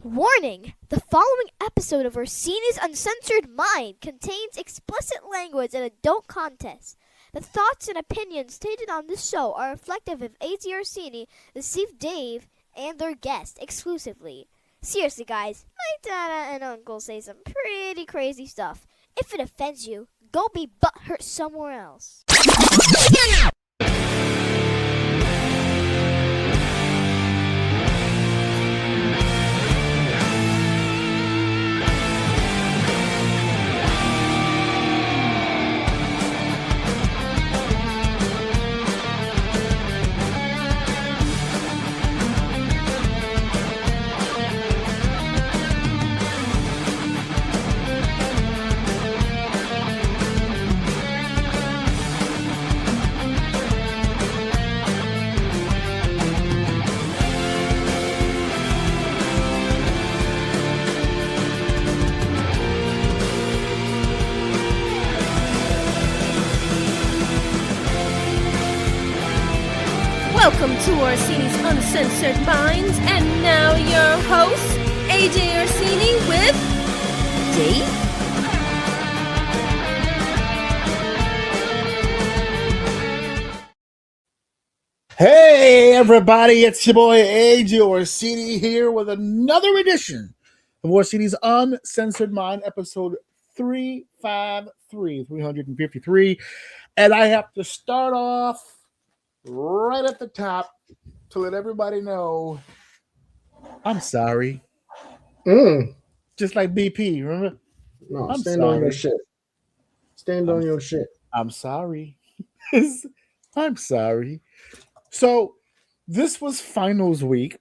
Warning! The following episode of Orsini's Uncensored Mind contains explicit language and adult content. The thoughts and opinions stated on this show are reflective of AJ Orsini, the Steve Dave, and their guests exclusively. Seriously, guys, my dada and uncle say some pretty crazy stuff. If it offends you, go be butthurt somewhere else. Welcome to Orsini's Uncensored Minds, and now your host, AJ Orsini with Dave. Hey everybody, it's your boy AJ Orsini here with another edition of Orsini's Uncensored Mind, episode 353, and I have to start off right at the top to let everybody know I'm sorry. Just like BP, remember? No, I'm stand on sorry. your shit. Stand on your shit. I'm sorry. I'm sorry. So this was finals week.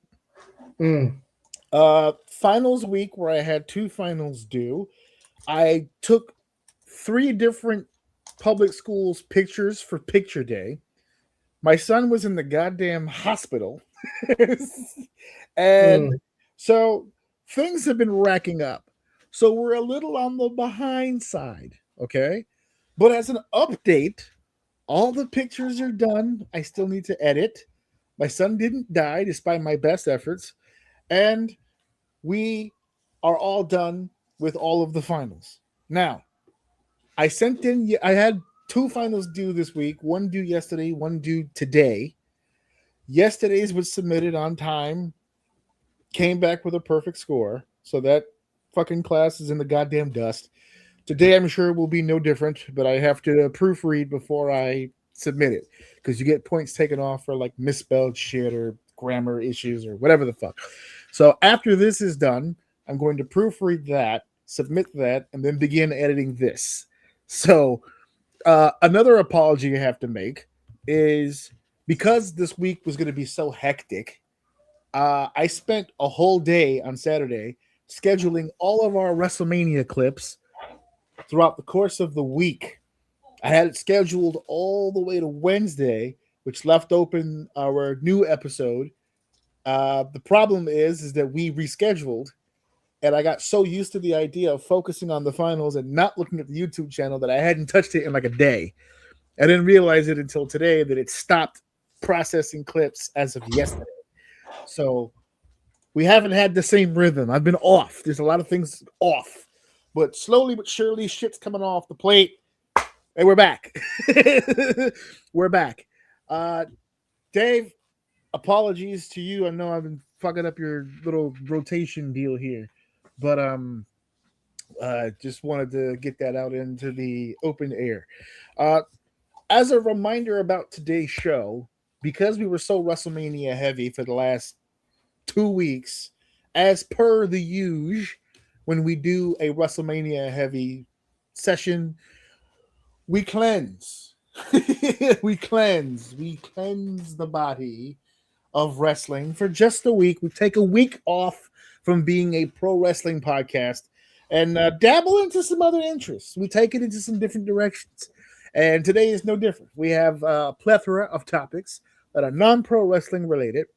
Finals week where I had two finals due. I took 3 different public schools pictures for picture day. My son was in the goddamn hospital. And so things have been racking up. So we're a little on the behind side, okay? But as an update, all the pictures are done. I still need to edit. My son didn't die despite my best efforts. And we are all done with all of the finals. Now, I had 2 finals due this week, one due yesterday, one due today. Yesterday's was submitted on time, came back with a perfect score. So that fucking class is in the goddamn dust. Today, I'm sure will be no different, but I have to proofread before I submit it because you get points taken off for like misspelled shit or grammar issues or whatever the fuck. So after this is done, I'm going to proofread that, submit that, and then begin editing this. So another apology I have to make is because this week was going to be so hectic, I spent a whole day on Saturday scheduling all of our WrestleMania clips throughout the course of the week. I had it scheduled all the way to Wednesday, which left open our new episode. The problem is that we rescheduled, and I got so used to the idea of focusing on the finals and not looking at the YouTube channel that I hadn't touched it in like a day. I didn't realize it until today that it stopped processing clips as of yesterday. So we haven't had the same rhythm. I've been off. There's a lot of things off. But slowly but surely, shit's coming off the plate. Hey, we're back. We're back. Dave, apologies to you. I know I've been fucking up your little rotation deal here. But just wanted to get that out into the open air. As a reminder about today's show, because we were so WrestleMania heavy for the last 2 weeks, as per the usual, when we do a WrestleMania heavy session, we cleanse. we cleanse the body of wrestling for just a week. We take a week off from being a pro wrestling podcast and dabble into some other interests. We take it into some different directions. And today is no different. We have a plethora of topics that are non-pro wrestling related.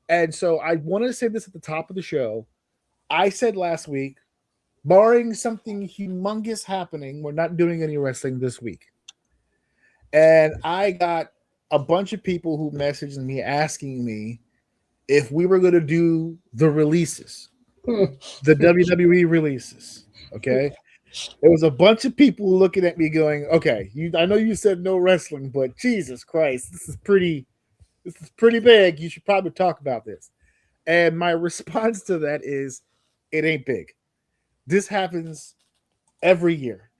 And so I wanted to say this at the top of the show. I said last week, barring something humongous happening, we're not doing any wrestling this week. And I got a bunch of people who messaged me asking me if we were going to do the releases. the WWE releases. Okay. There was a bunch of people looking at me going, okay, I know you said no wrestling, but Jesus Christ, this is pretty big. You should probably talk about this. And my response to that is, it ain't big. This happens every year.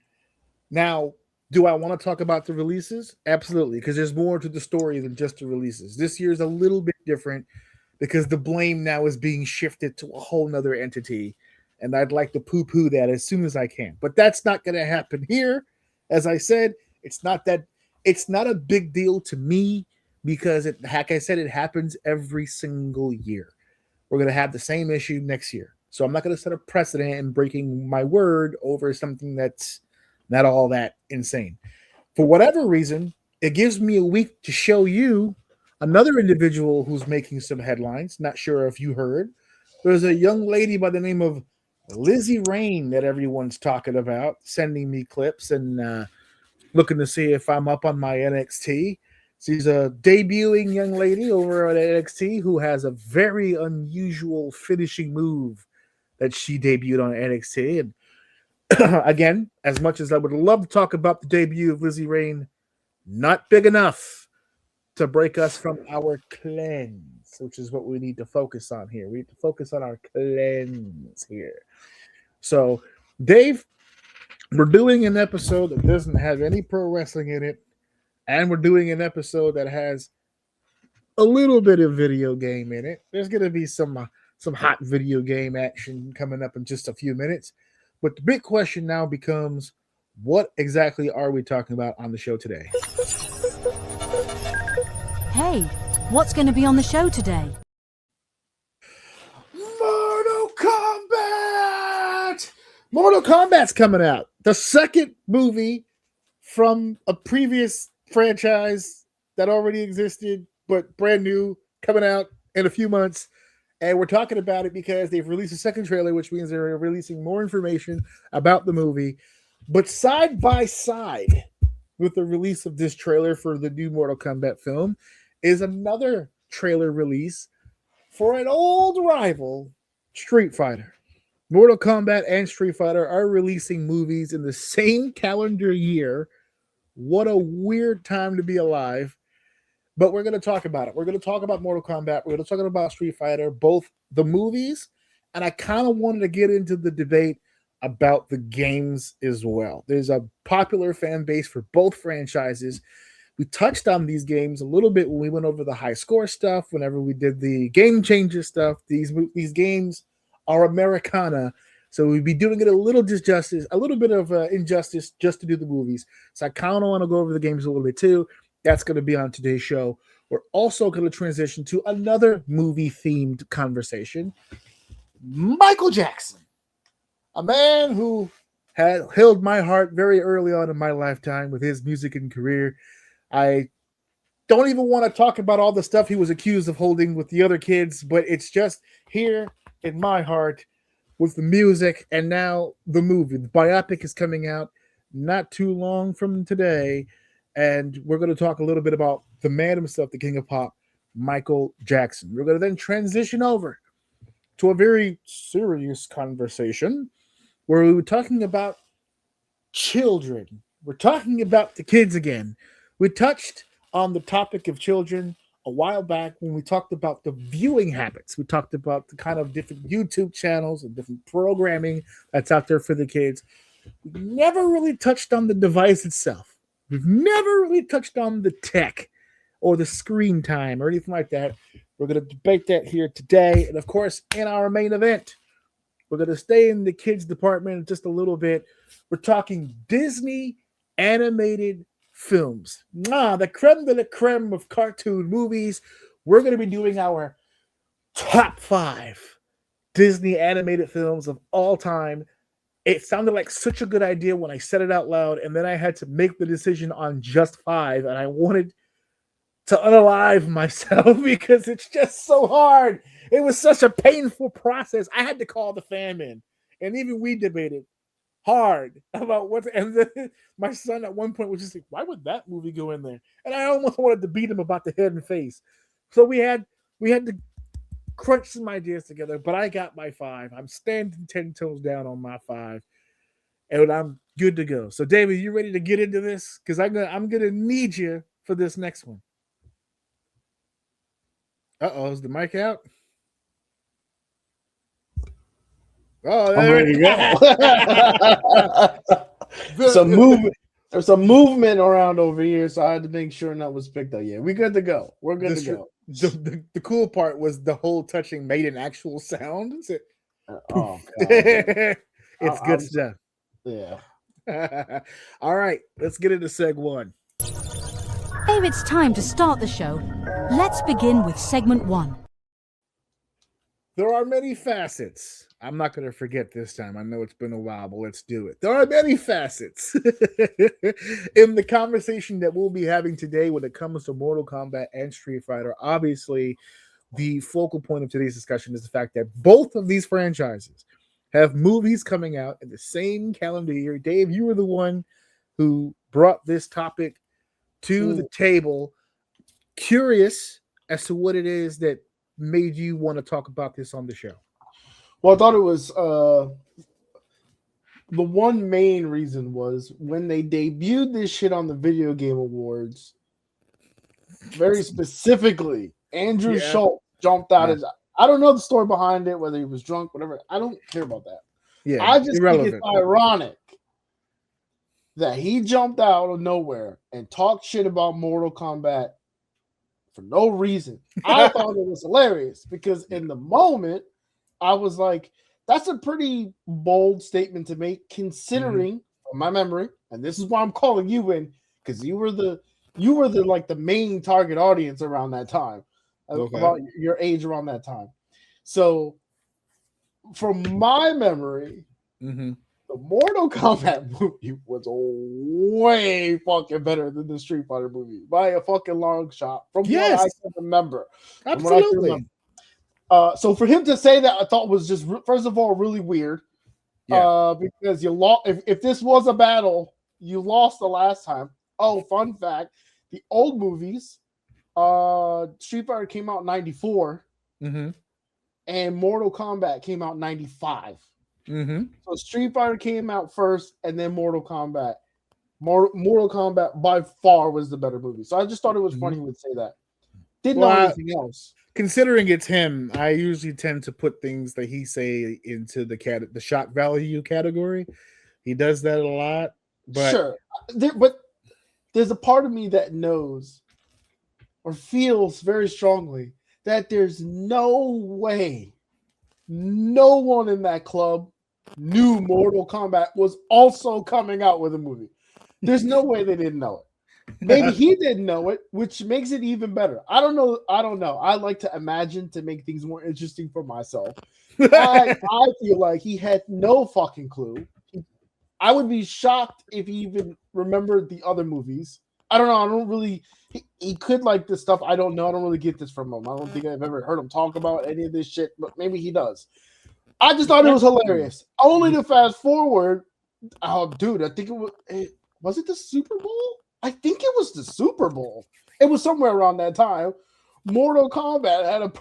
Now, do I want to talk about the releases? Absolutely, because there's more to the story than just the releases. This year's a little bit different because the blame now is being shifted to a whole nother entity. And I'd like to poo-poo that as soon as I can. But that's not going to happen here. As I said, it's not a big deal to me because like I said, it happens every single year. We're going to have the same issue next year. So I'm not going to set a precedent in breaking my word over something that's not all that insane. For whatever reason, it gives me a week to show you another individual who's making some headlines. Not sure if you heard. There's a young lady by the name of Lizzie Rain that everyone's talking about, sending me clips and looking to see if I'm up on my NXT. She's a debuting young lady over at NXT who has a very unusual finishing move that she debuted on NXT. And again, as much as I would love to talk about the debut of Lizzie Rain, not big enough to break us from our cleanse, which is what we need to focus on here. We need to focus on our cleanse here. So, Dave, we're doing an episode that doesn't have any pro wrestling in it, and we're doing an episode that has a little bit of video game in it. There's going to be some hot video game action coming up in just a few minutes. But the big question now becomes, what exactly are we talking about on the show today? Hey, what's going to be on the show today? Mortal Kombat! Mortal Kombat's coming out. The second movie from a previous franchise that already existed, but brand new, coming out in a few months. And we're talking about it because they've released a second trailer, which means they're releasing more information about the movie. But side by side with the release of this trailer for the new Mortal Kombat film is another trailer release for an old rival, Street Fighter. Mortal Kombat and Street Fighter are releasing movies in the same calendar year. What a weird time to be alive. But we're going to talk about it. We're going to talk about Mortal Kombat. We're going to talk about Street Fighter, both the movies, and I kind of wanted to get into the debate about the games as well. There's a popular fan base for both franchises. We touched on these games a little bit when we went over the high score stuff, whenever we did the game changer stuff. These games are Americana, so we'd be doing it a little disjustice, a little bit of injustice just to do the movies. So I kind of want to go over the games a little bit too. That's going to be on today's show. We're also going to transition to another movie-themed conversation. Michael Jackson, a man who had held my heart very early on in my lifetime with his music and career. I don't even want to talk about all the stuff he was accused of holding with the other kids, but it's just here in my heart with the music and now the movie. The biopic is coming out not too long from today. And we're going to talk a little bit about the man himself, the king of pop, Michael Jackson. We're going to then transition over to a very serious conversation where we were talking about children. We're talking about the kids again. We touched on the topic of children a while back when we talked about the viewing habits. We talked about the kind of different YouTube channels and different programming that's out there for the kids. We never really touched on the device itself. We've never really touched on the tech or the screen time or anything like that. We're going to debate that here today. And, of course, in our main event, we're going to stay in the kids department just a little bit. We're talking Disney animated films. The creme de la creme of cartoon movies. We're going to be doing our top 5 Disney animated films of all time. It sounded like such a good idea when I said it out loud, and then I had to make the decision on just 5, and I wanted to unalive myself because it's just so hard. It was such a painful process. I had to call the fam in, and even we debated hard about what. And then my son at one point was just like, "Why would that movie go in there?" And I almost wanted to beat him about the head and face. So we had to crunch some ideas together, but I got my 5. I'm standing 10 toes down on my 5, and I'm good to go. So, David, you ready to get into this? Because I'm gonna need you for this next one. Is the mic out? Oh, I'm ready to go. Some movement. There's some movement around over here, so I had to make sure that was picked up. Yeah, we good to go. We're good to go. The cool part was the whole touching made an actual sound. God. It's good stuff. Yeah. All right, let's get into seg 1. Dave, it's time to start the show. Let's begin with segment 1. There are many facets. I'm not going to forget this time. I know it's been a while, but let's do it. There are many facets in the conversation that we'll be having today when it comes to Mortal Kombat and Street Fighter. Obviously, the focal point of today's discussion is the fact that both of these franchises have movies coming out in the same calendar year. Dave, you were the one who brought this topic to the table. Curious as to what it is that made you want to talk about this on the show. Well, I thought it was the one main reason was when they debuted this shit on the Video Game Awards, very specifically, Andrew Schultz jumped out as, I don't know the story behind it, whether he was drunk, whatever. I don't care about that. Yeah, I just think it's ironic that he jumped out of nowhere and talked shit about Mortal Kombat for no reason. I thought it was hilarious because in the moment, I was like, that's a pretty bold statement to make, considering from my memory, and this is why I'm calling you in, because you were the like the main target audience around that time, about your age around that time. So from my memory, the Mortal Kombat movie was way fucking better than the Street Fighter movie by a fucking long shot. From what I can remember. Absolutely. So for him to say that, I thought was just first of all really weird. Because you lost. If this was a battle, you lost the last time. Oh, fun fact: the old movies, Street Fighter came out in '94, and Mortal Kombat came out in '95. So Street Fighter came out first, and then Mortal Kombat. Mortal Kombat by far was the better movie. So I just thought it was funny he would say that. Didn't know anything else. Considering it's him, I usually tend to put things that he say into the shock value category. He does that a lot. But sure. But there's a part of me that knows or feels very strongly that there's no way no one in that club knew Mortal Kombat was also coming out with a movie. There's no way they didn't know it. Maybe he didn't know it, which makes it even better. I don't know. I like to imagine to make things more interesting for myself. I feel like he had no fucking clue. I would be shocked if he even remembered the other movies. I don't know. I don't really. He could like this stuff. I don't know. I don't really get this from him. I don't think I've ever heard him talk about any of this shit, but maybe he does. I just thought it was hilarious. Only to fast forward. Oh, dude, I think was it the Super Bowl? I think it was the Super Bowl. It was somewhere around that time. Mortal Kombat had a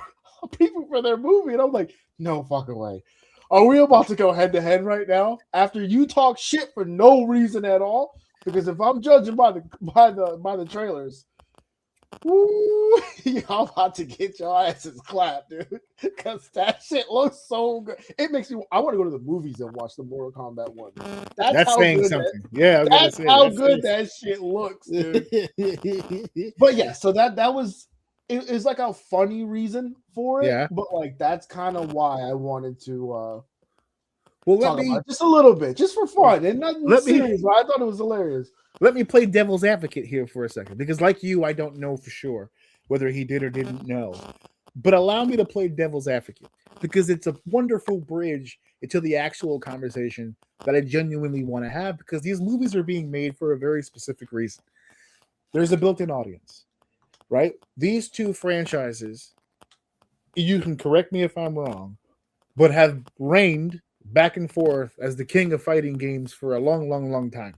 preview for their movie, and I'm like, no fucking way. Are we about to go head to head right now after you talk shit for no reason at all? Because if I'm judging by the trailers, woo, y'all about to get your asses clapped, dude. Because that shit looks so good. It makes me. I want to go to the movies and watch the Mortal Kombat one. That's saying something. That's how good that shit looks, dude. But yeah, so that was. It's like a funny reason for it, but like that's kind of why I wanted to. Talk about it just a little bit, just for fun, and nothing serious. But I thought it was hilarious. Let me play devil's advocate here for a second, because like you, I don't know for sure whether he did or didn't know. But allow me to play devil's advocate, because it's a wonderful bridge into the actual conversation that I genuinely want to have, because these movies are being made for a very specific reason. There's a built-in audience, right? These two franchises, you can correct me if I'm wrong, but have reigned back and forth as the king of fighting games for a long, long, long time.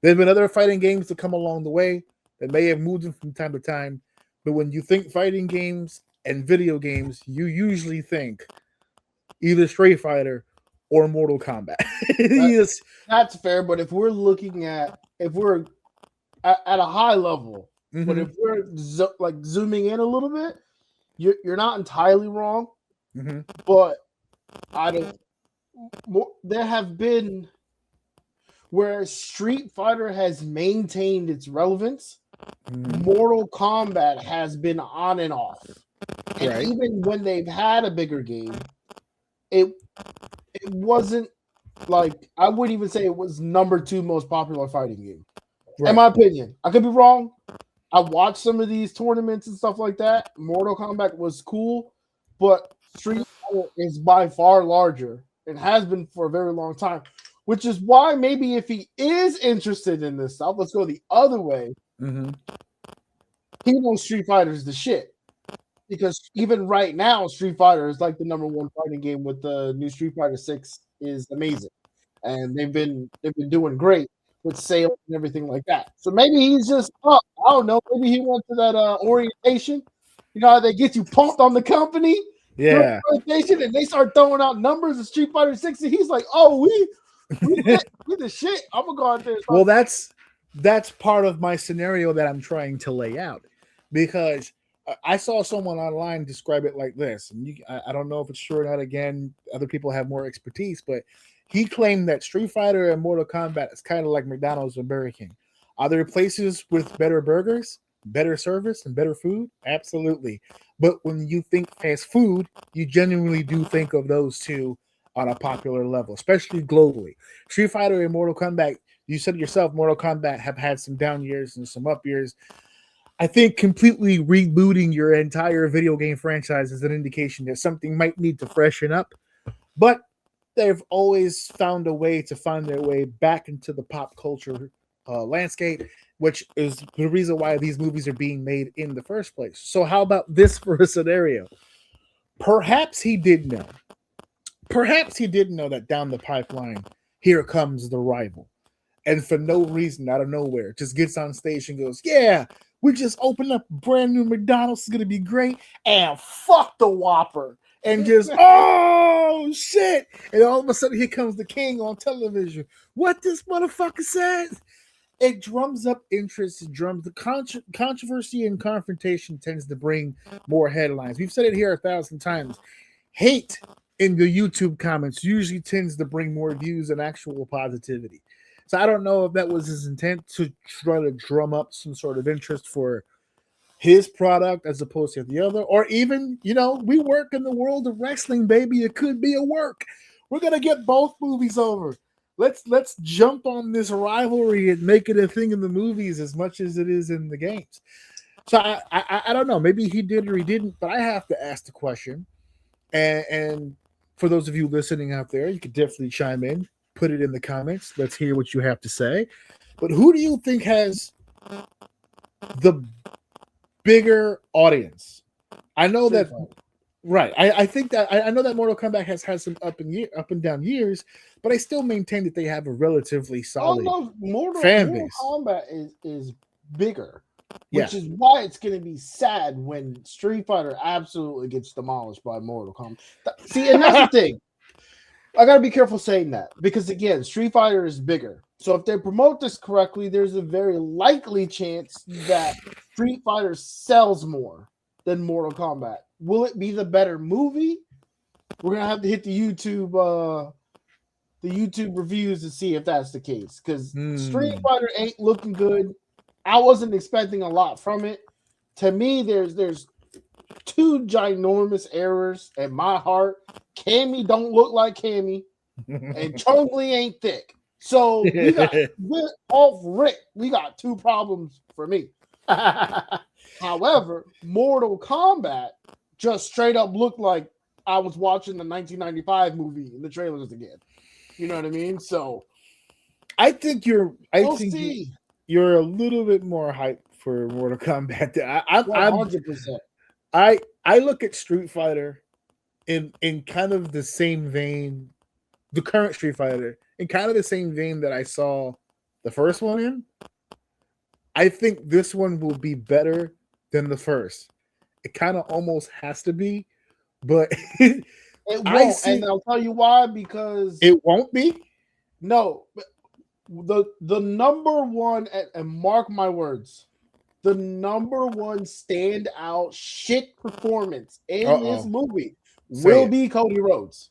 There have been other fighting games that come along the way that may have moved them from time to time, but when you think fighting games, and video games, you usually think either Street Fighter or Mortal Kombat. Yes. That's fair, but if we're looking at at a high level, but Mhm. if we're like zooming in a little bit, you're not entirely wrong. Mhm. But I don't. There have been where Street Fighter has maintained its relevance. Mhm. Mortal Kombat has been on and off, and Right. even when they've had a bigger game, it wasn't like I wouldn't even say it was number 2 most popular fighting game. In Right. my opinion, I could be wrong. I watched some of these tournaments and stuff like that. Mortal Kombat was cool, but Street Fighter is by far larger and has been for a very long time. Which is why maybe if he is interested in this stuff, let's go the other way. Mhm. He knows Street Fighter is the shit. Because even right now, Street Fighter is like the number 1 fighting game with the new Street Fighter 6 is amazing. And they've been doing great with sales and everything like that. So maybe he's just I don't know, maybe he went to that orientation. You know how they get you pumped on the company during Yeah. orientation and they start throwing out numbers of Street Fighter 6 and he's like, oh, we the shit. I'm gonna go out there and start. Well, that's part of my scenario that I'm trying to lay out, because I saw someone online describe it like this, and I don't know if it's true or not. Again, other people have more expertise, but he claimed that Street Fighter and Mortal Kombat is kind of like McDonald's and Burger King. Are there places with better burgers, better service, and better food? Absolutely. But when you think fast food, you genuinely do think of those two on a popular level, especially globally. Street Fighter and Mortal Kombat, you said yourself, Mortal Kombat have had some down years and some up years. I think completely rebooting your entire video game franchise is an indication that something might need to freshen up. But they've always found a way to find their way back into the pop culture landscape, which is the reason why these movies are being made in the first place. So, how about this for a scenario? Perhaps he did know. Perhaps he didn't know that down the pipeline, here comes the rival. And for no reason, out of nowhere, just gets on stage and goes, yeah, we just opened up a brand new McDonald's. It's going to be great. And fuck the Whopper. And just, oh, shit. And all of a sudden, here comes the king on television. What this motherfucker said? It drums up interest. It drums the controversy and confrontation tends to bring more headlines. We've said it here 1,000 times. Hate in the YouTube comments usually tends to bring more views and actual positivity. So I don't know if that was his intent to try to drum up some sort of interest for his product as opposed to the other, or even, we work in the world of wrestling, baby. It could be a work. We're gonna get both movies over. Let's jump on this rivalry and make it a thing in the movies as much as it is in the games. So I don't know. Maybe he did or he didn't, but I have to ask the question. And for those of you listening out there, you could definitely chime in, put it in the comments. Let's hear what you have to say. But who do you think has the bigger audience? I know that, right? I think that I know that Mortal Kombat has had some up and down years, but I still maintain that they have a relatively solid fan base. Mortal Kombat is bigger. Yeah. Which is why it's going to be sad when Street Fighter absolutely gets demolished by Mortal Kombat. See, and that's the thing. I got to be careful saying that because, again, Street Fighter is bigger. So if they promote this correctly, there's a very likely chance that Street Fighter sells more than Mortal Kombat. Will it be the better movie? We're going to have to hit the YouTube reviews to see if that's the case because Street Fighter ain't looking good. I wasn't expecting a lot from it. To me, there's two ginormous errors in my heart. Cammy don't look like Cammy, and Chun-Li ain't thick. So we got we got two problems for me. However, Mortal Kombat just straight up looked like I was watching the 1995 movie in the trailers again. You know what I mean? So I think we'll see. You're a little bit more hyped for Mortal Kombat. I'm 100%. I look at Street Fighter in kind of the same vein, the current Street Fighter, in kind of the same vein that I saw the first one in. I think this one will be better than the first. It kind of almost has to be, but It won't, and I'll tell you why. Because it won't be. No, the number one, and mark my words, the number one standout shit performance in this movie will be Cody Rhodes.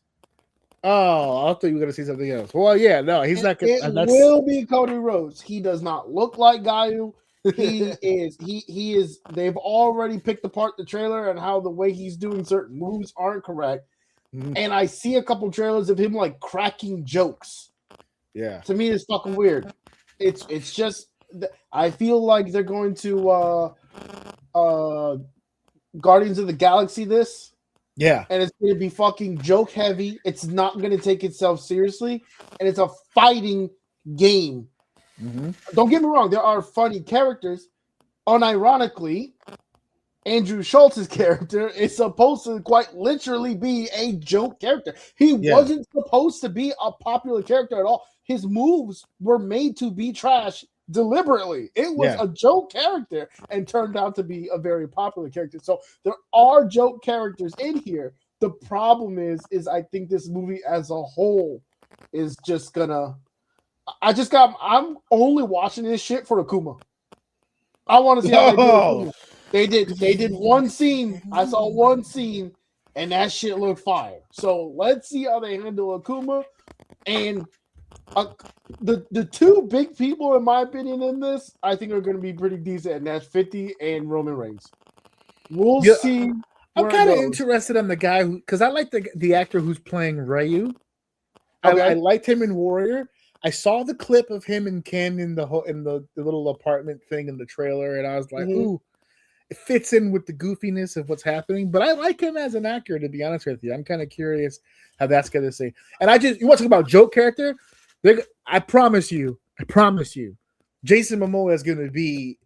Oh, I thought you were gonna say something else. Well, yeah, no, he's not gonna. It will be Cody Rhodes. He does not look like Gayu. He is. They've already picked apart the trailer and how the way he's doing certain moves aren't correct. Mhm. And I see a couple trailers of him like cracking jokes. Yeah. To me, it's fucking weird. It's just I feel like they're going to Guardians of the Galaxy this. Yeah. And it's going to be fucking joke heavy. It's not going to take itself seriously. And it's a fighting game. Mm-hmm. Don't get me wrong. There are funny characters. Unironically, Andrew Schultz's character is supposed to quite literally be a joke character. He wasn't supposed to be a popular character at all. His moves were made to be trash deliberately. It was a joke character and turned out to be a very popular character. So there are joke characters in here. The problem is I think this movie as a whole is just gonna. I'm only watching this shit for Akuma. I want to see how they do Akuma. They did one scene. I saw one scene, and that shit looked fire. So let's see how they handle Akuma. And the two big people, in my opinion, in this, I think are going to be pretty decent, and that's 50 and Roman Reigns. We'll see. I'm kind of interested in the guy who, because I like the actor who's playing Ryu. Okay. I liked him in Warrior. I saw the clip of him and Ken in the little apartment thing in the trailer, and I was like, ooh, it fits in with the goofiness of what's happening. But I like him as an actor, to be honest with you. I'm kind of curious how that's going to say. And you want to talk about joke character? I promise you, Jason Momoa is going to be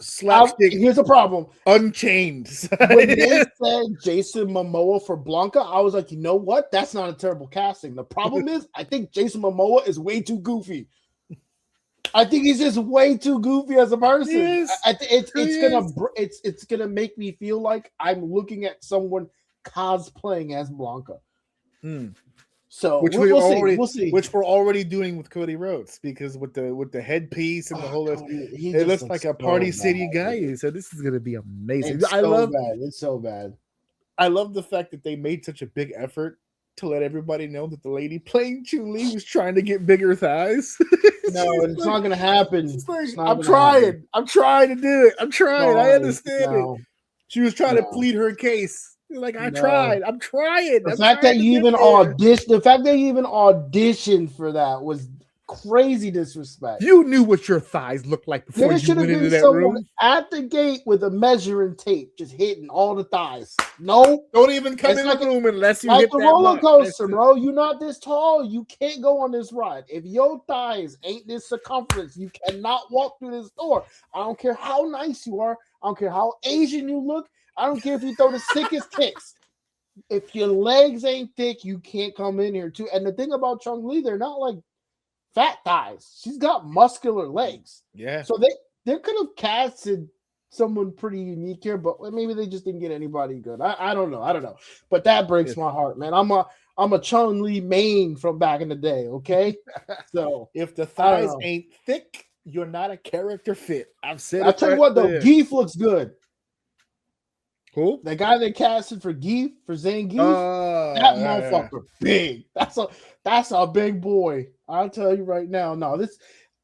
slapstick. Here's the problem. Unchained. When they said Jason Momoa for Blanca, I was like, you know what? That's not a terrible casting. The problem is, I think Jason Momoa is way too goofy. I think he's just way too goofy as a person. Yes, it's gonna make me feel like I'm looking at someone cosplaying as Blanca. So we'll see. Which we're already doing with Cody Rhodes, because with the headpiece and the whole it looks like a Party City guy. So this is gonna be amazing. It's so bad. I love the fact that they made such a big effort to let everybody know that the lady playing Chun-Li was trying to get bigger thighs. No, it's not gonna happen. I'm trying. I'm trying to do it. I'm trying. I understand it. She was trying to plead her case. Like, I'm trying. The fact that you even auditioned for that was crazy disrespect. You knew what your thighs looked like before you went into that room. At the gate with a measuring tape, just hitting all the thighs. No, don't even come in the room unless you hit the roller coaster, bro. You're not this tall. You can't go on this ride. If your thighs ain't this circumference, you cannot walk through this door. I don't care how nice you are. I don't care how Asian you look. I don't care if you throw the sickest kicks. If your legs ain't thick, you can't come in here too. And the thing about Chun-Li, they're not like fat thighs. She's got muscular legs. Yeah. So they could have casted someone pretty unique here, but maybe they just didn't get anybody good. I don't know. But that breaks my heart, man. I'm a Chun-Li main from back in the day. Okay. So if the thighs ain't thick, you're not a character fit. I've said. I'll tell you what though, Geef looks good. Cool. The guy they casted for Geef, for Zangief, that motherfucker big. That's a big boy. I'll tell you right now. No,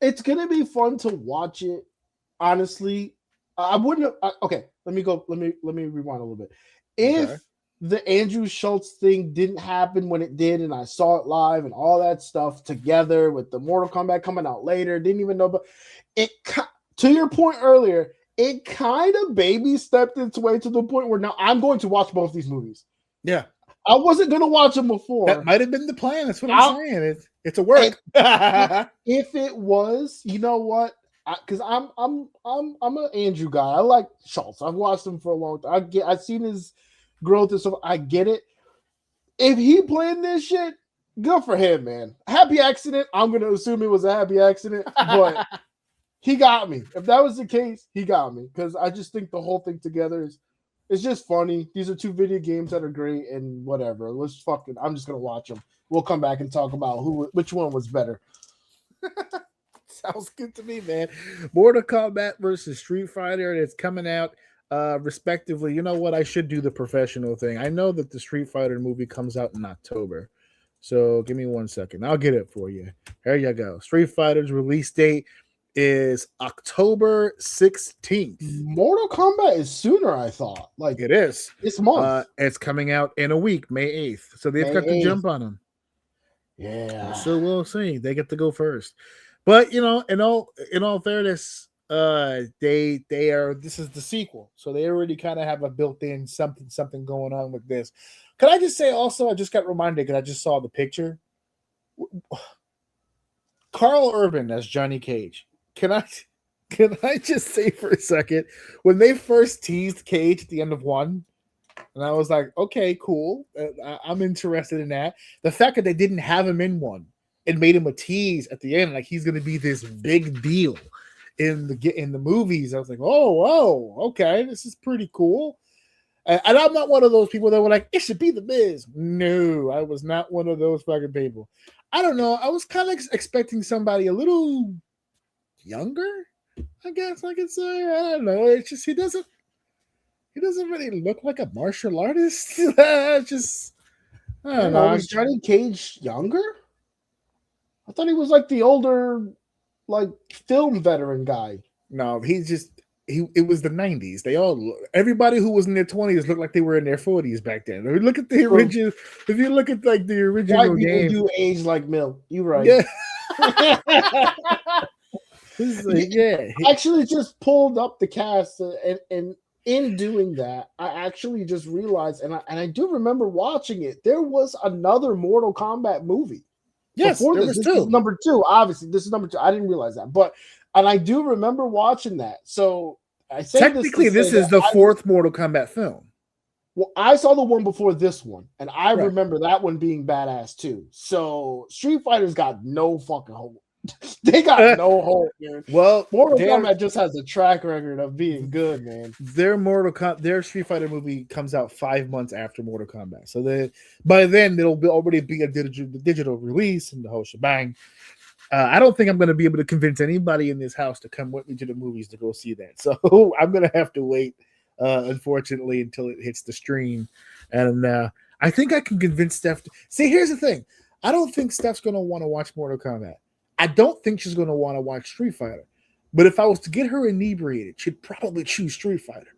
it's gonna be fun to watch it. Honestly, I wouldn't have. Okay, let me rewind a little bit. If the Andrew Schultz thing didn't happen when it did, and I saw it live and all that stuff together with the Mortal Kombat coming out later, didn't even know, but it. To your point earlier. It kind of baby stepped its way to the point where now I'm going to watch both these movies. Yeah. I wasn't going to watch them before. That might have been the plan. That's what I'm saying. It's a work. If it was, you know what? Because I'm an Andrew guy. I like Schultz. I've watched him for a long time. I've seen his growth and stuff. I get it. If he playing this shit, good for him, man. Happy accident. I'm going to assume it was a happy accident, but he got me. If that was the case, he got me, because I just think the whole thing together is It's just funny. These are two video games that are great and whatever. I'm just gonna watch them. We'll come back and talk about which one was better. Sounds good to me, man. Mortal Kombat versus Street Fighter, and it's coming out respectively. You know what? I should do the professional thing. I know that the Street Fighter movie comes out in October. So give me 1 second. I'll get it for you. Here you go. Street Fighter's release date is October 16th. Mortal Kombat is sooner, I thought. Like It is. this month. It's coming out in a week, May 8th. So they've May got to 8th. jump on them. Yeah. So we'll see. They get to go first. But you know, in all fairness, they are this is the sequel. So they already kind of have a built-in something going on with this. Could I just say also, I just got reminded because I just saw the picture. Carl Urban as Johnny Cage. Can I just say for a second, when they first teased Cage at the end of one, and I was like, okay, cool. I'm interested in that. The fact that they didn't have him in one and made him a tease at the end, like he's going to be this big deal in the movies. I was like, oh, whoa, okay, this is pretty cool. And I'm not one of those people that were like, it should be the Miz. No, I was not one of those fucking people. I don't know. I was kind of expecting somebody a little younger, I guess I could say. I don't know. It's just he doesn't really look like a martial artist. I don't know. Was Johnny Cage younger? I thought he was like the older, like film veteran guy. No, it was the 90s. Everybody who was in their 20s looked like they were in their 40s back then. Look at the original. If you look at like the original White game, people do age like milk. You right. Yeah. Yeah. I actually just pulled up the cast, and in doing that, I actually just realized, and I do remember watching it. There was another Mortal Kombat movie. Yes, Before there this was is two. number two. Obviously, this is number two. I didn't realize that, and I do remember watching that. So I say Technically, this is the fourth Mortal Kombat film. Well, I saw the one before this one, and I Right. remember that one being badass too. So Street Fighter's got no fucking hope. They got no hope, man. Well, Mortal Kombat just has a track record of being good, man. Their Street Fighter movie comes out 5 months after Mortal Kombat. So by then it'll already be a digital release and the whole shebang. I don't think I'm going to be able to convince anybody in this house to come with me to the movies to go see that. So I'm going to have to wait, unfortunately, until it hits the stream. And I think I can convince Steph. See, here's the thing. I don't think Steph's going to want to watch Mortal Kombat. I don't think she's going to want to watch Street Fighter. But if I was to get her inebriated, she'd probably choose Street Fighter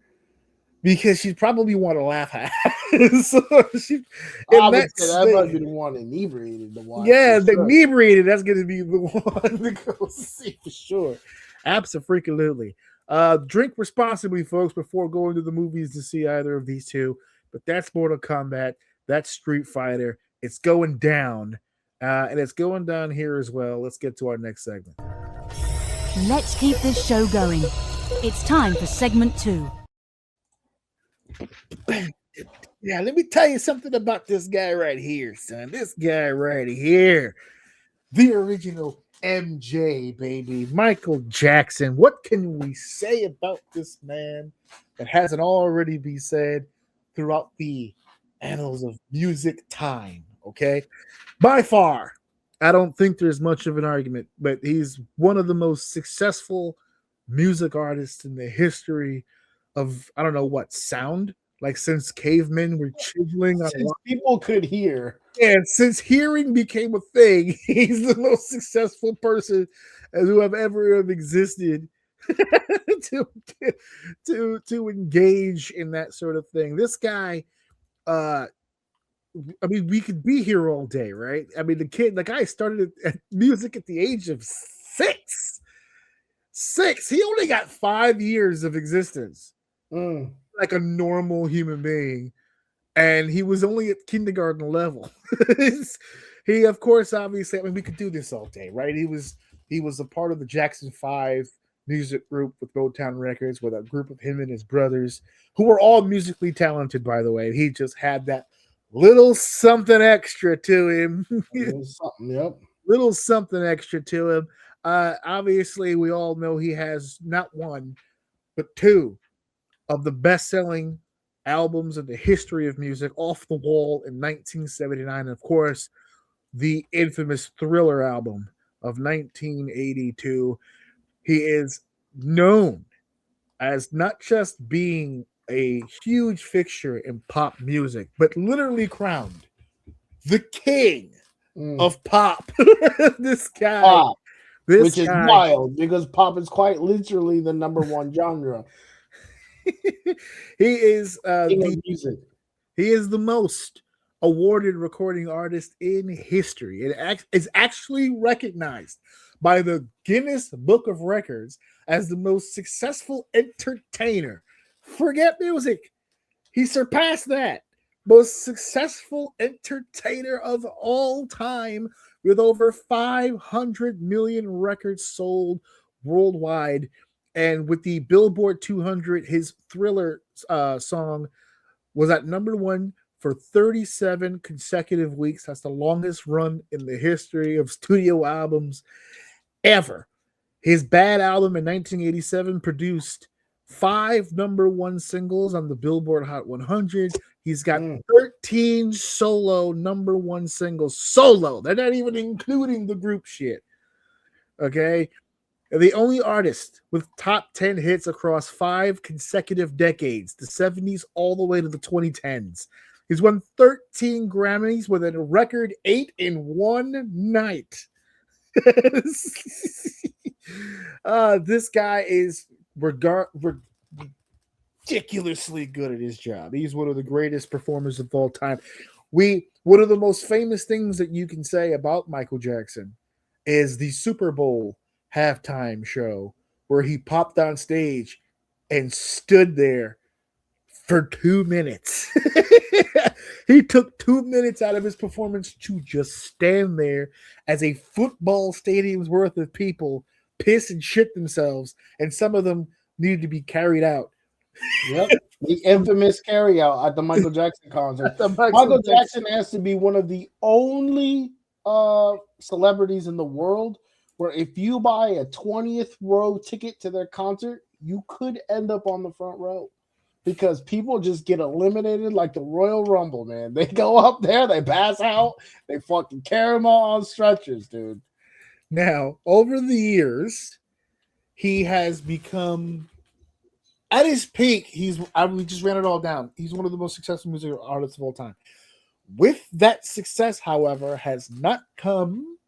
because she'd probably want to laugh at it. So I would say that might be the one inebriated to watch. Yeah, the inebriated, that's going to be the one to go see for sure. Absolutely. Drink responsibly, folks, before going to the movies to see either of these two. But that's Mortal Kombat. That's Street Fighter. It's going down. And it's going down here as well. Let's get to our next segment. Let's keep this show going. It's time for segment 2. Yeah, let me tell you something about this guy right here, son. This guy right here. The original MJ, baby. Michael Jackson. What can we say about this man that hasn't already been said throughout the annals of music time? Okay. By far, I don't think there's much of an argument, but he's one of the most successful music artists in the history of, I don't know what, sound? Like since cavemen were chiseling on Since people could hear. and since hearing became a thing, he's the most successful person who have ever existed to engage in that sort of thing. This guy, I mean, we could be here all day, right? I mean, the guy started at music at the age of 6. He only got 5 years of existence, like a normal human being, and he was only at kindergarten level. He, of course, obviously, I mean, we could do this all day, right? He was a part of the Jackson 5 music group with Motown Records, with a group of him and his brothers, who were all musically talented, by the way. He just had that little something extra to him. Little something extra to him. Obviously, we all know he has not one, but 2 of the best-selling albums in the history of music, Off the Wall in 1979, and of course, the infamous Thriller album of 1982. He is known as not just being a huge fixture in pop music, but literally crowned the king of pop. This guy, Pop, this which is guy, wild because pop is quite literally the number one genre. he is King of music. he is the most awarded recording artist in history. It is actually recognized by the Guinness Book of Records as the most successful entertainer. Forget music. He surpassed that. Most successful entertainer of all time with over 500 million records sold worldwide. And with the Billboard 200, his Thriller song was at number one for 37 consecutive weeks. That's the longest run in the history of studio albums ever. His Bad album in 1987 produced 5 number one singles on the Billboard Hot 100. He's got 13 solo number one singles. Solo. They're not even including the group shit. Okay. The only artist with top 10 hits across 5 consecutive decades, the 70s all the way to the 2010s. He's won 13 Grammys with a record 8 in one night. This guy is ridiculously good at his job. He's one of the greatest performers of all time. One of the most famous things that you can say about Michael Jackson is the Super Bowl halftime show where he popped on stage and stood there for 2 minutes. He took 2 minutes out of his performance to just stand there as a football stadium's worth of people piss and shit themselves, and some of them needed to be carried out. Yep. The infamous carry out at the Michael Jackson concert. Michael Jackson has to be one of the only celebrities in the world where if you buy a 20th row ticket to their concert, you could end up on the front row because people just get eliminated like the Royal Rumble, man. They go up there, they pass out, they fucking carry them all on stretchers, dude. Now, over the years, he has become, at his peak, we just ran it all down. He's one of the most successful music artists of all time. With that success, however, has not come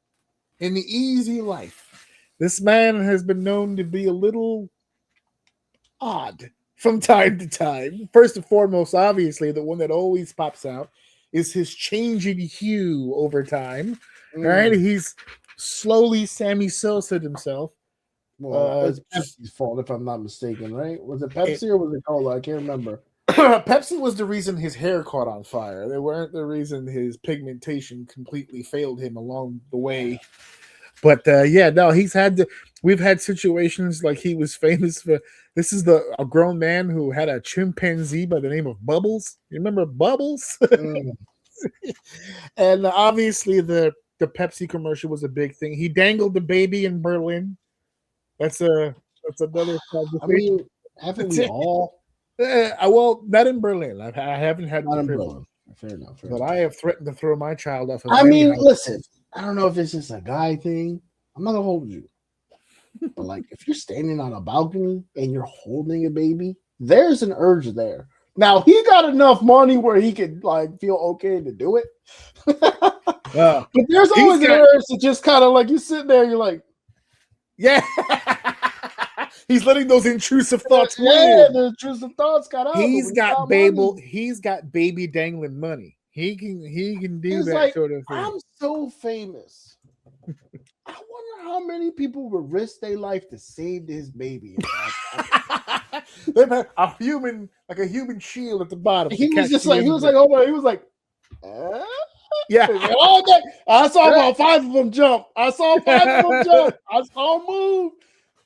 in the easy life. This man has been known to be a little odd from time to time. First and foremost, obviously, the one that always pops out is his changing hue over time. All right, he's slowly Sammy Sosa himself. Well, it's Pepsi's fault, if I'm not mistaken, right? Was it Pepsi or was it Cola? I can't remember. Pepsi was the reason his hair caught on fire. They weren't the reason his pigmentation completely failed him along the way. But we've had situations like he was famous for. This is a grown man who had a chimpanzee by the name of Bubbles. You remember Bubbles? And obviously the Pepsi commercial was a big thing. He dangled the baby in Berlin. That's another conversation. I mean, haven't we all? Well, not in Berlin. I haven't had Not in privilege. Berlin. Fair enough. But I have threatened to throw my child off. I mean, listen, I don't know if it's just a guy thing. I'm not gonna hold you. But like if you're standing on a balcony and you're holding a baby, there's an urge there. Now he got enough money where he could like feel okay to do it. But there's always an urge to just kind of like you sit there, you're like, yeah. He's letting those intrusive thoughts live. The intrusive thoughts got out. He's got baby dangling money. He can do that like, sort of thing. I'm so famous. I wonder how many people would risk their life to save this baby. They've had a human shield at the bottom. He was like, yeah. I saw about 5 of them jump. I saw 5 of them jump. I saw them move.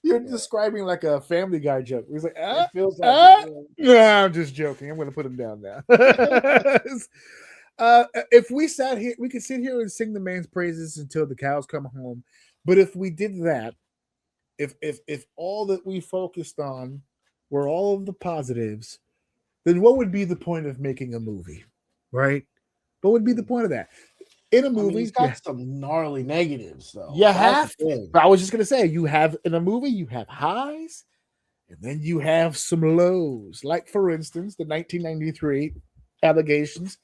You're describing like a Family Guy joke. He's like, it feels like no, I'm just joking. I'm going to put him down now. If we sat here, we could sit here and sing the man's praises until the cows come home. But if we did that, if all that we focused on were all of the positives, then what would be the point of making a movie, right? What would be the point of that? In a I mean, movie, he's got some gnarly negatives, though. you That's have. the thing. I was just gonna say, you have in a movie, you have highs, and then you have some lows. Like for instance, the 1993 allegations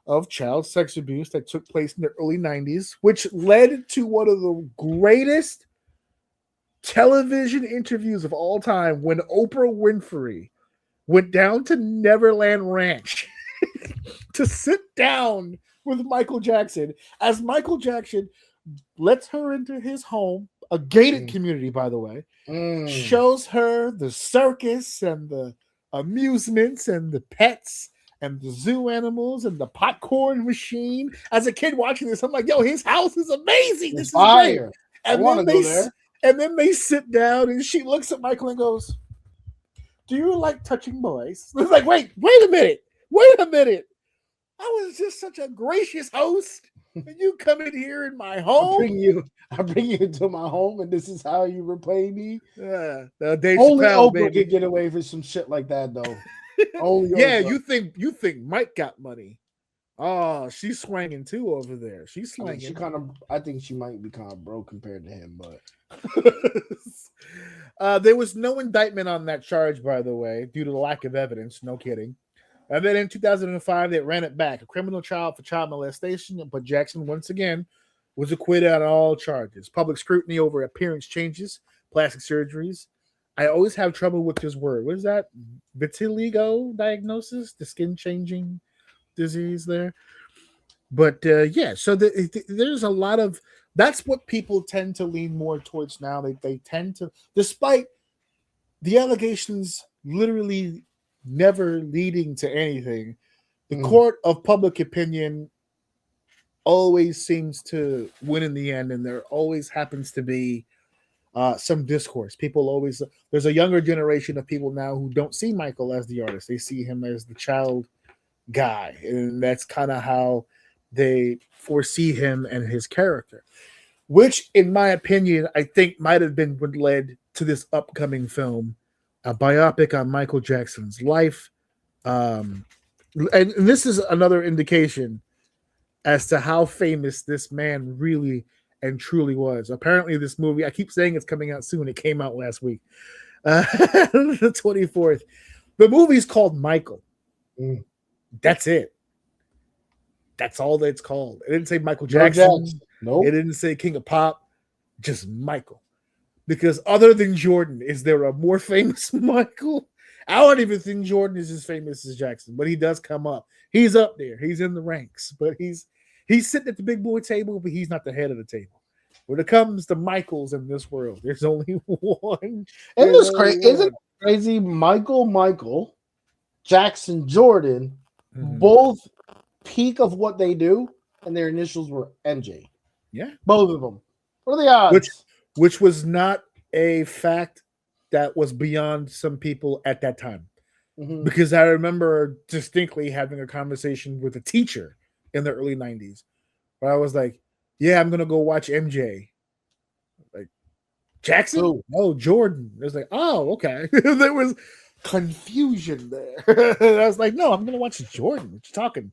of child sex abuse that took place in the early 90s, which led to one of the greatest television interviews of all time when Oprah Winfrey went down to Neverland Ranch to sit down with Michael Jackson as Michael Jackson lets her into his home, a gated community, by the way, shows her the circus and the amusements and the pets and the zoo animals and the popcorn machine. As a kid watching this, I'm like, yo, his house is amazing. This is great. And then they sit down and she looks at Michael and goes, do you like touching boys? It's like, wait a minute. I was just such a gracious host. And you come in here in my home. I bring you into my home, and this is how you repay me. Dave Only Chappelle, Oprah could get away with some shit like that, though. Only yeah, Oprah. you think Mike got money? Oh, she's swinging too over there. She's swinging. I think she might be kind of broke compared to him, but there was no indictment on that charge, by the way, due to the lack of evidence. No kidding. And then in 2005, they ran it back, a criminal trial for child molestation, but Jackson once again was acquitted on all charges. Public scrutiny over appearance changes, plastic surgeries. I always have trouble with this word. What is that? Vitiligo diagnosis, the skin changing disease there. But yeah, so there's a lot of, that's what people tend to lean more towards now. They tend to, despite the allegations literally never leading to anything, the court of public opinion always seems to win in the end, and there always happens to be some discourse. People always, there's a younger generation of people now who don't see Michael as the artist. They see him as the child guy, and that's kind of how they foresee him and his character, which in my opinion, I think might have been what led to this upcoming film, a biopic on Michael Jackson's life. And this is another indication as to how famous this man really and truly was. Apparently this movie, I keep saying it's coming out soon. It came out last week, the 24th. The movie's called Michael. That's it. That's all that it's called. It didn't say Michael Jackson. Nope. It didn't say King of Pop. Just Michael. Because other than Jordan, is there a more famous Michael? I don't even think Jordan is as famous as Jackson, but he does come up. He's up there. He's in the ranks, but he's sitting at the big boy table, but he's not the head of the table. When it comes to Michaels in this world, there's only one. Isn't it crazy? Michael, Jackson, Jordan, both peak of what they do, and their initials were MJ. Yeah. Both of them. What are the odds? Which was not a fact that was beyond some people at that time. Because I remember distinctly having a conversation with a teacher in the early 90s where I was like, yeah, I'm going to go watch MJ. Like, Jackson? No, Jordan. It was like, oh, okay. There was confusion there. I was like, no, I'm going to watch Jordan. What you talking?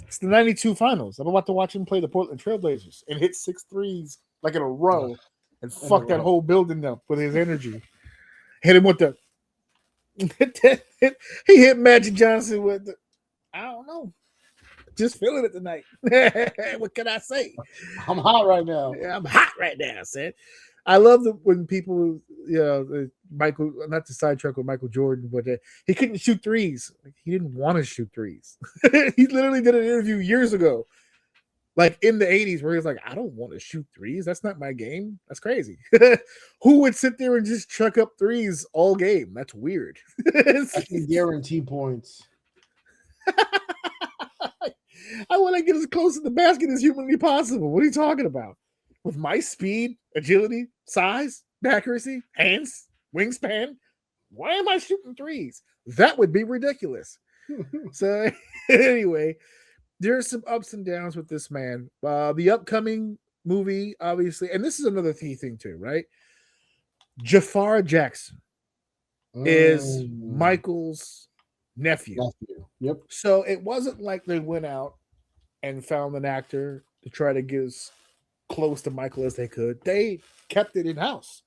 It's the 92 finals. I'm about to watch him play the Portland Trailblazers and hit 6 threes like in a row. And fuck that whole building up with his energy. Hit him with the he hit Magic Johnson with the, I don't know. Just feeling it tonight. What can I say? I'm hot right now. Yeah, I'm hot right now, I said. I love when people, Michael, not to sidetrack with Michael Jordan, but he couldn't shoot threes. He didn't want to shoot threes. He literally did an interview years ago, like in the 80s, where he was like, I don't want to shoot threes. That's not my game. That's crazy. Who would sit there and just chuck up threes all game? That's weird. I can guarantee points. I want to get as close to the basket as humanly possible. What are you talking about? With my speed, agility, size, accuracy, hands, wingspan, why am I shooting threes? That would be ridiculous. So anyway, there's some ups and downs with this man. The upcoming movie, obviously, and this is another key thing too, right? Jafar Jackson is Michael's nephew. Yep. So it wasn't like they went out and found an actor to try to get as close to Michael as they could. They kept it in house.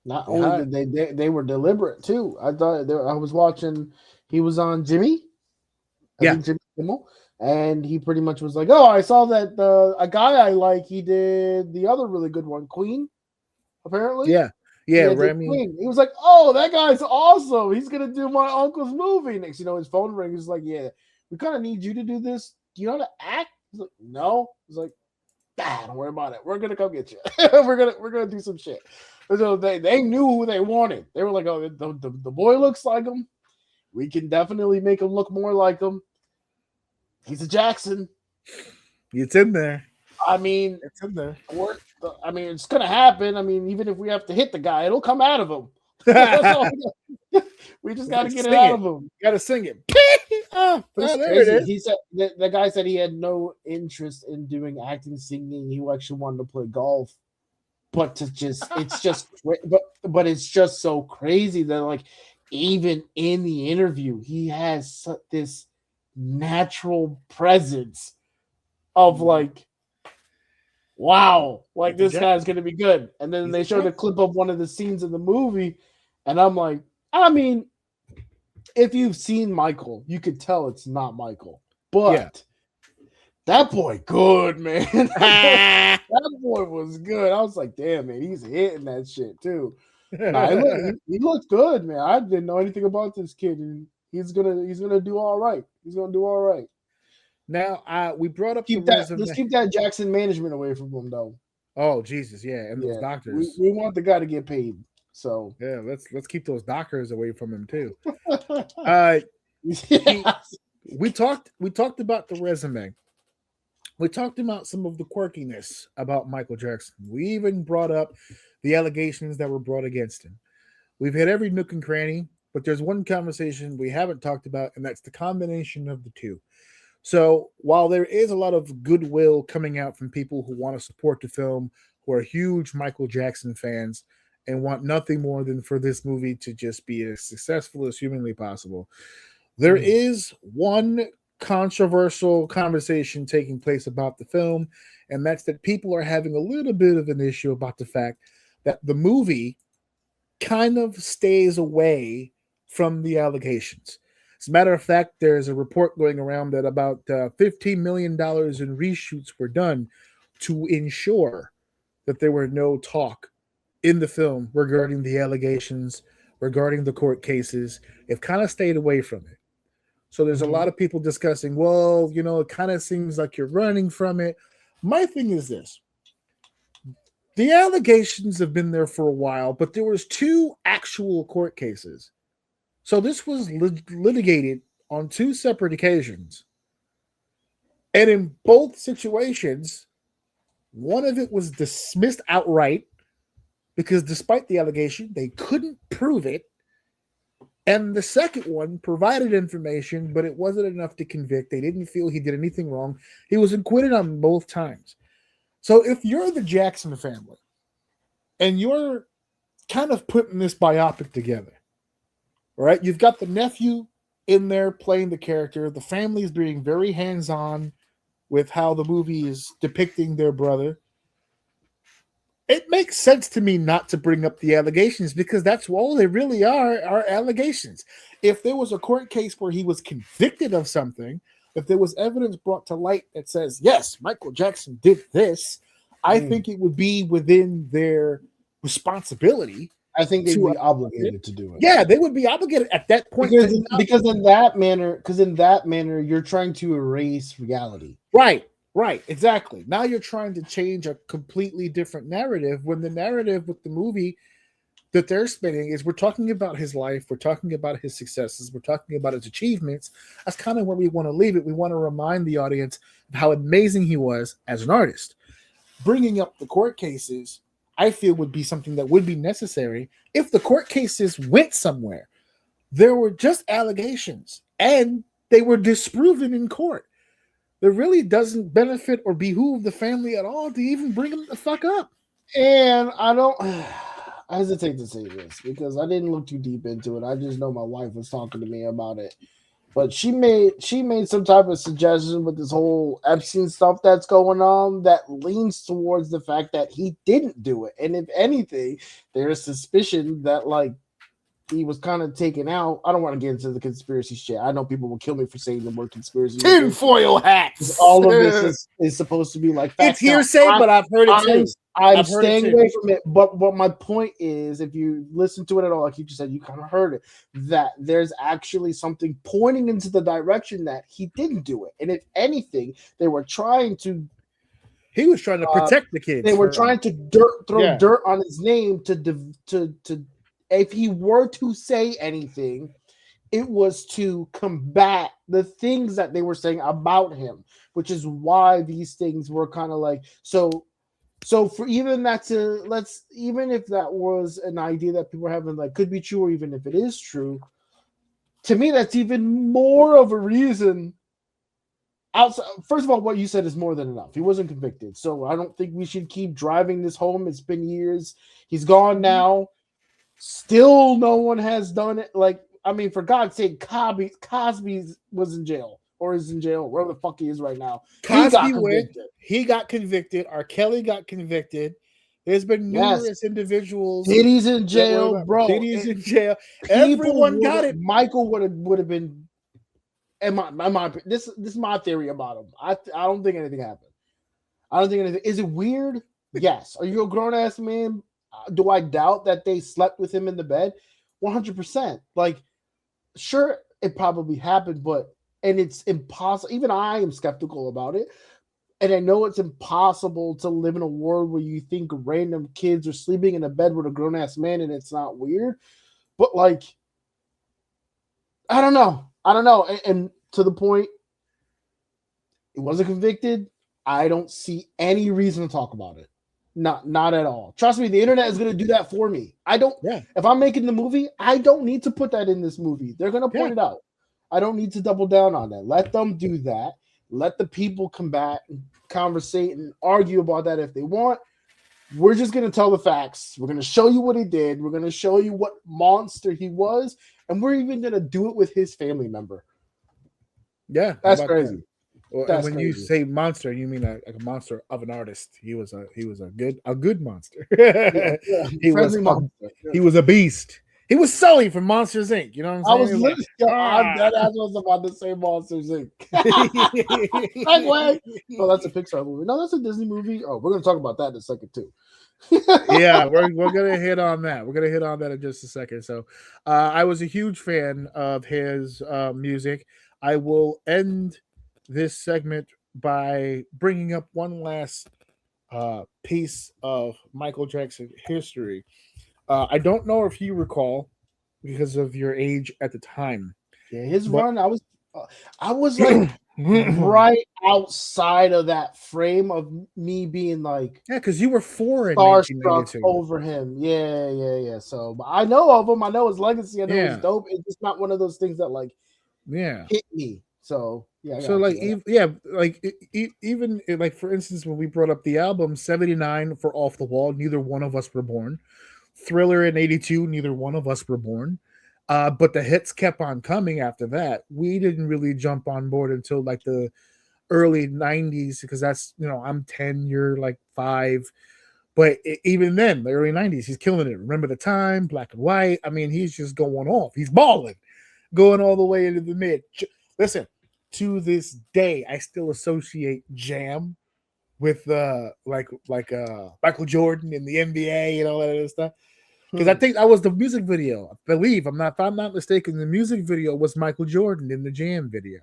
Not only did they were deliberate too. I thought I was watching. He was on Jimmy. I think Jimmy Kimmel, and he pretty much was like, "Oh, I saw that a guy I like. He did the other really good one, Queen. Apparently, yeah, Remy. Queen. He was like, "Oh, that guy's awesome. He's gonna do my uncle's movie next." His phone rings. He's like, "Yeah, we kind of need you to do this. Do you know how to act?" He's like, "No." He's like, "Don't worry about it. We're gonna come get you. we're gonna do some shit." So they knew who they wanted. They were like, "Oh, the boy looks like him. We can definitely make him look more like him. He's a Jackson. It's in there. I mean, it's in there. It's gonna happen. I mean, even if we have to hit the guy, it'll come out of him. We just got to get it out of him. Got to sing it. There it is. He said the guy said he had no interest in doing acting, singing. He actually wanted to play golf. But it's just so crazy that like even in the interview, he has this natural presence of like, wow, like this guy's gonna be good. And then they showed a clip of one of the scenes in the movie, and I'm like, I mean, if you've seen Michael, you could tell it's not Michael, but that boy, good man. That boy was good. I was like, damn man, he's hitting that shit too. He looked good, man. I didn't know anything about this kid, and he's gonna do all right. He's gonna do all right. Now, we brought up let's keep that Jackson management away from him, though. Oh Jesus, yeah, and those doctors. We want the guy to get paid. So yeah, let's keep those doctors away from him too. We talked about the resume. We talked about some of the quirkiness about Michael Jackson. We even brought up the allegations that were brought against him. We've hit every nook and cranny, but there's one conversation we haven't talked about, and that's the combination of the two. So while there is a lot of goodwill coming out from people who want to support the film, who are huge Michael Jackson fans, and want nothing more than for this movie to just be as successful as humanly possible, there is one controversial conversation taking place about the film, and that's that people are having a little bit of an issue about the fact that the movie kind of stays away from the allegations. As a matter of fact, there's a report going around that about $15 million in reshoots were done to ensure that there were no talk in the film regarding the allegations, regarding the court cases. They've kind of stayed away from it. So there's a lot of people discussing, well, it kind of seems like you're running from it. My thing is this. The allegations have been there for a while, but there was 2 actual court cases. So this was litigated on 2 separate occasions. And in both situations, one of it was dismissed outright because despite the allegation, they couldn't prove it. And the second one provided information, but it wasn't enough to convict. They didn't feel he did anything wrong. He was acquitted on both times. So if you're the Jackson family and you're kind of putting this biopic together, right? You've got the nephew in there playing the character. The family is being very hands-on with how the movie is depicting their brother. It makes sense to me not to bring up the allegations because that's all they really are allegations. If there was a court case where he was convicted of something, if there was evidence brought to light that says, yes, Michael Jackson did this, I think it would be within their responsibility. I think they'd be obligated to do it. Yeah, they would be obligated at that point. Because in that manner, you're trying to erase reality. Right, exactly. Now you're trying to change a completely different narrative when the narrative with the movie that they're spinning is we're talking about his life, we're talking about his successes, we're talking about his achievements. That's kind of where we want to leave it. We want to remind the audience of how amazing he was as an artist. Bringing up the court cases, I feel would be something that would be necessary if the court cases went somewhere. There were just allegations and they were disproven in court. It really doesn't benefit or behoove the family at all to even bring them the fuck up. And I hesitate to say this because I didn't look too deep into it. I just know my wife was talking to me about it. But she made some type of suggestion with this whole Epstein stuff that's going on that leans towards the fact that he didn't do it. And if anything, there's suspicion that like he was kind of taken out. I don't want to get into the conspiracy shit. I know people will kill me for saying the word conspiracy. Tinfoil hats. All of this is supposed to be like it's hearsay, but I've heard it too. I'm staying away from it. But what my point is, if you listen to it at all, like you just said, you kind of heard it, that there's actually something pointing into the direction that he didn't do it. And if anything, they were trying to. He was trying to protect the kids. They were trying to throw dirt on his name to if he were to say anything, it was to combat the things that they were saying about him, which is why these things were kind of like so for even that even if that was an idea that people are having like could be true, or even if it is true, to me that's even more of a reason. Outside, first of all, what you said is more than enough. He wasn't convicted, so I don't think we should keep driving this home. It's been years. He's gone now. Still, no one has done it. Like, I mean, for God's sake, Cosby was in jail or is in jail, wherever the fuck he is right now. He got convicted. R. Kelly got convicted. There's been numerous individuals. Diddy's in jail, bro. Diddy's in jail. Everyone got it. Michael would have been. And this is my theory about him. I don't think anything happened. I don't think anything. Is it weird? Yes. Are you a grown ass man? Do I doubt that they slept with him in the bed? 100%. Like, sure, it probably happened, and it's impossible. Even I am skeptical about it. And I know it's impossible to live in a world where you think random kids are sleeping in a bed with a grown ass man and it's not weird. But like, I don't know. And to the point, he wasn't convicted. I don't see any reason to talk about it. Not at all. Trust me, the internet is going to do that for me. If I'm making the movie, I don't need to put that in this movie. They're going to point it out. I don't need to double down on that. Let them do that. Let the people combat and conversate and argue about that if they want. We're just going to tell the facts. We're going to show you what he did. We're going to show you what monster he was. And we're even going to do it with his family member. Yeah. That's crazy. Well, when you say monster, you mean like a monster of an artist. He was a good monster. He was a beast. He was Sully from Monsters Inc. You know what I'm saying? I was about to say Monsters Inc. Oh, that's a Pixar movie. No, that's a Disney movie. Oh, we're gonna talk about that in a second too. Yeah, we're gonna hit on that. We're gonna hit on that in just a second. So, I was a huge fan of his music. I will end this segment by bringing up one last piece of Michael Jackson history. I don't know if you recall because of your age at the time. Yeah, his run. I was like right outside of that frame of me being like, because you were 4 in starstruck over him. Yeah. So but I know of him. I know his legacy. I know it's dope. It's just not one of those things that like hit me. So yeah. So like even like for instance, when we brought up the album 79 for Off the Wall, neither one of us were born. Thriller in 82, neither one of us were born. But the hits kept on coming after that. We didn't really jump on board until like the early 90s because that's, I'm 10, you're like 5. But even then, the early 90s, he's killing it. Remember the Time, Black and White. I mean, he's just going off. He's balling, going all the way into the mid. Listen, to this day, I still associate Jam with Michael Jordan in the NBA and all that other stuff. Because I think that was the music video. I believe, if I'm not mistaken, the music video was Michael Jordan in the Jam video.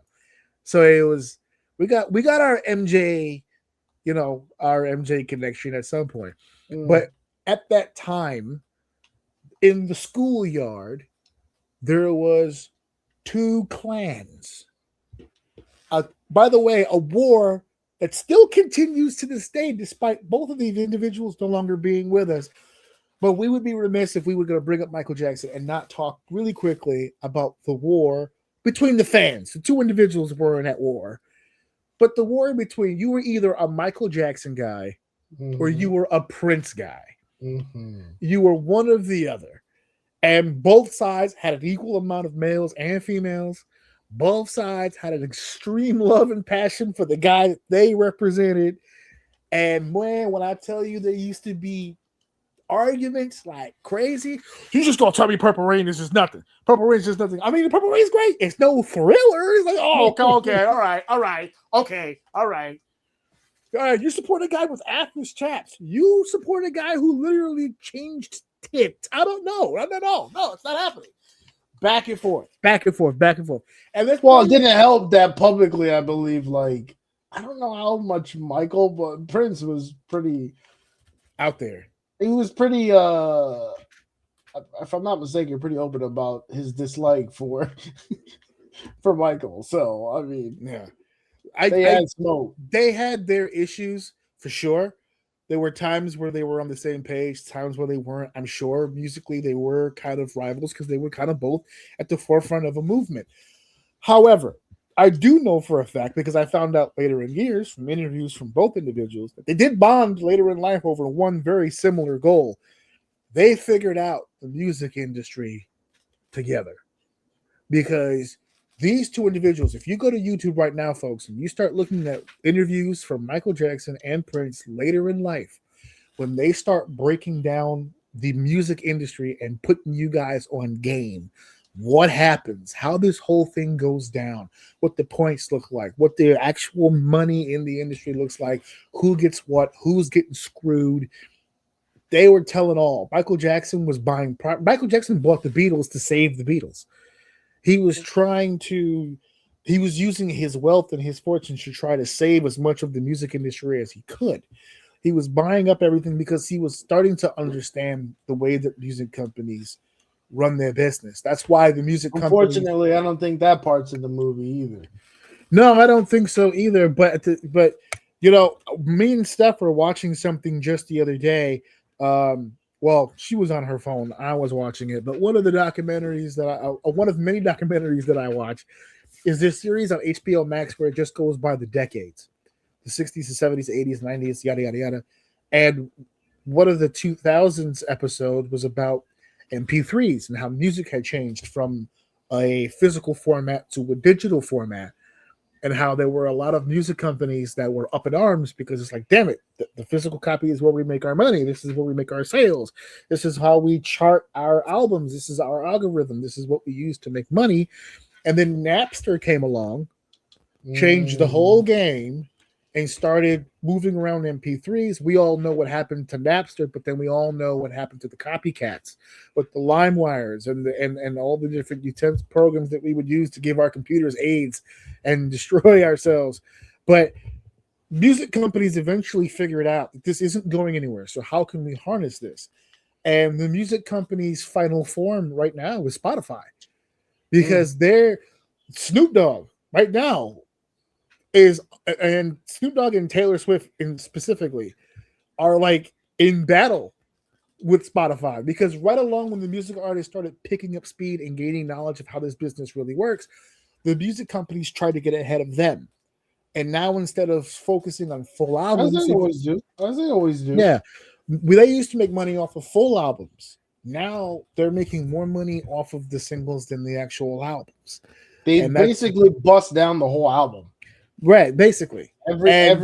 So it was we got our MJ, our MJ connection at some point. But at that time, in the schoolyard, there was 2 clans. By the way, a war that still continues to this day, despite both of these individuals no longer being with us. But we would be remiss if we were going to bring up Michael Jackson and not talk really quickly about the war between the fans. The 2 individuals were in that war. But the war between, you were either a Michael Jackson guy or you were a Prince guy. You were one or the other. And both sides had an equal amount of males and females. Both sides had an extreme love and passion for the guy that they represented. And man, when I tell you there used to be arguments like crazy, you just gonna tell me Purple Rain is just nothing. Purple Rain is just nothing. I mean, Purple Rain's great. It's no thriller. It's like, oh, okay, all right, okay, all right. You support a guy with athlete's chaps. You support a guy who literally changed tits. I don't know. No, it's not happening. Back and forth. And this Well, it didn't help that publicly, I believe, like, I don't know how much Michael, but Prince was pretty out there. He was pretty, if I'm not mistaken, pretty open about his dislike for for Michael. So, I mean, yeah. They had smoke. They had their issues for sure. There were times where they were on the same page, times where they weren't. I'm sure musically they were kind of rivals because they were kind of both at the forefront of a movement. However, I do know for a fact, because I found out later in years from interviews from both individuals, that they did bond later in life over one very similar goal. They figured out the music industry together. Because these two individuals, if you go to YouTube right now, folks, and you start looking at interviews from Michael Jackson and Prince later in life, when they start breaking down the music industry and putting you guys on game, what happens, how this whole thing goes down, what the points look like, what the actual money in the industry looks like, who gets what, who's getting screwed. They were telling all. Michael Jackson bought the Beatles to save the Beatles. He was using his wealth and his fortune to try to save as much of the music industry as he could. He was buying up everything because he was starting to understand the way that music companies run their business. That's why the music Unfortunately, I don't think that part's in the movie either. No, I don't think so either. But you know, me and Steph were watching something just the other day. Well, she was on her phone. I was watching it. But one of the documentaries one of many documentaries that I watch is this series on HBO Max where it just goes by the decades, the 60s, the 70s, 80s, 90s, yada, yada, yada. And one of the 2000s episode was about MP3s and how music had changed from a physical format to a digital format, and how there were a lot of music companies that were up in arms because it's like, damn it, the physical copy is where we make our money. This is where we make our sales. This is how we chart our albums. This is our algorithm. This is what we use to make money. And then Napster came along, changed the whole game, and started moving around MP3s. We all know what happened to Napster, but then we all know what happened to the copycats with the LimeWires and all the different utensil programs that we would use to give our computers AIDS and destroy ourselves. But music companies eventually figured out that this isn't going anywhere. So how can we harness this? And the music company's final form right now is Spotify, because they're Snoop Dogg right now and Snoop Dogg and Taylor Swift specifically are like in battle with Spotify, because right along when the music artists started picking up speed and gaining knowledge of how this business really works, the music companies tried to get ahead of them. And now instead of focusing on full albums, as they always do. Yeah. They used to make money off of full albums. Now they're making more money off of the singles than the actual albums. They basically bust down the whole album. Right, basically. They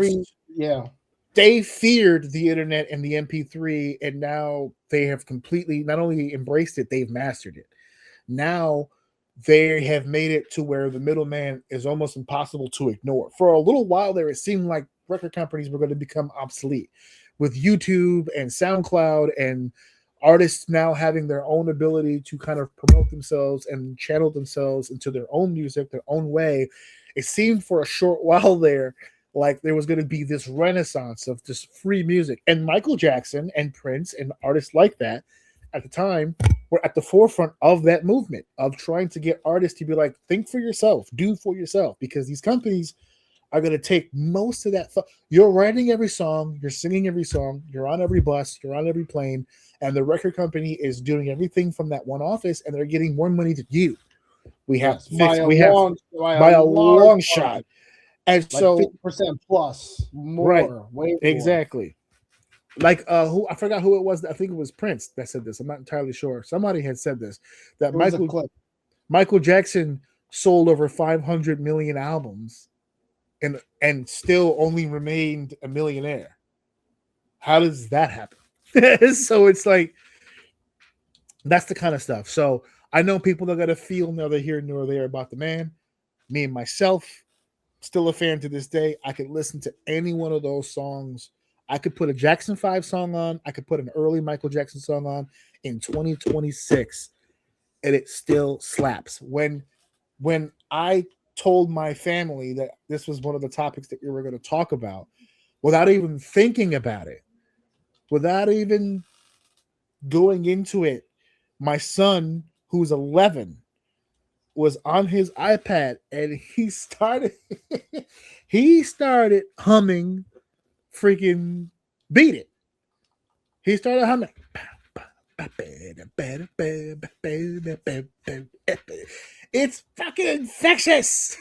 feared the internet and the MP3, and now they have completely not only embraced it, they've mastered it. Now they have made it to where the middleman is almost impossible to ignore. For a little while there, it seemed like record companies were going to become obsolete with YouTube and SoundCloud and artists now having their own ability to kind of promote themselves and channel themselves into their own music, their own way. It seemed for a short while there like there was going to be this renaissance of this free music. And Michael Jackson and Prince and artists like that at the time were at the forefront of that movement of trying to get artists to be like, think for yourself, do for yourself, because these companies are going to take most of that. You're writing every song, you're singing every song, you're on every bus, you're on every plane, and the record company is doing everything from that one office, and they're getting more money than you. By a long shot. And like so 50% plus more. Right. Way more. Exactly. Like I forgot who it was. I think it was Prince that said this. I'm not entirely sure. Somebody had said this, that Michael Jackson sold over 500 million albums and still only remained a millionaire. How does that happen? So it's like, that's the kind of stuff. So I know people are going to feel neither here nor there about the man. Me and myself, still a fan to this day. I could listen to any one of those songs. I could put a Jackson 5 song on. I could put an early Michael Jackson song on in 2026, and it still slaps. When I told my family that this was one of the topics that we were going to talk about, without even thinking about it, without even going into it, my son, who's 11, was on his iPad and he started humming freaking Beat It. He started humming. It's fucking infectious.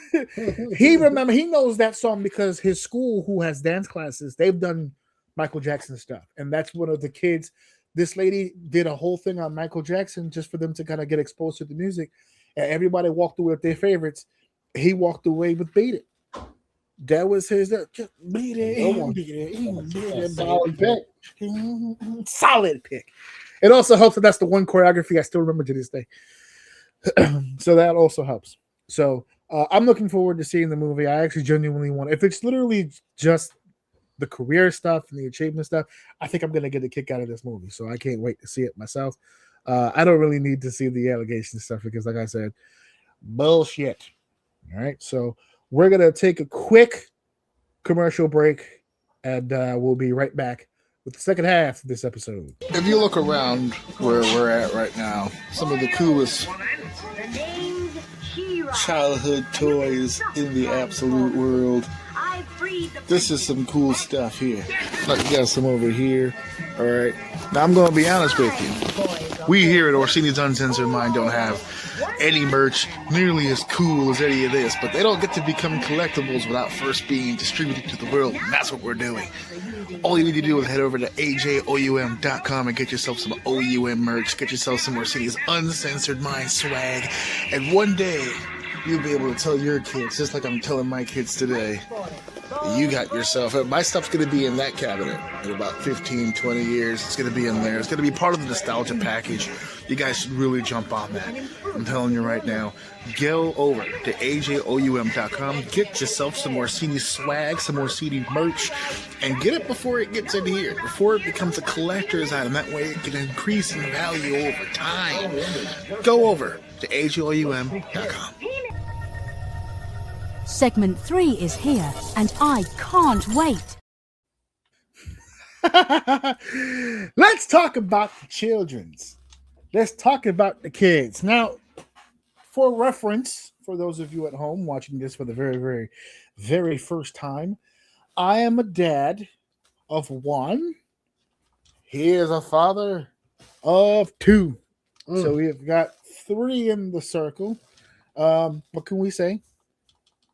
He knows that song because his school, who has dance classes, they've done Michael Jackson stuff. And that's one of the kids. This lady did a whole thing on Michael Jackson just for them to kind of get exposed to the music. And everybody walked away with their favorites. He walked away with Beat It. That was his. Just beat it, beat it. Solid pick. Solid pick. It also helps that that's the one choreography I still remember to this day. So that also helps. So I'm looking forward to seeing the movie. I actually genuinely want. If it's literally just the career stuff and the achievement stuff, I think I'm gonna get a kick out of this movie. So I can't wait to see it myself. I don't really need to see the allegation stuff because, like I said, bullshit. All right, so we're gonna take a quick commercial break, and we'll be right back with the second half of this episode. If you look around where we're at right now, some of the coolest childhood toys in the absolute world. This is some cool stuff here. Like, you got some over here. All right. Now, I'm going to be honest with you. We here at Orsini's Uncensored Mind don't have any merch nearly as cool as any of this, but they don't get to become collectibles without first being distributed to the world, and that's what we're doing. All you need to do is head over to AJOUM.com and get yourself some OUM merch, get yourself some Orsini's Uncensored Mind swag, and one day you'll be able to tell your kids, just like I'm telling my kids today, you got yourself. My stuff's going to be in that cabinet in about 15, 20 years. It's going to be in there. It's going to be part of the nostalgia package. You guys should really jump on that. I'm telling you right now. Go over to AJOUM.com. Get yourself some more CD swag, some more CD merch, and get it before it gets in here, before it becomes a collector's item. That way it can increase in value over time. Go over to AJOUM.com. Segment 3 is here, and I can't wait. Let's talk about the children's. Let's talk about the kids. Now, for reference, for those of you at home watching this for the very, very, very first time, I am a dad of one. He is a father of two. So we've got three in the circle. What can we say?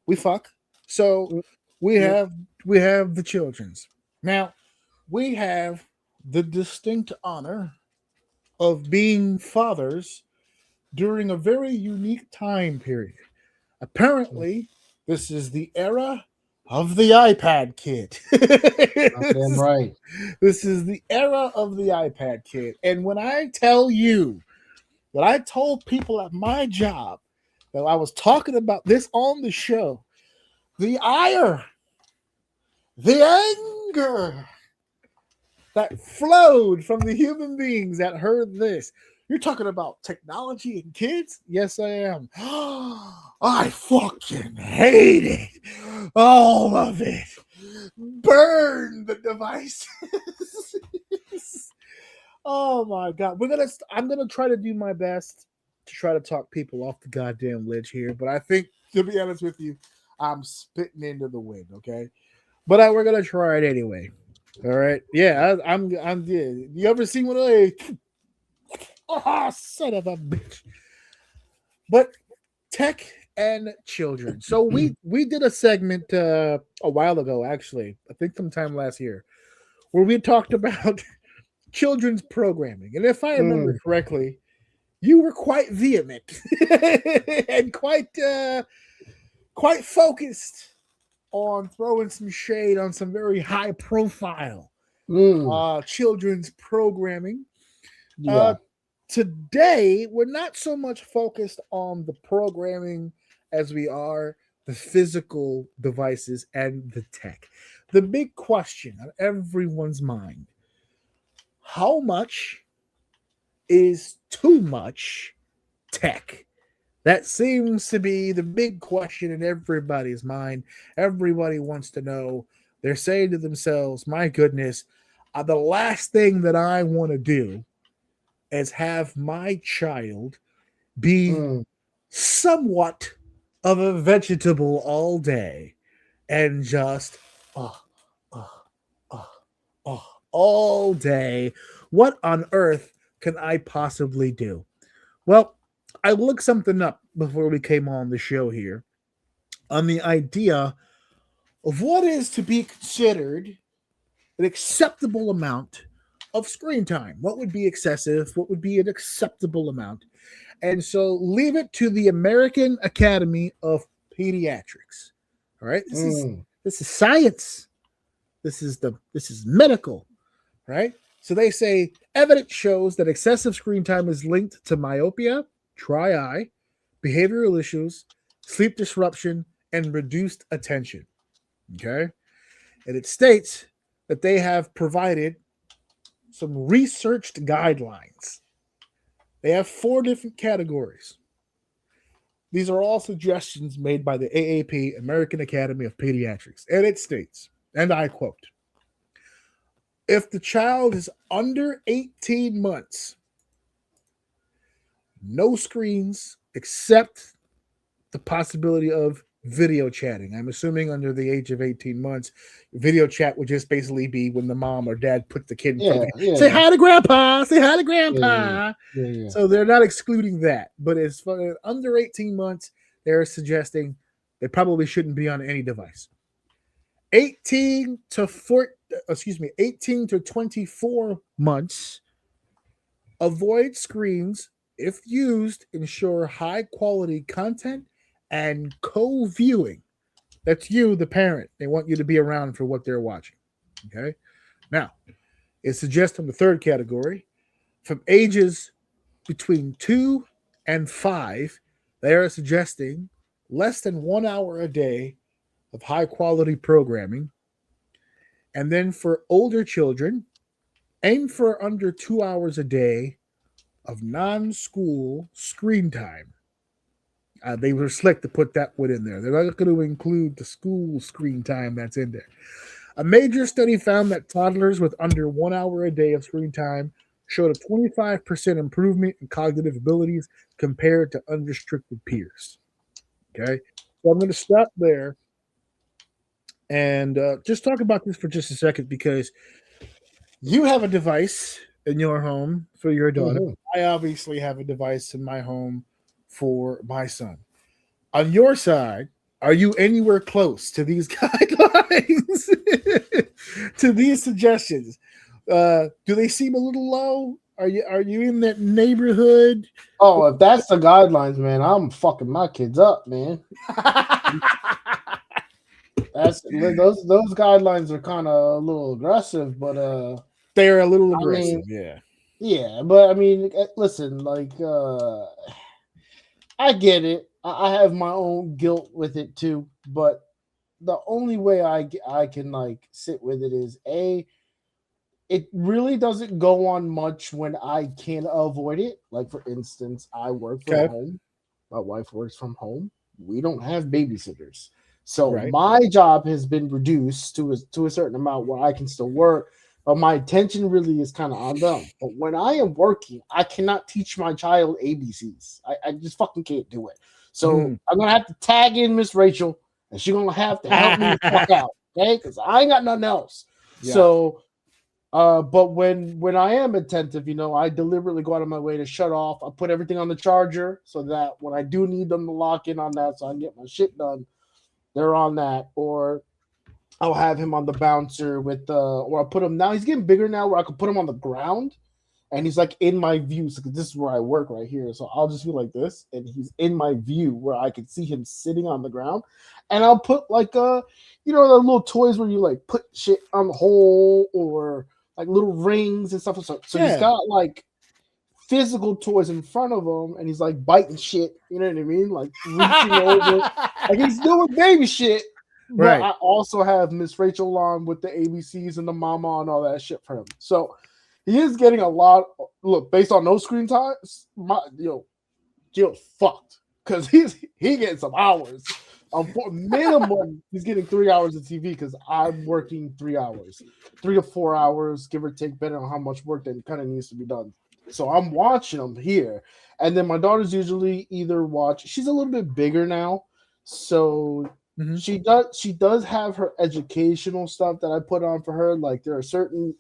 We fuck. So we have the children's. Now, we have the distinct honor of being fathers during a very unique time period. Apparently, this is the era of the iPad kid. Damn right. This is the era of the iPad kid. And when I tell you that I told people at my job that I was talking about this on the show, the ire, the anger that flowed from the human beings that heard this. You're talking about technology and kids? Yes, I am. I fucking hate it. All of it. Burn the devices. Oh my God. I'm gonna try to do my best to try to talk people off the goddamn ledge here, but I think, to be honest with you, I'm spitting into the wind, okay? But we're gonna try it anyway. All right. Yeah, I'm good. You ever seen one of those? Oh, son of a bitch. But tech and children. So we did a segment a while ago, actually, I think sometime last year, where we talked about children's programming. And if I remember correctly, you were quite vehement and quite focused on throwing some shade on some very high profile children's programming. Yeah. Today, we're not so much focused on the programming as we are the physical devices and the tech. The big question on everyone's mind: how much is too much tech? That seems to be the big question in everybody's mind. Everybody wants to know. They're saying to themselves, my goodness, the last thing that I want to do is have my child be somewhat of a vegetable all day and just all day. What on earth can I possibly do? Well, I looked something up before we came on the show here on the idea of what is to be considered an acceptable amount of screen time. What would be excessive? What would be an acceptable amount? And so leave it to the American Academy of Pediatrics. All right. This is science. This is medical, right? So they say evidence shows that excessive screen time is linked to myopia, dry eye, behavioral issues, sleep disruption, and reduced attention. Okay. And it states that they have provided some researched guidelines. They have 4 different categories. These are all suggestions made by the AAP, American Academy of Pediatrics. And it states, and I quote, if the child is under 18 months, no screens except the possibility of video chatting. I'm assuming under the age of 18 months, video chat would just basically be when the mom or dad put the kid in front of you. Say hi to grandpa. Say hi to grandpa. Yeah. So they're not excluding that. But as far as under 18 months, they're suggesting they probably shouldn't be on any device. 18 to 24 months, avoid screens. If used, ensure high quality content and co-viewing. That's you, the parent. They want you to be around for what they're watching. Okay. Now, it suggests on the third category, from ages between 2 and 5, they are suggesting less than 1 hour a day of high quality programming. And then for older children, aim for under 2 hours a day of non-school screen time. They were slick to put that one in there. They're not going to include the school screen time that's in there. A major study found that toddlers with under 1 hour a day of screen time showed a 25% improvement in cognitive abilities compared to unrestricted peers. Okay, so I'm going to stop there and just talk about this for just a second, because you have a device in your home for your daughter. I obviously have a device in my home for my son. On your side, are you anywhere close to these guidelines, to these suggestions? Do they seem a little low? Are you in that neighborhood? Oh, if that's the guidelines, man, I'm fucking my kids up, man. Those guidelines are kind of a little aggressive, but they're a little aggressive, yeah. But I mean, listen, like I get it. I have my own guilt with it too, but the only way I can like sit with it is it really doesn't go on much when I can avoid it. Like, for instance, I work from home. My wife works from home. We don't have babysitters. So my job has been reduced to a certain amount where I can still work, but my attention really is kind of on them. But when I am working, I cannot teach my child ABCs. I just fucking can't do it. So I'm going to have to tag in Miss Rachel, and she's going to have to help me the fuck out, okay? Because I ain't got nothing else. Yeah. So, but when I am attentive, I deliberately go out of my way to shut off. I put everything on the charger so that when I do need them to lock in on that so I can get my shit done, they're on that. Or I'll have him on the bouncer with or I'll put him now. He's getting bigger now where I can put him on the ground and he's like in my view. So this is where I work right here. So I'll just be like this, and he's in my view where I can see him sitting on the ground. And I'll put like the little toys where you like put shit on the hole, or like little rings and stuff. So he's got like physical toys in front of him, and he's like biting shit. You know what I mean? Like reaching over, like he's doing baby shit. But Right. I also have Miss Rachel on with the ABCs and the mama and all that shit for him. So he is getting a lot. Look, based on no screen time, Gio's fucked because he getting some hours. Minimum, he's getting 3 hours of TV because I'm working 3 hours, 3 to 4 hours, give or take, depending on how much work that kind of needs to be done. So I'm watching them here, and then my daughter's usually either watch. She's a little bit bigger now, so she does have her educational stuff that I put on for her. Like there are certain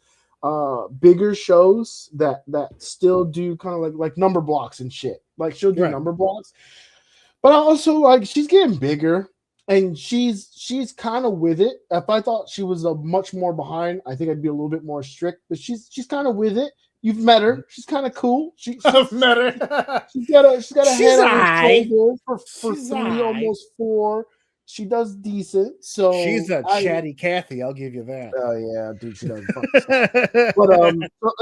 bigger shows that still do kind of like number blocks and shit. Like she'll do number blocks. But also, like, she's getting bigger, and she's kind of with it. If I thought she was a much more behind, I think I'd be a little bit more strict. But she's kind of with it. You've met her. She's kind of cool. I've met her. She's got a head on her shoulders for 3, almost 4. She does decent. So she's a chatty Cathy. I'll give you that. Oh yeah, dude, she does. But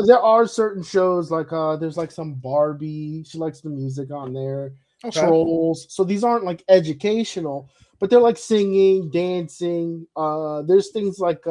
there are certain shows like there's like some Barbie. She likes the music on there. Okay. Trolls. So these aren't like educational, but they're like singing, dancing. There's things like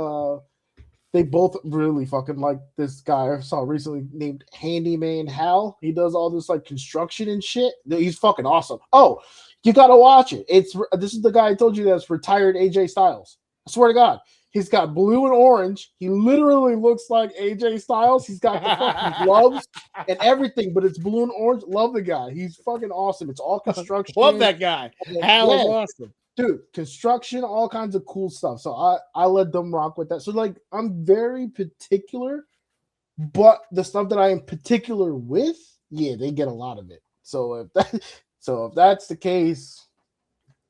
they both really fucking like this guy I saw recently named Handyman Hal. He does all this like construction and shit. He's fucking awesome. Oh, you gotta watch it. This is the guy I told you that's retired AJ Styles. I swear to God. He's got blue and orange. He literally looks like AJ Styles. He's got the fucking gloves and everything, but it's blue and orange. Love the guy. He's fucking awesome. It's all construction. Love that guy. Hal is awesome. Dude, construction, all kinds of cool stuff. So I let them rock with that. So like I'm very particular, but the stuff that I am particular with, yeah, they get a lot of it. So if that's the case,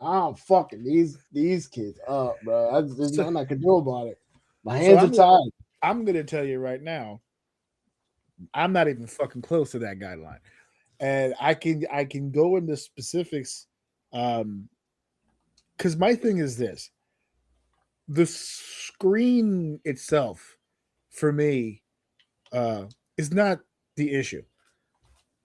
I'm fucking these kids up, bro. There's nothing I can do about it. My hands are tied. I'm gonna tell you right now, I'm not even fucking close to that guideline, and I can go into specifics, because my thing is this: the screen itself, for me, is not the issue.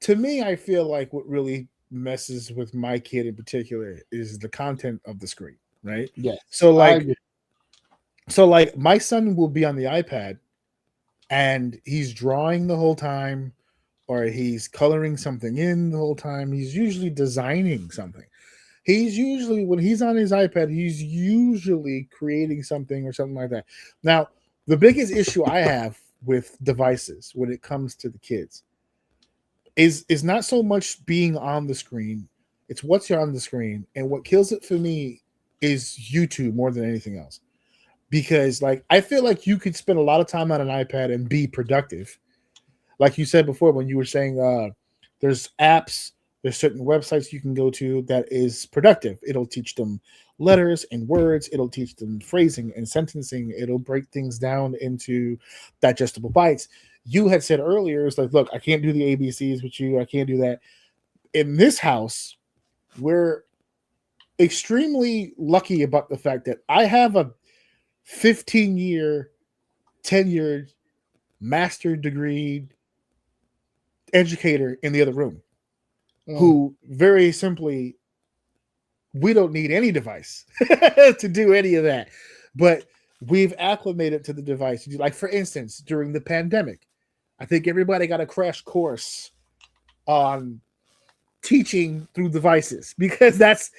To me, I feel like what really messes with my kid in particular is the content of the screen, right? Yes. So like my son will be on the iPad and he's drawing the whole time, or he's coloring something in the whole time. He's usually designing something. When he's on his iPad, he's usually creating something or something like that. Now, the biggest issue I have with devices when it comes to the kids is not so much being on the screen. It's what's on the screen. And what kills it for me is YouTube more than anything else. Because like I feel like you could spend a lot of time on an iPad and be productive. Like you said before, when you were saying there's apps, there's certain websites you can go to that is productive. It'll teach them letters and words. It'll teach them phrasing and sentencing. It'll break things down into digestible bites. You had said earlier, it's like, look, I can't do the ABCs with you. I can't do that. In this house, we're extremely lucky about the fact that I have a 15-year, tenured, master degree educator in the other room who very simply, we don't need any device to do any of that. But we've acclimated to the device. Like, for instance, during the pandemic, I think everybody got a crash course on teaching through devices, because that's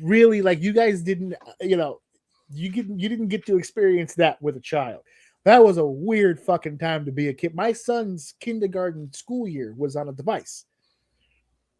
really like, you guys didn't, you didn't get to experience that with a child. That was a weird fucking time to be a kid. My son's kindergarten school year was on a device.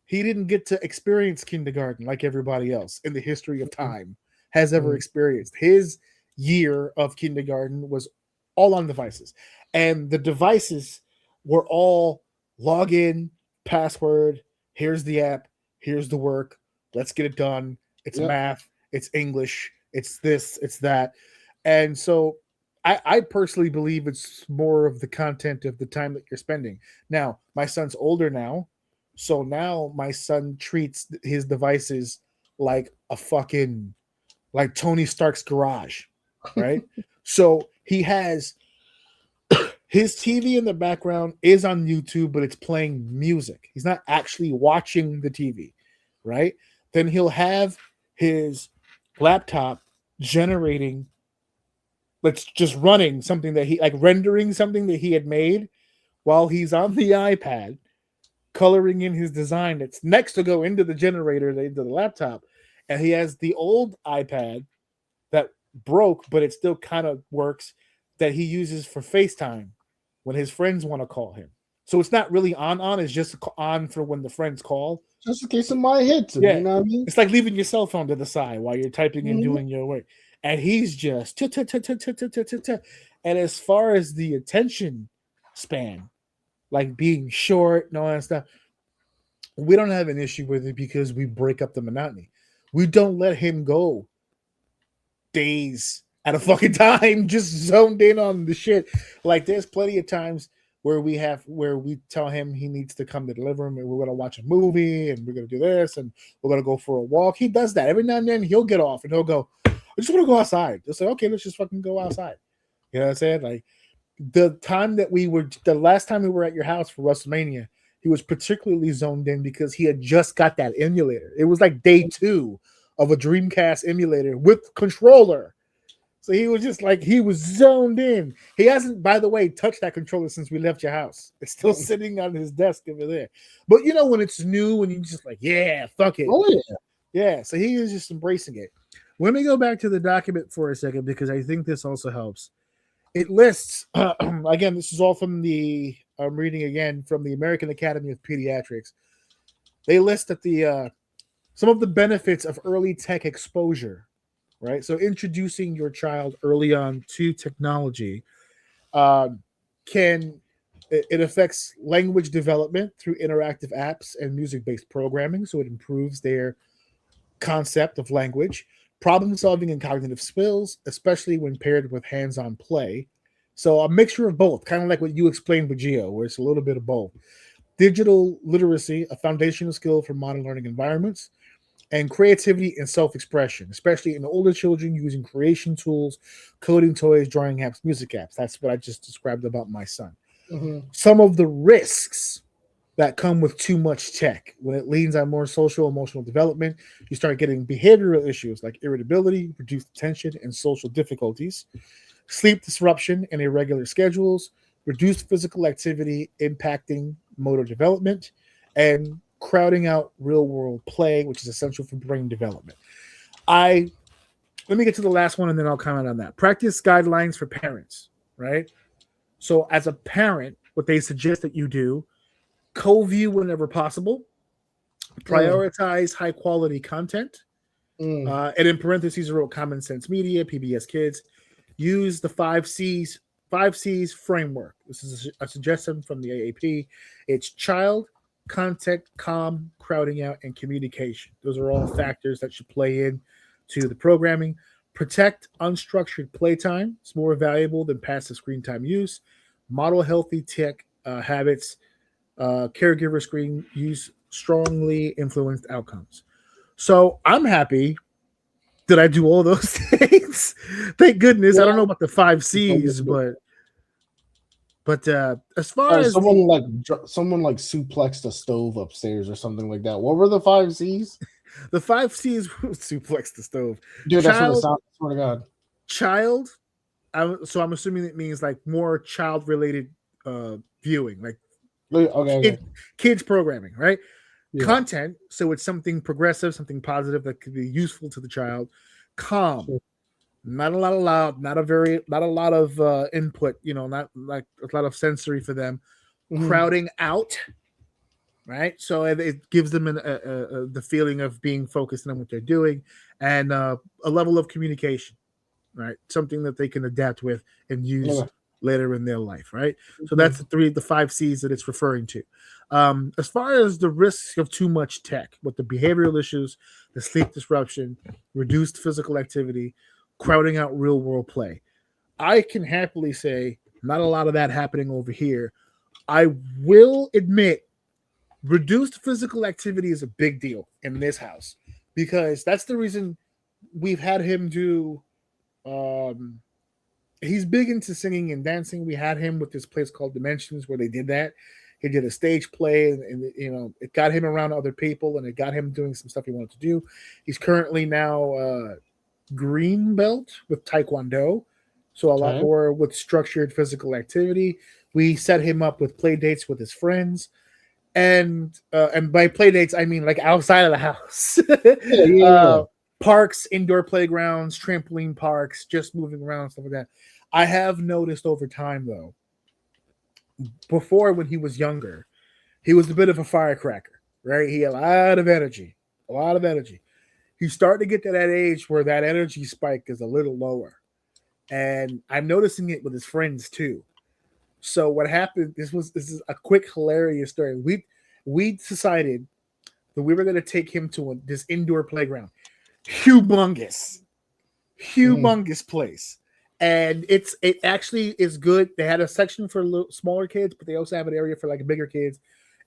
He didn't get to experience kindergarten like everybody else in the history of time has ever experienced. His year of kindergarten was all on devices. And the devices were all login, password, here's the app, here's the work, let's get it done. It's math, it's English, it's this, it's that. And so I personally believe it's more of the content of the time that you're spending. Now, my son's older now, so now my son treats his devices like a fucking like Tony Stark's garage, right? So he has his TV in the background is on YouTube, but it's playing music. He's not actually watching the TV, right? Then he'll have his laptop generating, let's just running something that he like rendering something that he had made while he's on the iPad, coloring in his design that's next to go into the generator, into the laptop. And he has the old iPad that broke, but it still kind of works, that he uses for FaceTime when his friends want to call him. So it's not really on, it's just on for when the friends call. Just in case somebody hits him, Yeah. you know what I mean? It's like leaving your cell phone to the side while you're typing and doing your work. And he's just and as far as the attention span, like being short and all that stuff, we don't have an issue with it because we break up the monotony. We don't let him go days at a fucking time just zoned in on the shit. Like there's plenty of times where we tell him he needs to come to deliver him and we're gonna watch a movie and we're gonna do this and we're gonna go for a walk. He does that every now and then. He'll get off and he'll go, I just want to go outside. Just say, okay, let's just fucking go outside. You know what I'm saying? Like the last time we were at your house for WrestleMania, he was particularly zoned in because he had just got that emulator. It was like day 2 of a Dreamcast emulator with controller. So he was just like, he was zoned in. He hasn't, by the way, touched that controller since we left your house. It's still sitting on his desk over there. But you know, when it's new and you're just like, yeah, fuck it. Oh, yeah. Yeah, so he is just embracing it. Let me go back to the document for a second because I think this also helps. It lists, again, this is all from I'm reading again from the American Academy of Pediatrics. They list that some of the benefits of early tech exposure, right? So introducing your child early on to technology it affects language development through interactive apps and music-based programming. So it improves their concept of language, problem solving and cognitive skills, especially when paired with hands-on play. So a mixture of both, kind of like what you explained with Geo, where it's a little bit of both. Digital literacy, a foundational skill for modern learning environments, and creativity and self-expression, especially in older children using creation tools, coding toys, drawing apps, music apps. That's what I just described about my son. Mm-hmm. Some of the risks that come with too much tech, when it leans on more social, emotional development, you start getting behavioral issues like irritability, reduced attention, and social difficulties, sleep disruption and irregular schedules, reduced physical activity impacting motor development, and crowding out real-world play, which is essential for brain development. Let me get to the last one and then I'll comment on that. Practice guidelines for parents, right? So as a parent, what they suggest that you do, co-view whenever possible, prioritize high-quality content, and in parentheses, wrote common sense media, PBS Kids, use the 5Cs framework. This is a suggestion from the AAP. It's child, content, calm, crowding out, and communication. Those are all factors that should play in to the programming. Protect unstructured playtime. It's more valuable than passive screen time use. Model healthy tech habits. Caregiver screen use strongly influenced outcomes. So I'm happy that I do all those things. Thank goodness. I don't know about the 5Cs, but as far as someone like suplexed a stove upstairs or something like that. What were the 5Cs? The 5Cs suplex the stove. Dude, that's what it sounds. I swear to God. Child. So I'm assuming it means like more child-related viewing, like kids programming, right? Yeah. Content. So it's something progressive, something positive that could be useful to the child. Calm. Sure. Not a lot of loud, not a lot of input, not like a lot of sensory for them. Mm-hmm. Crowding out, right? So it gives them the feeling of being focused on what they're doing, and a level of communication, right? Something that they can adapt with and use later in their life, right? Mm-hmm. So that's the 5Cs that it's referring to. As far as the risks of too much tech, with the behavioral issues, the sleep disruption, reduced physical activity, crowding out real world play. I can happily say not a lot of that happening over here. I will admit, reduced physical activity is a big deal in this house because that's the reason we've had him do. He's big into singing and dancing. We had him with this place called Dimensions where they did that. He did a stage play, and it got him around other people, and it got him doing some stuff he wanted to do. He's currently now green belt with Taekwondo, so a lot more with structured physical activity. We set him up with play dates with his friends, and by play dates I mean like outside of the house. Parks, indoor playgrounds, trampoline parks, just moving around, stuff like that. I have noticed over time, though, before when he was younger, he was a bit of a firecracker, right? He had a lot of energy. He's starting to get to that age where that energy spike is a little lower. And I'm noticing it with his friends, too. So what happened, this is a quick, hilarious story. We decided that we were going to take him to this indoor playground. Humongous place, and it actually is good. They had a section for smaller kids, but they also have an area for like bigger kids,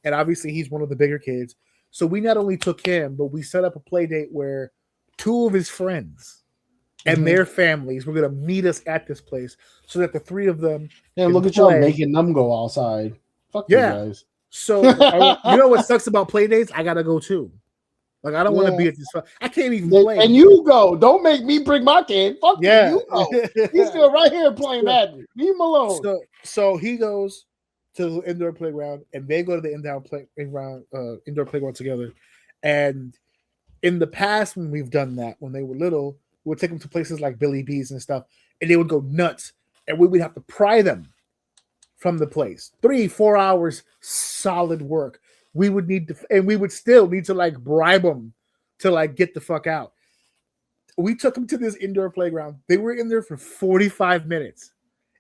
and obviously he's one of the bigger kids. So we not only took him, but we set up a play date where 2 of his friends and their families were going to meet us at this place, so that the 3 of them. Yeah, look at y'all making them go outside. Fuck you guys. So you know what sucks about play dates? I gotta go too. Like, I don't want to be at this. I can't even play. And you go. Don't make me bring my kid. Fuck you go. He's still right here playing Madden. Leave him alone. So he goes to the indoor playground, and they go to the indoor playground together. And in the past, when we've done that, when they were little, we would take them to places like Billy B's and stuff, and they would go nuts. And we would have to pry them from the place. 3-4 hours, solid work. We would need to, and we would still need to like bribe them to like get the fuck out. We took them to this indoor playground. They were in there for 45 minutes,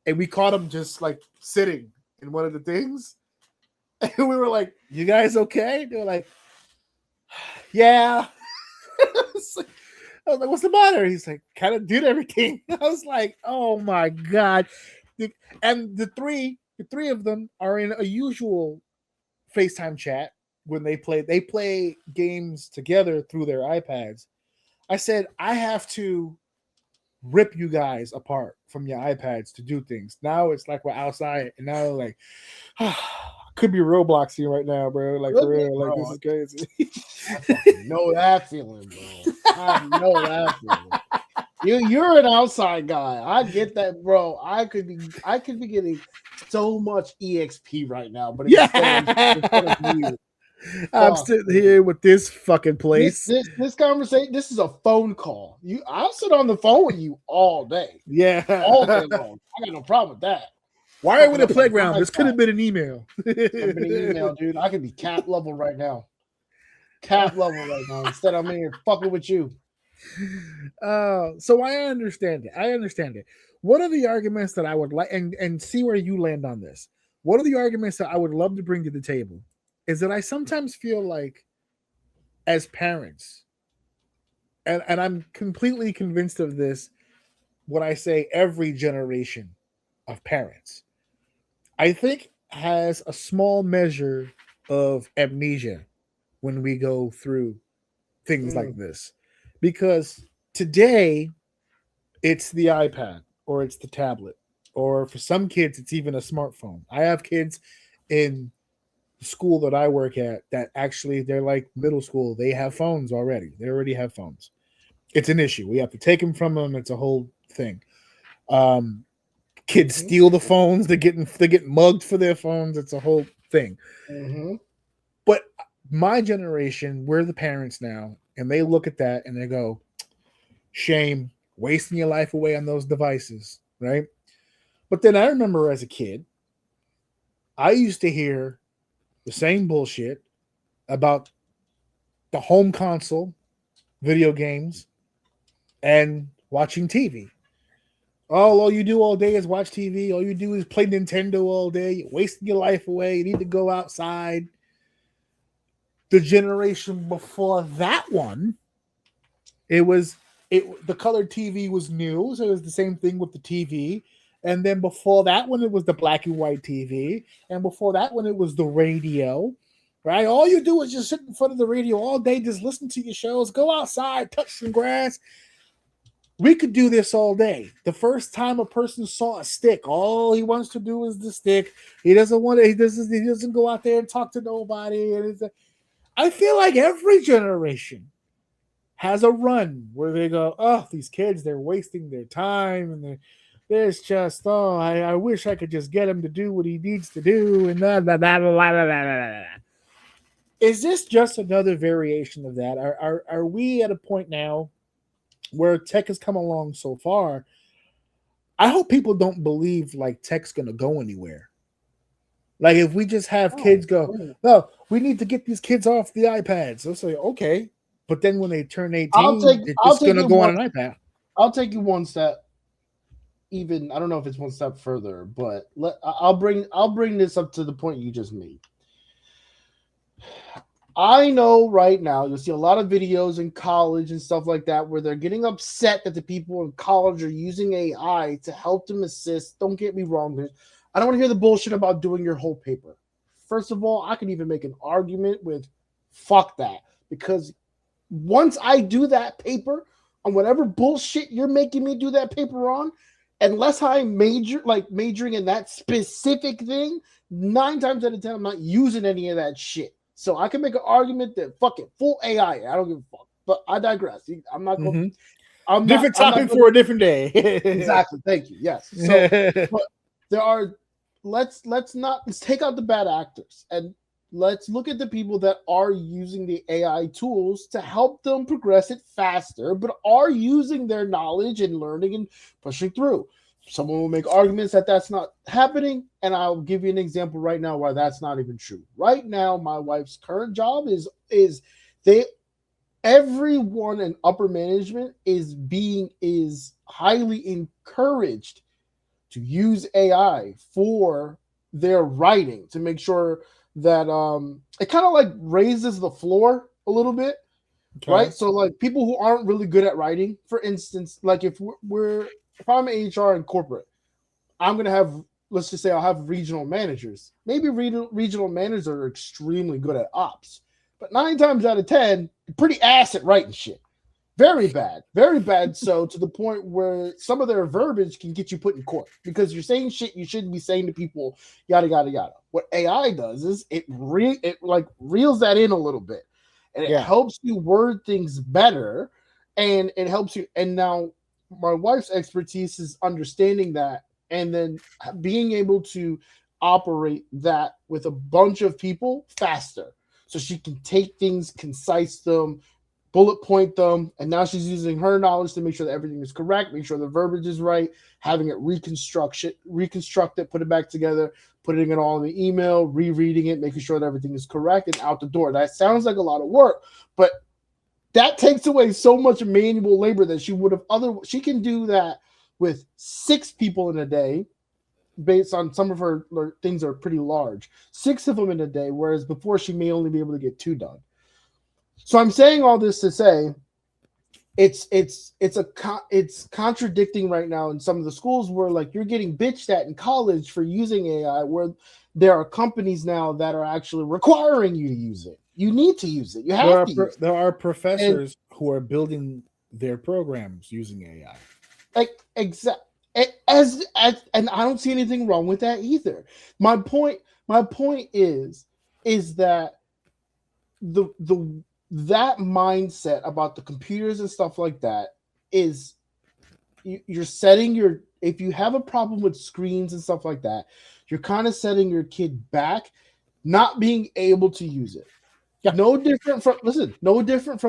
and we caught them just like sitting in one of the things. And we were like, "You guys okay?" They were like, "Yeah." I was like, "What's the matter?" He's like, "Kind of did everything." I was like, "Oh my god!" And the three of them are in a usual FaceTime chat when they play games together through their iPads. I said, I have to rip you guys apart from your iPads to do things. Now it's like we're outside, and now like could be Roblox here right now, bro. Like for real, like this is crazy. I fucking know that feeling, bro. I know that feeling. You're an outside guy. I get that, bro. I could be getting so much EXP right now, but instead of you, I'm sitting here with this fucking place. This conversation. This is a phone call. I'll sit on the phone with you all day. Yeah, all day long. I got no problem with that. Why are we in a playground? This could have been an email. Could have been an email, dude. I could be cap level right now. Cap level right now. Instead, I'm in here fucking with you. So I understand it. One of the arguments that I would like, and see where you land on this. One of the arguments that I would love to bring to the table is that I sometimes feel like, as parents, and I'm completely convinced of this when I say every generation of parents, I think has a small measure of amnesia when we go through things like this. Because today, it's the iPad, or it's the tablet, or for some kids, it's even a smartphone. I have kids in the school that I work at that actually, they're like middle school. They have phones already. They already have phones. It's an issue. We have to take them from them. It's a whole thing. Kids steal the phones. They get mugged for their phones. It's a whole thing. But my generation, we're the parents now, and they look at that and they go, shame, wasting your life away on those devices, right? But then I remember as a kid, I used to hear the same bullshit about the home console, video games, and watching TV. All you do all day is watch TV. All you do is play Nintendo all day. You're wasting your life away. You need to go outside. The generation before that one, the colored TV was new, so it was the same thing with the TV. And then before that one, it was the black and white TV. And before that one, it was the radio, right? All you do is just sit in front of the radio all day, just listen to your shows, go outside, touch some grass. We could do this all day. The first time a person saw a stick, all he wants to do is the stick. He doesn't want to, he doesn't go out there and talk to nobody. And I feel like every generation has a run where they go, oh, these kids, they're wasting their time, and there's just, oh, I wish I could just get him to do what he needs to do, and blah, blah, blah, blah, blah, blah, blah. Is this just another variation of that? Are we at a point now where tech has come along so far? I hope people don't believe like tech's going to go anywhere. Like if we just have kids go, no, we need to get these kids off the iPads. They'll say, okay. But then when they turn 18, it's just going to go on an iPad. I'll take you one step. Even I don't know if it's one step further, but I'll bring this up to the point you just made. I know right now you'll see a lot of videos in college and stuff like that where they're getting upset that the people in college are using AI to help them assist. Don't get me wrong. I don't want to hear the bullshit about doing your whole paper. First of all, I can even make an argument with fuck that, because once I do that paper on whatever bullshit you're making me do that paper on, unless I'm majoring in that specific thing, 9 times out of 10, I'm not using any of that shit. So I can make an argument that fuck it, full AI. I don't give a fuck. But I digress. I'm not going. Mm-hmm. Different topic for a different day. Exactly. Thank you. Yes. So but there are. Let's take out the bad actors and let's look at the people that are using the AI tools to help them progress it faster, but are using their knowledge and learning and pushing through. Someone will make arguments that that's not happening, and I'll give you an example right now why that's not even true. Right now, my wife's current job is everyone in upper management is highly encouraged to use AI for their writing to make sure that it kind of like raises the floor a little bit, okay. Right? So like people who aren't really good at writing, for instance, like if I'm HR and corporate, I'm going to have, let's just say I'll have regional managers. Maybe regional managers are extremely good at ops, but 9 times out of 10, pretty ass at writing shit. Very bad. Very bad. So to the point where some of their verbiage can get you put in court because you're saying shit you shouldn't be saying to people, yada, yada, yada. What AI does is it reels that in a little bit, and it helps you word things better, and it helps you. And now my wife's expertise is understanding that and then being able to operate that with a bunch of people faster. So she can take things, concise them, bullet point them, and now she's using her knowledge to make sure that everything is correct, make sure the verbiage is right, having it reconstruct it, put it back together, putting it all in the email, rereading it, making sure that everything is correct, and out the door. That sounds like a lot of work, but that takes away so much manual labor that she would have she can do that with 6 people in a day, based on some of her things are pretty large, 6 of them in a day, whereas before she may only be able to get 2 done. So I'm saying all this to say it's contradicting right now in some of the schools where like you're getting bitched at in college for using AI, where there are companies now that are actually requiring you to use it. You need to use it. You have to use it. There are professors who are building their programs using AI. Like as and I don't see anything wrong with that either. My point is that that mindset about the computers and stuff like that is you're setting if you have a problem with screens and stuff like that, you're kind of setting your kid back, not being able to use it. Yeah. No different from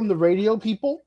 the radio people,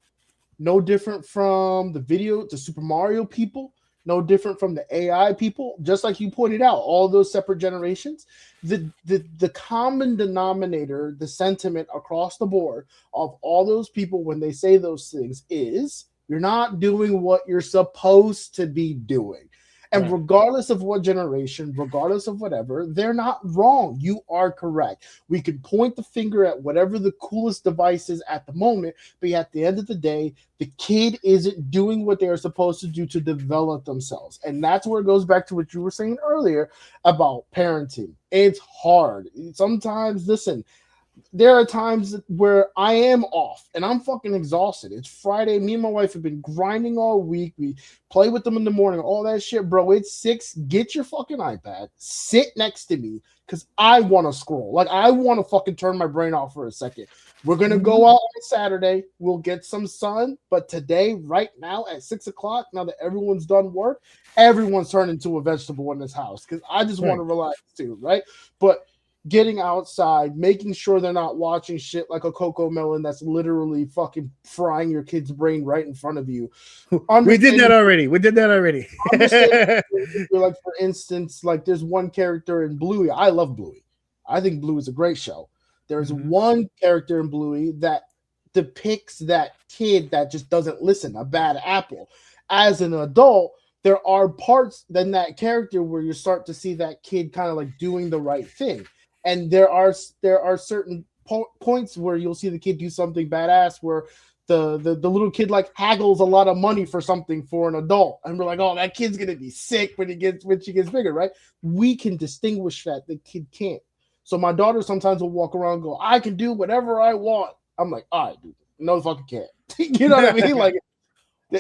no different from the Super Mario people, no different from the AI people. Just like you pointed out, all those separate generations, the common denominator, the sentiment across the board of all those people when they say those things is you're not doing what you're supposed to be doing. And Right. regardless of what generation, regardless of whatever, they're not wrong. You are correct. We can point the finger at whatever the coolest device is at the moment, but at the end of the day, the kid isn't doing what they're supposed to do to develop themselves. And that's where it goes back to what you were saying earlier about parenting. It's hard. Sometimes, listen, there are times where I am off and I'm fucking exhausted. It's Friday. Me and my wife have been grinding all week. We play with them in the morning, all that shit, bro. It's 6. Get your fucking iPad, sit next to me, because I want to scroll. Like, I want to fucking turn my brain off for a second. We're going to go out on Saturday. We'll get some sun. But today, right now, at 6 o'clock, now that everyone's done work, everyone's turned into a vegetable in this house because I just want to relax too, right? But getting outside, making sure they're not watching shit like a Coco Melon that's literally fucking frying your kid's brain right in front of you. We did that already. Like, for instance, like there's one character in Bluey. I love Bluey. I think Bluey is a great show. There's one character in Bluey that depicts that kid that just doesn't listen, a bad apple. As an adult, there are parts in that character where you start to see that kid kind of like doing the right thing. And there are certain points where you'll see the kid do something badass where the little kid like haggles a lot of money for something for an adult. And we're like, oh, that kid's going to be sick when she gets bigger, right? We can distinguish that. The kid can't. So my daughter sometimes will walk around and go, I can do whatever I want. I'm like, all right, dude, no the fucking can't. You know what I mean? Like,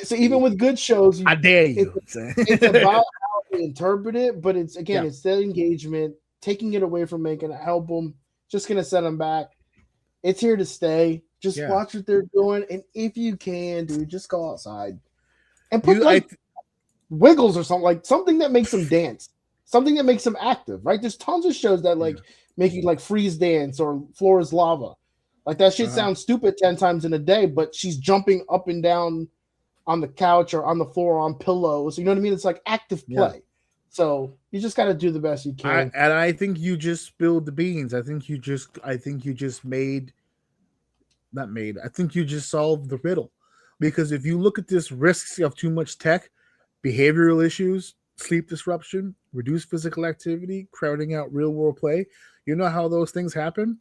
so even with good shows, I dare you. It's about how they interpret it, but it's again, it's that engagement. Taking it away from making it help them, just gonna set them back. It's here to stay. Just watch what they're doing, and if you can, dude, just go outside and put wiggles or something, like something that makes them dance, something that makes them active. Right? There's tons of shows that like make you like freeze dance or floor is lava. Like that shit sounds stupid 10 times in a day, but she's jumping up and down on the couch or on the floor on pillows. You know what I mean? It's like active play. Yeah. So you just got to do the best you can. And I think you just spilled the beans. I think you just solved the riddle. Because if you look at this risks of too much tech, behavioral issues, sleep disruption, reduced physical activity, crowding out real world play, you know how those things happen?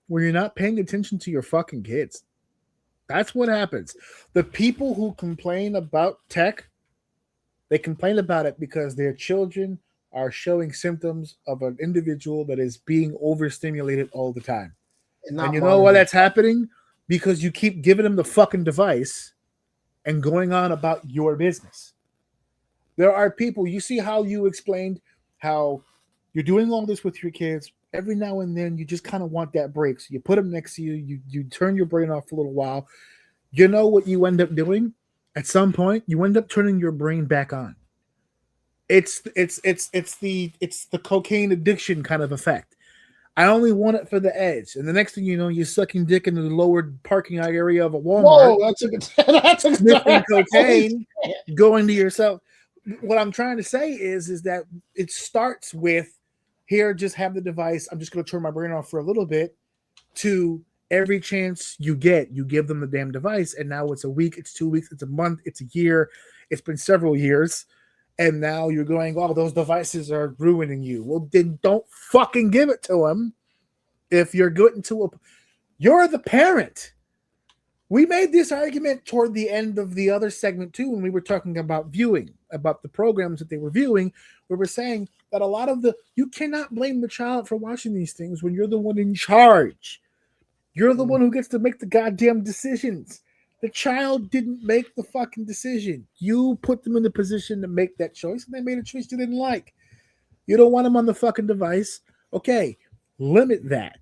When you're not paying attention to your fucking kids. That's what happens. The people who complain about tech, they complain about it because their children are showing symptoms of an individual that is being overstimulated all the time. And you know why that's happening? Because you keep giving them the fucking device and going on about your business. There are people, you see how you explained how you're doing all this with your kids. Every now and then you just kind of want that break. So you put them next to you, you turn your brain off for a little while. You know what you end up doing? At some point, you end up turning your brain back on. It's the cocaine addiction kind of effect. I only want it for the edge, and the next thing you know, you're sucking dick in the lower parking area of a Walmart. Whoa, that's a sniffing cocaine, going to yourself. What I'm trying to say is that it starts with here. Just have the device. I'm just going to turn my brain off for a little bit. To every chance you get, you give them the damn device, and now it's a week, it's 2 weeks, it's a month, it's a year, it's been several years, and now you're going, oh, those devices are ruining you. Well, then don't fucking give it to them. If you're getting to you're the parent. We made this argument toward the end of the other segment too, when we were talking about viewing, about the programs that they were viewing, where we're saying that a lot of you cannot blame the child for watching these things when you're the one in charge. You're the one who gets to make the goddamn decisions. The child didn't make the fucking decision. You put them in the position to make that choice, and they made a choice you didn't like. You don't want them on the fucking device. Okay, limit that.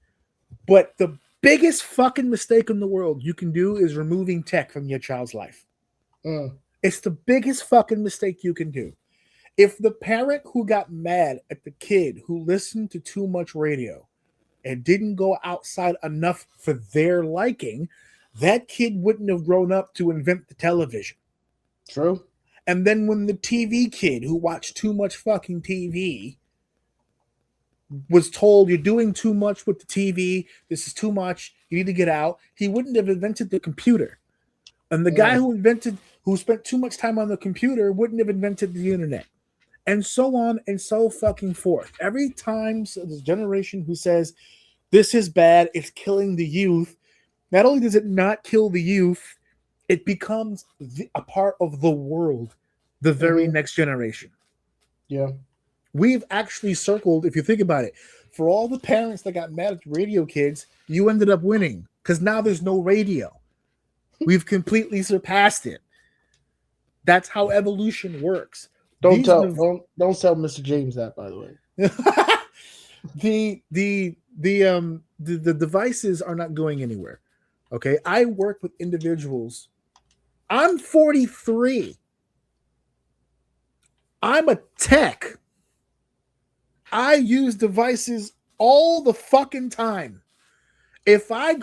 But the biggest fucking mistake in the world you can do is removing tech from your child's life. It's the biggest fucking mistake you can do. If the parent who got mad at the kid who listened to too much radio and didn't go outside enough for their liking, that kid wouldn't have grown up to invent the television. True. And then when the TV kid who watched too much fucking TV was told, you're doing too much with the TV, this is too much, you need to get out, he wouldn't have invented the computer. And the guy who spent too much time on the computer wouldn't have invented the internet. and so on and so fucking forth. Every time there's a generation who says this is bad, it's killing the youth. Not only does it not kill the youth, it becomes a part of the world, the very next generation. Yeah. We've actually circled, if you think about it, for all the parents that got mad at radio kids, you ended up winning because now there's no radio. We've completely surpassed it. That's how evolution works. Don't tell Mr. James that, by the way. The devices are not going anywhere. Okay, I work with individuals. I'm 43. I'm a tech. I use devices all the fucking time. If I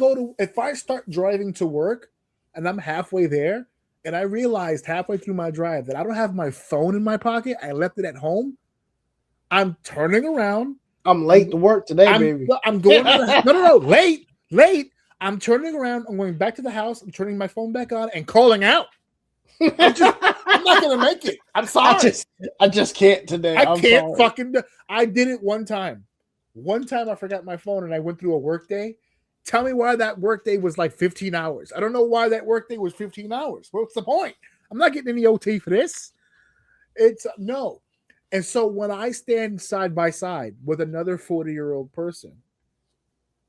start driving to work and I'm halfway there and I realized halfway through my drive that I don't have my phone in my pocket, I left it at home, I'm turning around. I'm late to work today, baby. I'm going no, late. I'm turning around. I'm going back to the house. I'm turning my phone back on and calling out. I'm not gonna make it. I'm sorry. I just can't today. I can't fucking. I did it one time. One time I forgot my phone and I went through a work day. Tell me why that work day was like 15 hours. I don't know why that work day was 15 hours. What's the point? I'm not getting any OT for this. It's no. And so when I stand side by side with another 40-year-old person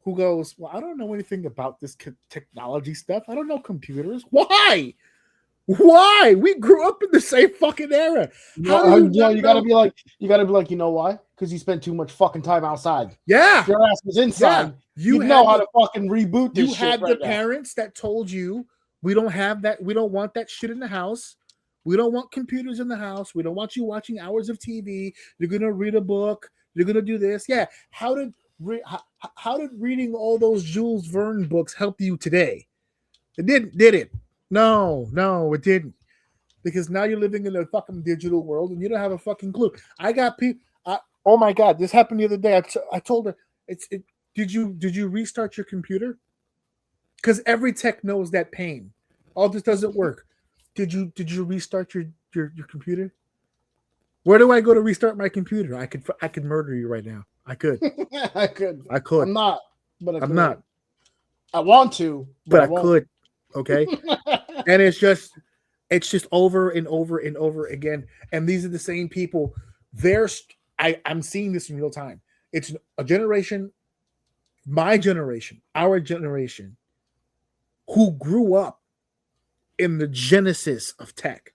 who goes, well, I don't know anything about this technology stuff. I don't know computers. Why? Why? We grew up in the same fucking era. You gotta be like, you know why? Because you spent too much fucking time outside. Yeah. If your ass was inside. Yeah. You know how to fucking reboot this shit. You had right the parents that told you, we don't have that, we don't want that shit in the house. We don't want computers in the house. We don't want you watching hours of TV. You're gonna read a book. You're gonna do this. Yeah. How did reading all those Jules Verne books help you today? It didn't, did it? No, it didn't. Because now you're living in a fucking digital world and you don't have a fucking clue. I got people. Oh my God, this happened the other day. I told her, did you restart your computer? Because every tech knows that pain. All this doesn't work. Did you restart your computer? Where do I go to restart my computer? I could murder you right now. I could. I could. I'm not, but I'm not. I want to, but I could. Okay. And it's just over and over and over again. And these are the same people. I'm seeing this in real time. It's a generation, my generation, our generation, who grew up in the genesis of tech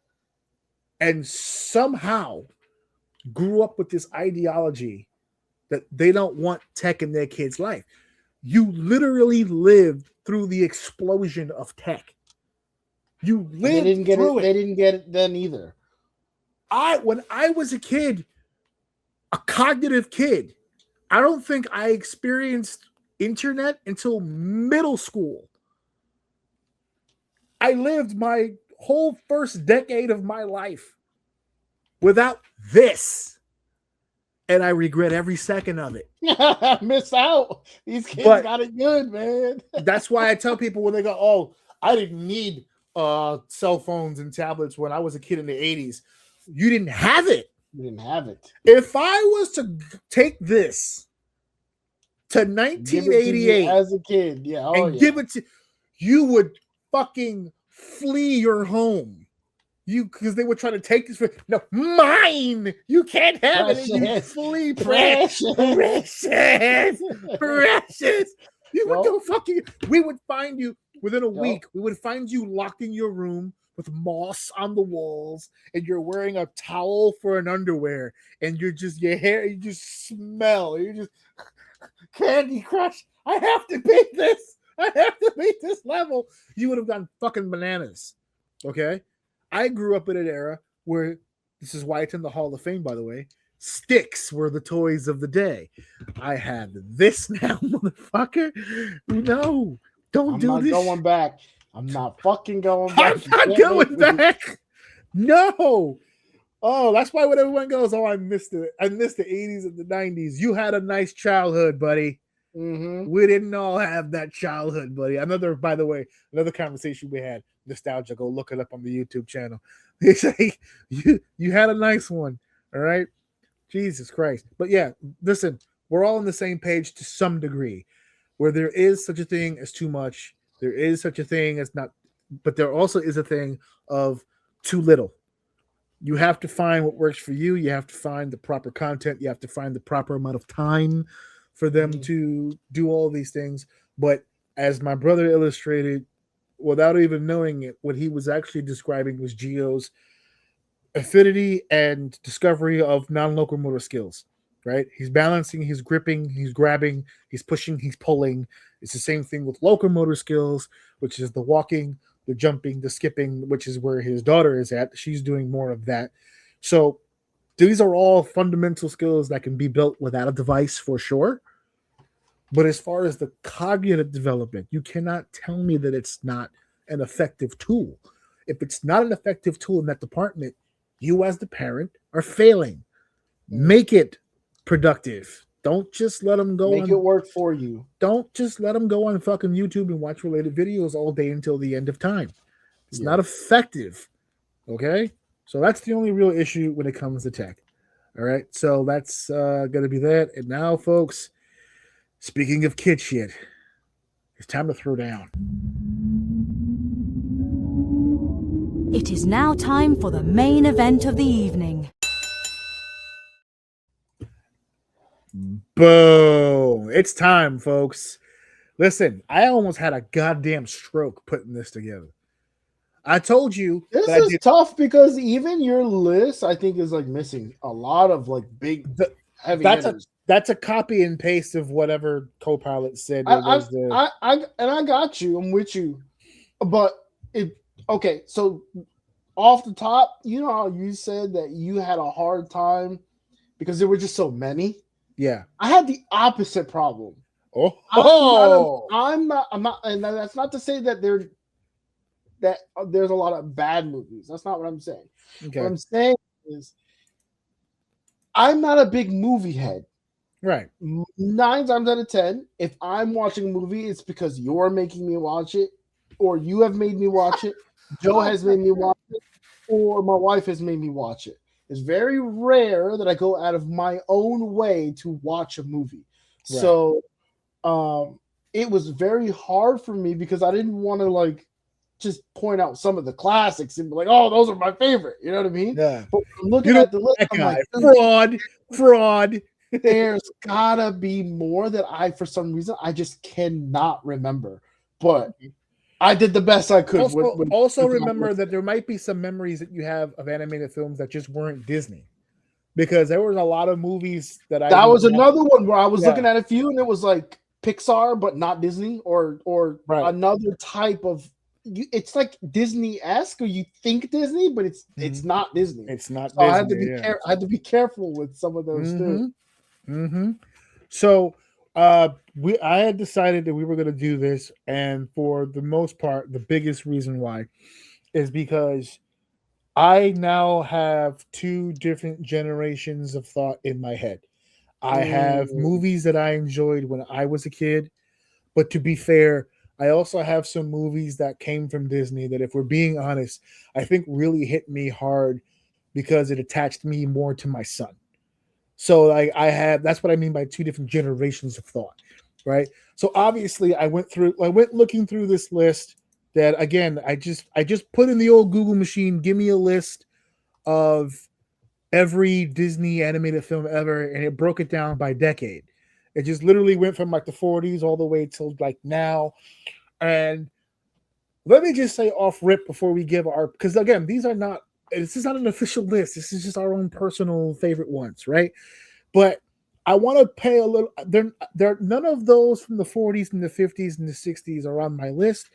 and somehow grew up with this ideology that they don't want tech in their kids' life. You literally lived through the explosion of tech. You lived They didn't get through it. They didn't get it then either. When I was a kid, a cognitive kid, I don't think I experienced internet until middle school. I lived my whole first decade of my life without this. And I regret every second of it. Miss out. These kids got it good, man. That's why I tell people when they go, oh, I didn't need cell phones and tablets when I was a kid in the 80s. You didn't have it. You didn't have it. If I was to take this to 1988 as a kid, give it to you, would fucking flee your home. Because they were trying to take this mine. You can't have it. And you flee, precious. You would go fucking. We would find you within a week. We would find you locked in your room with moss on the walls, and you're wearing a towel for an underwear, and your hair, you just smell. You just Candy Crush. I have to beat this. I have to beat this level. You would have gone fucking bananas. Okay. I grew up in an era where, this is why it's in the Hall of Fame, by the way, sticks were the toys of the day. I have this now, motherfucker. No, don't do this. I'm not going back. I'm not fucking going back. I'm not going back. No. Oh, that's why when everyone goes, oh, I missed it. I missed the 80s and the 90s. You had a nice childhood, buddy. Mm-hmm. We didn't all have that childhood, buddy. By the way, another conversation we had, nostalgia. Go look it up on the YouTube channel. They say you had a nice one. All right. Jesus Christ. But yeah, listen, we're all on the same page to some degree. Where there is such a thing as too much, there is such a thing as not, but there also is a thing of too little. You have to find what works for you. You have to find the proper content. You have to find the proper amount of time for them to do all these things. But as my brother illustrated, without even knowing it, what he was actually describing was Geo's affinity and discovery of non-locomotor skills, right? He's balancing, he's gripping, he's grabbing, he's pushing, he's pulling. It's the same thing with locomotor skills, which is the walking, the jumping, the skipping, which is where his daughter is at. She's doing more of that. So these are all fundamental skills that can be built without a device for sure. But as far as the cognitive development, you cannot tell me that it's not an effective tool. If it's not an effective tool in that department, you as the parent are failing. Make it productive. Don't just let them go. Make it work for you. Don't just let them go on fucking YouTube and watch related videos all day until the end of time. It's not effective. Okay? So that's the only real issue when it comes to tech. All right? So that's going to be that. And now, folks, speaking of kid shit, it's time to throw down. It is now time for the main event of the evening. Boom. It's time, folks. Listen, I almost had a goddamn stroke putting this together. I told you this is tough because even your list, I think, is like missing a lot of like big, heavy hitters. That's a copy and paste of whatever Copilot said. I got you. I'm with you. But okay, so off the top, you know how you said that you had a hard time because there were just so many? Yeah. I had the opposite problem. I'm not, and that's not to say that there's a lot of bad movies. That's not what I'm saying. Okay. What I'm saying is I'm not a big movie head. Right. 9 times out of 10, if I'm watching a movie, it's because you're making me watch it, or you have made me watch it, Joe has made me watch it, or my wife has made me watch it. It's very rare that I go out of my own way to watch a movie. Right. So it was very hard for me because I didn't want to like just point out some of the classics and be like, oh, those are my favorite. You know what I mean? Yeah. But looking at the list, I'm like, fraud. There's gotta be more that I, for some reason, I just cannot remember. But I did the best I could. Also remember that there might be some memories that you have of animated films that just weren't Disney, because there was a lot of movies that was another one where I was looking at a few and it was like Pixar but not Disney, or another type of. It's like Disney-esque, or you think Disney, but it's not Disney. It's not. So Disney, I had to be careful with some of those too. Mm-hmm. So I had decided that we were going to do this, and for the most part, the biggest reason why is because I now have 2 different generations of thought in my head. I have movies that I enjoyed when I was a kid, but to be fair, I also have some movies that came from Disney that, if we're being honest, I think really hit me hard because it attached me more to my son. So that's what I mean by 2 different generations of thought, right? So obviously I went looking through this list that, again, I just put in the old Google machine, give me a list of every Disney animated film ever, and it broke it down by decade. It just literally went from like the 40s all the way till like now. And let me just say off rip before we give because again, this is not an official list. This is just our own personal favorite ones, right? But I want to pay a little. There, none of those from the 40s and the 50s and the 60s are on my list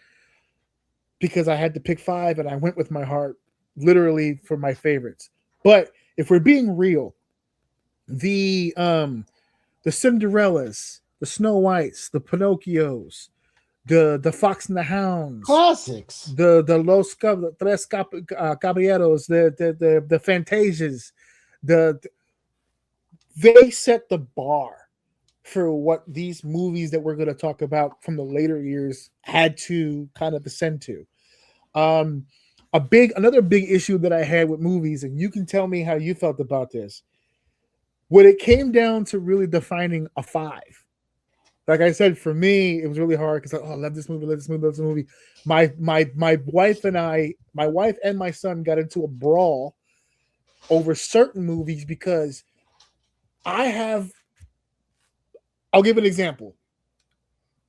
because I had to pick 5, and I went with my heart, literally, for my favorites. But if we're being real, the Cinderellas, the Snow Whites, the Pinocchios, the Fox and the Hounds, classics, the Los Tres Caballeros, the Fantasias, they set the bar for what these movies that we're going to talk about from the later years had to kind of ascend to. Another big issue that I had with movies, and you can tell me how you felt about this, when it came down to really defining a 5, like I said, for me, it was really hard because I love this movie, love this movie, love this movie. My wife and my son got into a brawl over certain movies because I'll give an example.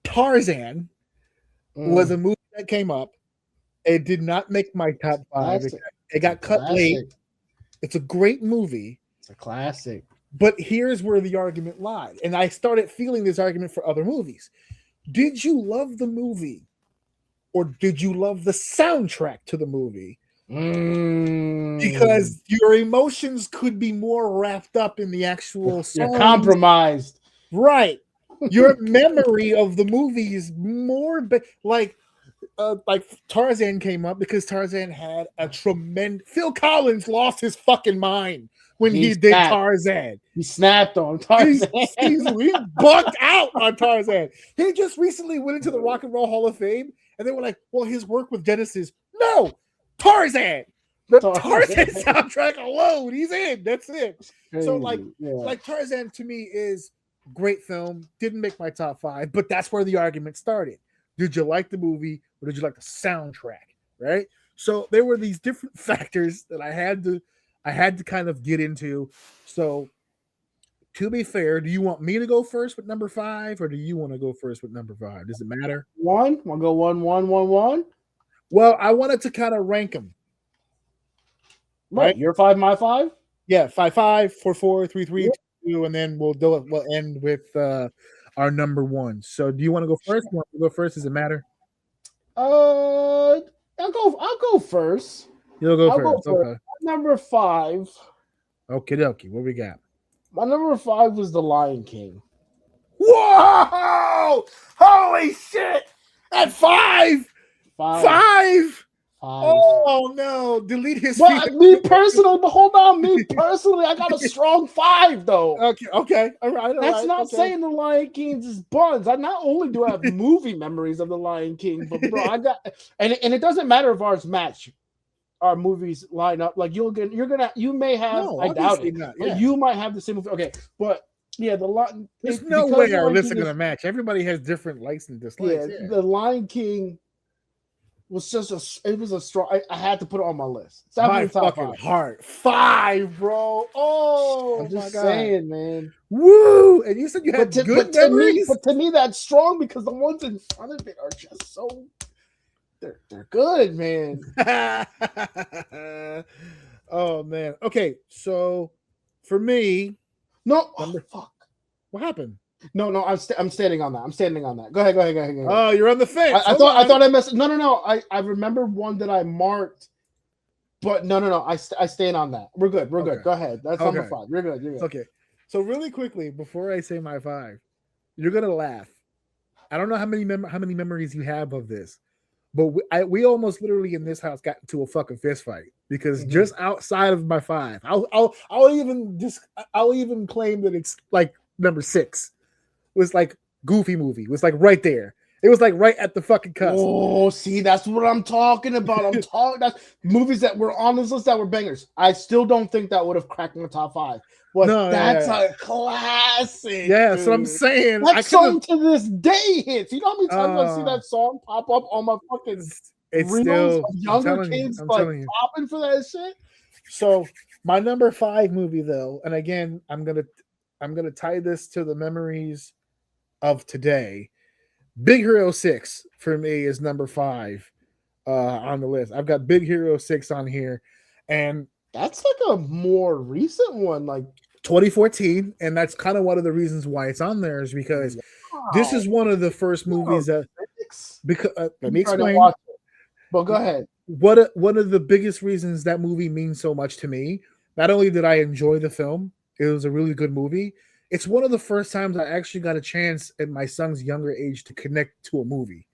Tarzan was a movie that came up. It did not make my top 5. It got cut late. It's a great movie. It's a classic. But here's where the argument lied. And I started feeling this argument for other movies. Did you love the movie? Or did you love the soundtrack to the movie? Because your emotions could be more wrapped up in the actual song. You're compromised. Right. Your memory of the movie is more like Tarzan came up because Tarzan had a tremendous. Phil Collins lost his fucking mind when he did Tarzan. He snapped on Tarzan. He bucked out on Tarzan. He just recently went into the Rock and Roll Hall of Fame, and they were like, "Well, his work with Genesis." No, Tarzan. The Tarzan soundtrack alone, he's in. That's it. So, like Tarzan to me is great film. Didn't make my top 5, but that's where the argument started. Did you like the movie or did you like the soundtrack? Right. So there were these different factors that I had to kind of get into. So to be fair, do you want me to go first with number 5 or do you want to go first with number 5? Does it matter? 1? Want to go 1, 1, 1, 1? Well, I wanted to kind of rank them. Right. Your 5, my 5? Yeah. 5, 5, 4, 4, 3, 3, 2, and then we'll end with our number 1. So do you want to go first? You want to go first? Does it matter? I'll go first. You'll go first. Okay. Number 5. Okie dokie. What we got? My number 5 was The Lion King. Whoa! Holy shit! At 5! 5! Oh no! Delete his. But me personally, but hold on, me personally, I got a strong 5 though. Okay, all right. That's not saying The Lion King is buns. I not only do I have movie memories of The Lion King, but bro, I got and it doesn't matter if ours match our movies line up. Like you may have. No, I doubt it. Not, yeah. But you might have the same movie. Okay, but yeah, there's no way our lists are gonna match. Everybody has different likes and dislikes. Yeah, The Lion King was just it was a strong. I had to put it on my list. My fucking heart, 5, bro. Oh, I'm just saying, man. Woo! And you said you had good memories. But to me, that's strong because the ones in front of it are just so. They're good, man. Oh man. Okay, so for me, fuck. What happened? No, I'm standing on that. I'm standing on that. Go ahead. Oh, you're on the fence. I thought I messed. No. I remember one that I marked, but no. I stand on that. We're good. Go ahead. That's number 5. You're good. Okay. So really quickly before I say my 5, you're gonna laugh. I don't know how many memories you have of this, but we almost literally in this house got into a fucking fist fight because just outside of my 5, I'll even claim that it's like number 6. Was like Goofy movie. Was like right there. It was like right at the fucking cusp. Oh, see, that's what I'm talking about. That's movies that were on this list that were bangers. I still don't think that would have cracked my top 5. But that's a classic. Yeah, that's what I'm saying. That song to this day hits. You know how many times I see that song pop up on my fucking reels of younger kids like popping for that shit? So my number 5 movie though, and again, I'm gonna tie this to the memories of today. Big Hero 6 for me is number 5 on the list. I've got Big Hero 6 on here, and that's like a more recent one, like 2014, and that's kind of one of the reasons why it's on there is because this is one of the first movies that. Because let me explain. But go ahead. One of the biggest reasons that movie means so much to me. Not only did I enjoy the film, it was a really good movie. It's one of the first times I actually got a chance at my son's younger age to connect to a movie,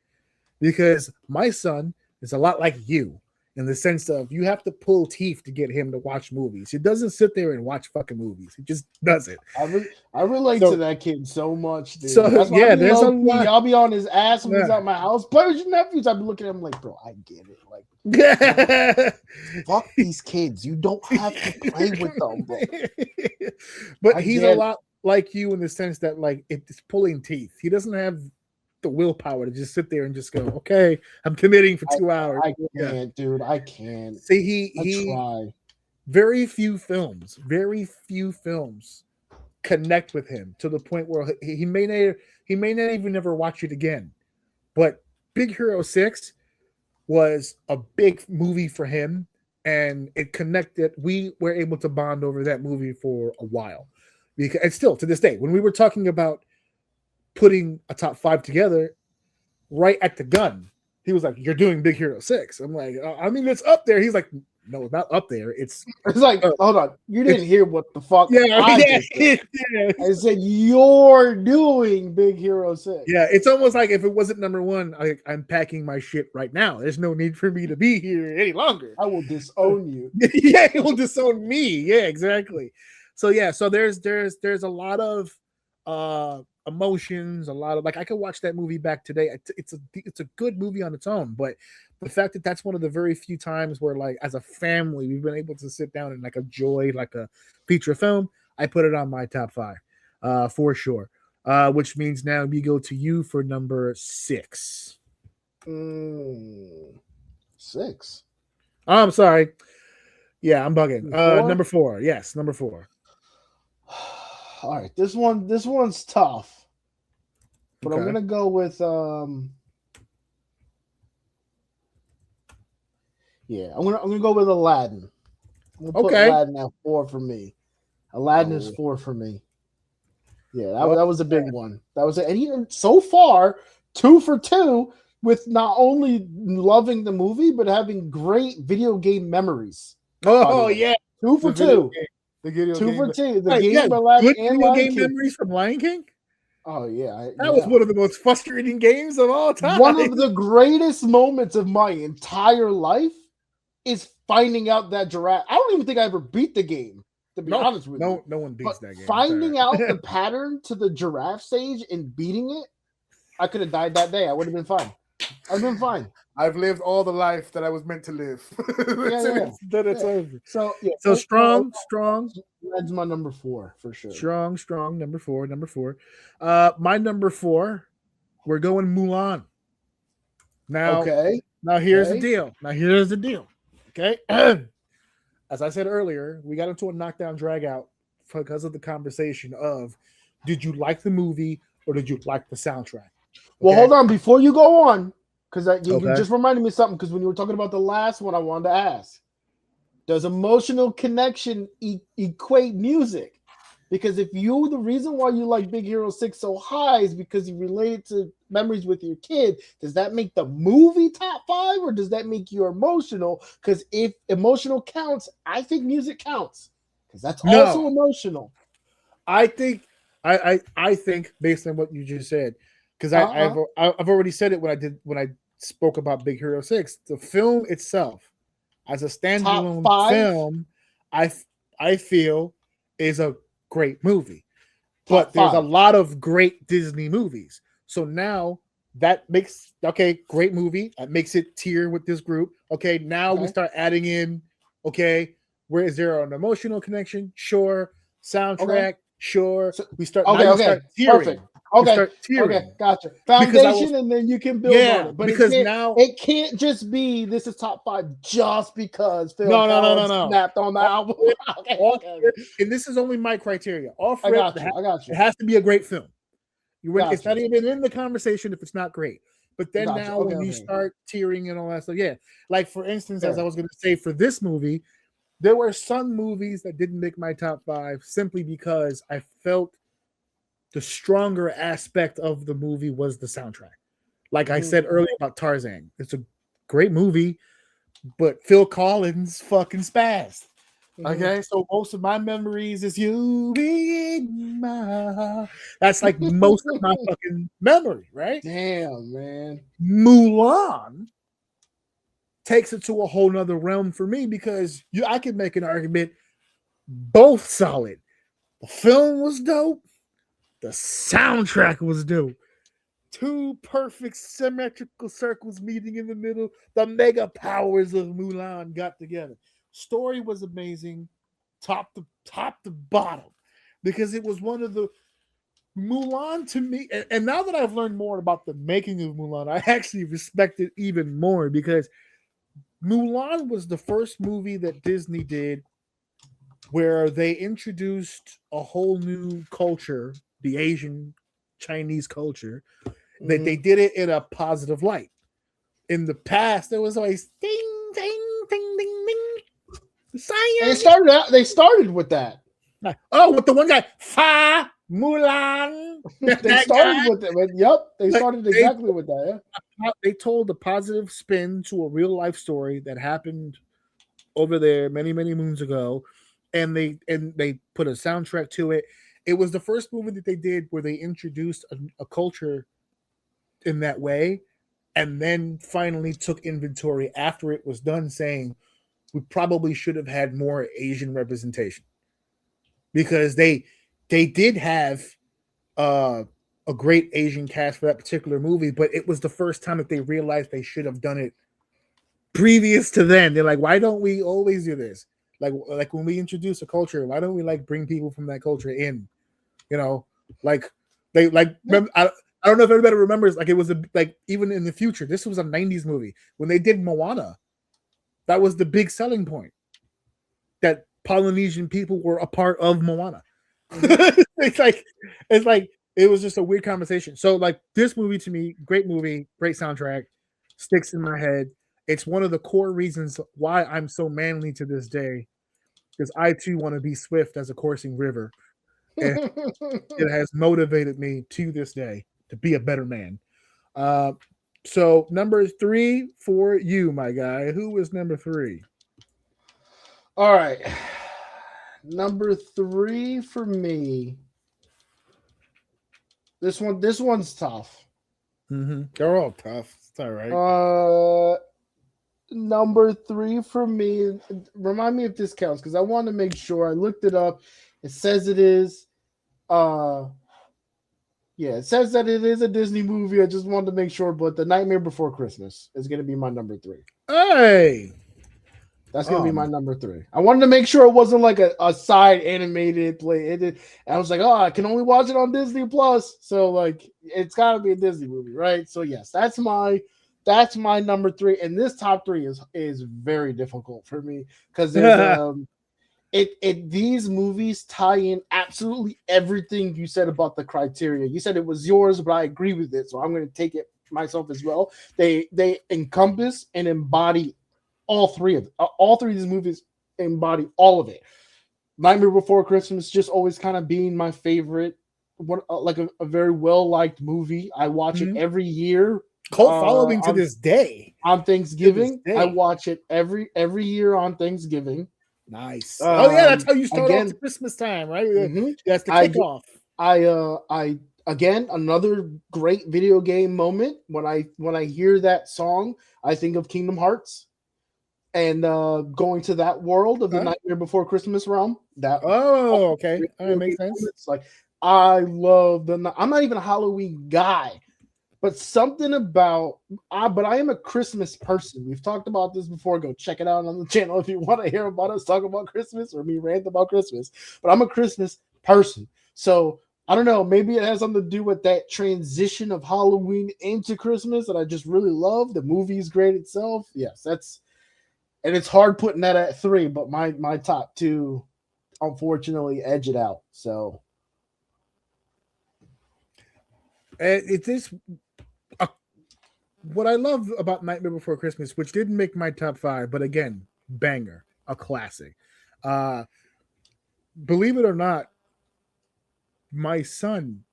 because my son is a lot like you in the sense of you have to pull teeth to get him to watch movies. He doesn't sit there and watch fucking movies. He just doesn't. I relate to that kid so much, dude. So there's a lot. I'll be on his ass when he's at my house. But with your nephews, I'll be looking at him like, bro, I get it. Like Fuck these kids. You don't have to play with them, bro. But I he's get a it. lot like you in the sense that like it's pulling teeth. He doesn't have the willpower to just sit there and just go, okay, I'm committing for 2 hours. I can't, dude. I can't. See, I he try. very few films connect with him to the point where he may not even ever watch it again. But Big Hero 6 was a big movie for him, and it connected. We were able to bond over that movie for a while. Because, and still to this day, when we were talking about putting a top 5 together, right at the gun, he was like, "You're doing Big Hero 6." I'm like, I mean, it's up there. He's like, "No, it's not up there. It's like, hold on. You didn't hear what the fuck I just said. yeah. I said, you're doing Big Hero 6. Yeah, it's almost like if it wasn't number 1, I'm packing my shit right now. There's no need for me to be here any longer. I will disown you. Yeah, it will disown me. Yeah, exactly. So there's a lot of emotions, a lot of like I could watch that movie back today. It's a good movie on its own, but the fact that that's one of the very few times where like as a family we've been able to sit down and like enjoy like a feature film, I put it on my top 5 for sure. Which means now we go to you for number 6. 6. Oh, I'm sorry. Yeah, I'm bugging. 4? Number 4. Yes, number 4. All right, this one's tough, but I'm Okay. gonna go with yeah, I'm gonna go with Aladdin. I'm gonna put Okay. Aladdin at 4 for me. Aladdin is 4 for me. Yeah, that was a big one. That was it. And even so far, 2 for 2 with not only loving the movie but having great video game memories. Oh yeah, 2 for 2. The video 2 for 2. The Right, game yeah, Aladdin good and video Lion game King. memories from Lion King. Oh yeah, That was one of the most frustrating games of all time. One of the greatest moments of my entire life is finding out that giraffe. I don't even think I ever beat the game, to be honest with you. No one beats But that game. finding out the pattern to the giraffe stage and beating it, I could have died that day. I would have been fine. I've been fine. I've lived all the life that I was meant to live. It's over. So yeah, So strong. That's my number 4 for sure. Strong. Number 4. My number 4. We're going Mulan. Now here's the deal. Okay. As I said earlier, we got into a knockdown drag out because of the conversation of did you like the movie or did you like the soundtrack? Well, hold on before you go on, because you Okay. just reminded me of something. Because when you were talking about the last one, I wanted to ask: does emotional connection equate music? Because if the reason why you like Big Hero 6 so high is because you related to memories with your kid, does that make the movie top 5 or does that make you emotional? Because if emotional counts, I think music counts because that's also emotional. I think I think based on what you just said, because I've already said it when I spoke about Big Hero 6, the film itself as a standalone film, I feel is a great movie. But there's a lot of great Disney movies. So now that makes great movie. That makes it tier with this group. Okay, now we start adding in, where is there an emotional connection? Sure. Soundtrack, sure. So we start start tiering. Perfect. Okay, gotcha. Foundation, and then you can build on it. But because it can't just be this is top 5 just because Phil Collins snapped on the album. And this is only my criteria. I got you. It has to be a great film. It's not even in the conversation if it's not great. But then when you start tiering and all that stuff, like for instance, as I was going to say for this movie, there were some movies that didn't make my top 5 simply because I felt the stronger aspect of the movie was the soundtrack. Like I said earlier about Tarzan, it's a great movie, but Phil Collins fucking spazzed. Okay, so most of my memories is you being my. That's like most of my fucking memory, right? Damn, man. Mulan takes it to a whole nother realm for me because I can make an argument both solid. The film was dope. The soundtrack was dope. two perfect symmetrical circles meeting in the middle. The mega powers of Mulan got together. Story was amazing, top to bottom, because it was one of the Mulan to me. And now that I've learned more about the making of Mulan, I actually respect it even more, because Mulan was the first movie that Disney did where they introduced a whole new culture, the Asian Chinese culture. That they did it in a positive light. In the past, there was always ding, ding, ding, ding, ding. Science. And they started with that. Oh, with the one guy, Fa Mulan. They started with it. Yep, they started exactly with that. Yeah. They told a positive spin to a real life story that happened over there many, many moons ago, and they put a soundtrack to it. It was the first movie that they did where they introduced a culture in that way, and then finally took inventory after it was done, saying we probably should have had more Asian representation, because they did have a great Asian cast for that particular movie, but it was the first time that they realized they should have done it previous to then. They're like, why don't we always do this? Like when we introduce a culture, why don't we bring people from that culture in? I don't know if everybody remembers, it was even in the future, this was a 90s movie. When they did Moana, that was the big selling point, that Polynesian people were a part of Moana. It's like it was just a weird conversation. So this movie, to me, great movie, great soundtrack, sticks in my head. It's one of the core reasons why I'm so manly to this day, because I too want to be swift as a coursing river. And it has motivated me to this day to be a better man. So number 3 for you, my guy. Who is number 3? All right. Number 3 for me. This one's tough. Mm-hmm. They're all tough. It's all right. Number 3 for me. Remind me if this counts, because I want to make sure. I looked it up. It says it is. Yeah, it says that it is a Disney movie. I just wanted to make sure, but The Nightmare Before Christmas is going to be my number 3. Hey! That's going to be my number 3. I wanted to make sure it wasn't like a side animated play. I was like, I can only watch it on Disney Plus. So it's got to be a Disney movie, right? So yes, that's my number 3. And this top 3 is very difficult for me, because there's these movies tie in absolutely everything you said about the criteria. You said it was yours, but I agree with it, so I'm going to take it myself as well. They encompass and embody all three of these movies. Embody all of it. Nightmare Before Christmas just always kind of being my favorite, a very well liked movie. I watch it every year. Cult following to this day. On Thanksgiving, I watch it every year on Thanksgiving. Nice. That's how you start off Christmas time, right? That's the kickoff. I again, another great video game moment. When I hear that song, I think of Kingdom Hearts and going to that world of the Nightmare Before Christmas realm. Okay, that makes sense. It's I love I'm not even a Halloween guy, but something about but I am a Christmas person. We've talked about this before. Go check it out on the channel if you want to hear about us talk about Christmas or me rant about Christmas. But I'm a Christmas person. So I don't know, maybe it has something to do with that transition of Halloween into Christmas that I just really love. The movie's great itself. Yes, and it's hard putting that at 3, but my top 2 unfortunately edge it out. So it is what I love about Nightmare Before Christmas, which didn't make my top 5, but again, banger, a classic. Believe it or not, my son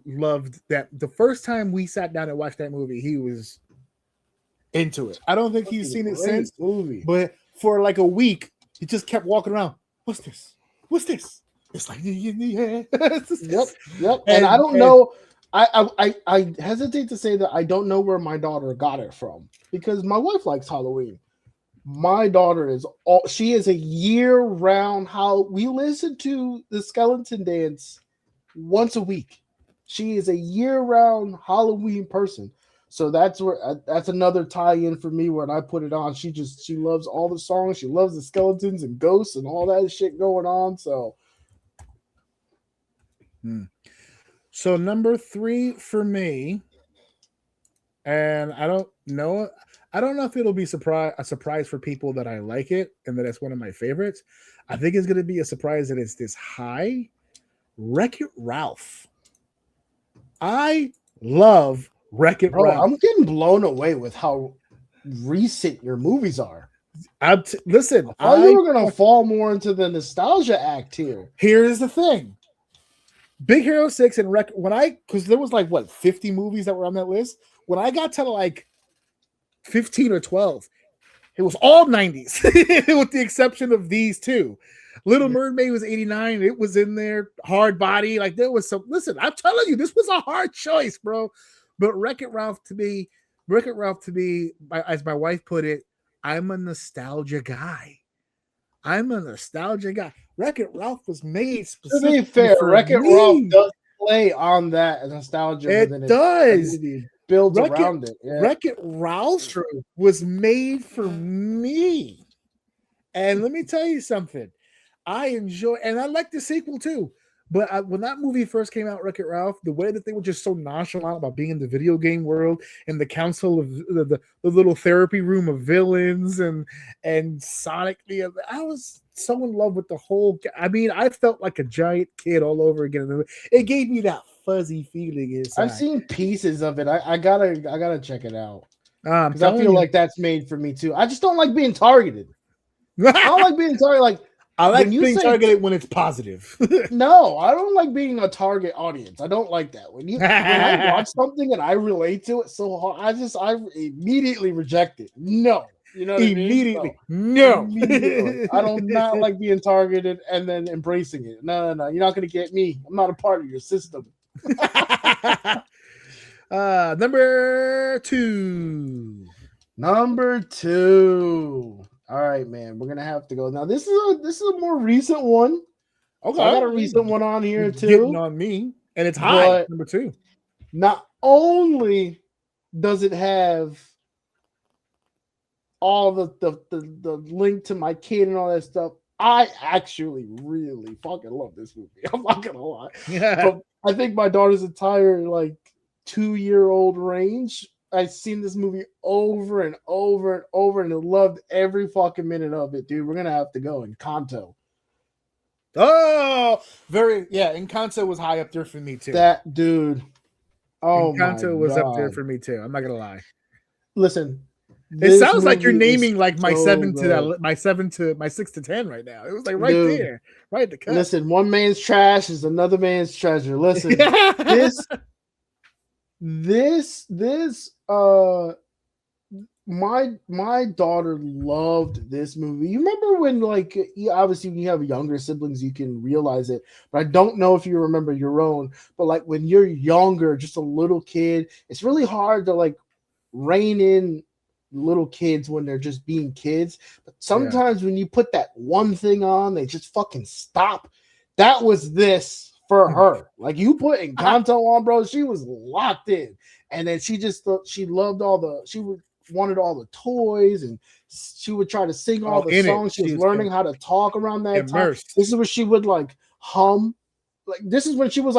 loved that. The first time we sat down and watched that movie, he was into it. I don't think he's seen it since, but for a week, he just kept walking around. What's this? It's like, yeah. Yep. And I don't know. I hesitate to say that I don't know where my daughter got it from, because my wife likes Halloween. My daughter she is a year-round we listen to the Skeleton Dance once a week. She is a year-round Halloween person. So that's another tie-in for me when I put it on. She loves all the songs. She loves the skeletons and ghosts and all that shit going on. So So number 3 for me, and I don't know if it'll be a surprise for people that I like it and that it's one of my favorites. I think it's going to be a surprise that it's this high. Wreck-It Ralph. I love Wreck-It Ralph. I'm getting blown away with how recent your movies are. Listen, I thought you were going to fall more into the nostalgia act here. Here's the thing. Big Hero 6 and because there was like 50 movies that were on that list. When I got to like 15 or 12, it was all 90s with the exception of these two. Little Mermaid was 89. It was in there. Hard Body. Like there was some, listen, I'm telling you, this was a hard choice, bro. But Wreck-It Ralph to me, as my wife put it, I'm a nostalgia guy. Wreck-It Ralph was made specifically. To be fair, for Wreck-It me. Ralph does play on that nostalgia. It does. It builds around it. Yeah. Wreck-It Ralph was made for me. And let me tell you something. I enjoy, and I like the sequel too. But when that movie first came out, Wreck-It Ralph, the way that they were just so nonchalant about being in the video game world and the council of the little therapy room of villains and Sonic, I was so in love with the whole. I mean, I felt like a giant kid all over again. It gave me that fuzzy feeling inside. I've seen pieces of it. I gotta check it out because I feel like that's made for me too. I just don't like being targeted. I don't like being targeted. Like I like being targeted when it's positive. No, I don't like being a target audience. I don't like that. When I watch something and I relate to it so hard, I immediately reject it. No. You know what immediately. I mean? No. Immediately. I don't not like being targeted and then embracing it. No. You're not gonna get me. I'm not a part of your system. Number two. All right, man. We're gonna have to go now. This is a more recent one. Okay, so I got a recent one on here too. Getting on me, and it's high. Number 2. Not only does it have all the link to my kid and all that stuff, I actually really fucking love this movie. I'm not gonna lie. But I think my daughter's entire 2-year-old range, I've seen this movie over and over and over and loved every fucking minute of it, dude. We're gonna have to go Encanto. Oh, Encanto was high up there for me too. That dude. Oh, Encanto was up there for me too. I'm not gonna lie. Listen, it sounds like you're naming like my 6 to 10 right now. It was like there, right at the cut. Listen, one man's trash is another man's treasure. Listen, my daughter loved this movie. You remember when obviously when you have younger siblings you can realize it, but I don't know if you remember your own, but when you're younger, just a little kid, it's really hard to rein in little kids when they're just being kids. But sometimes when you put that one thing on, they just fucking stop. That was this for her. You put Encanto on, bro, she was locked in. And then she loved wanted all the toys, and she would try to sing all the songs. She was learning how to talk around that time. This is where she would hum. This is when she was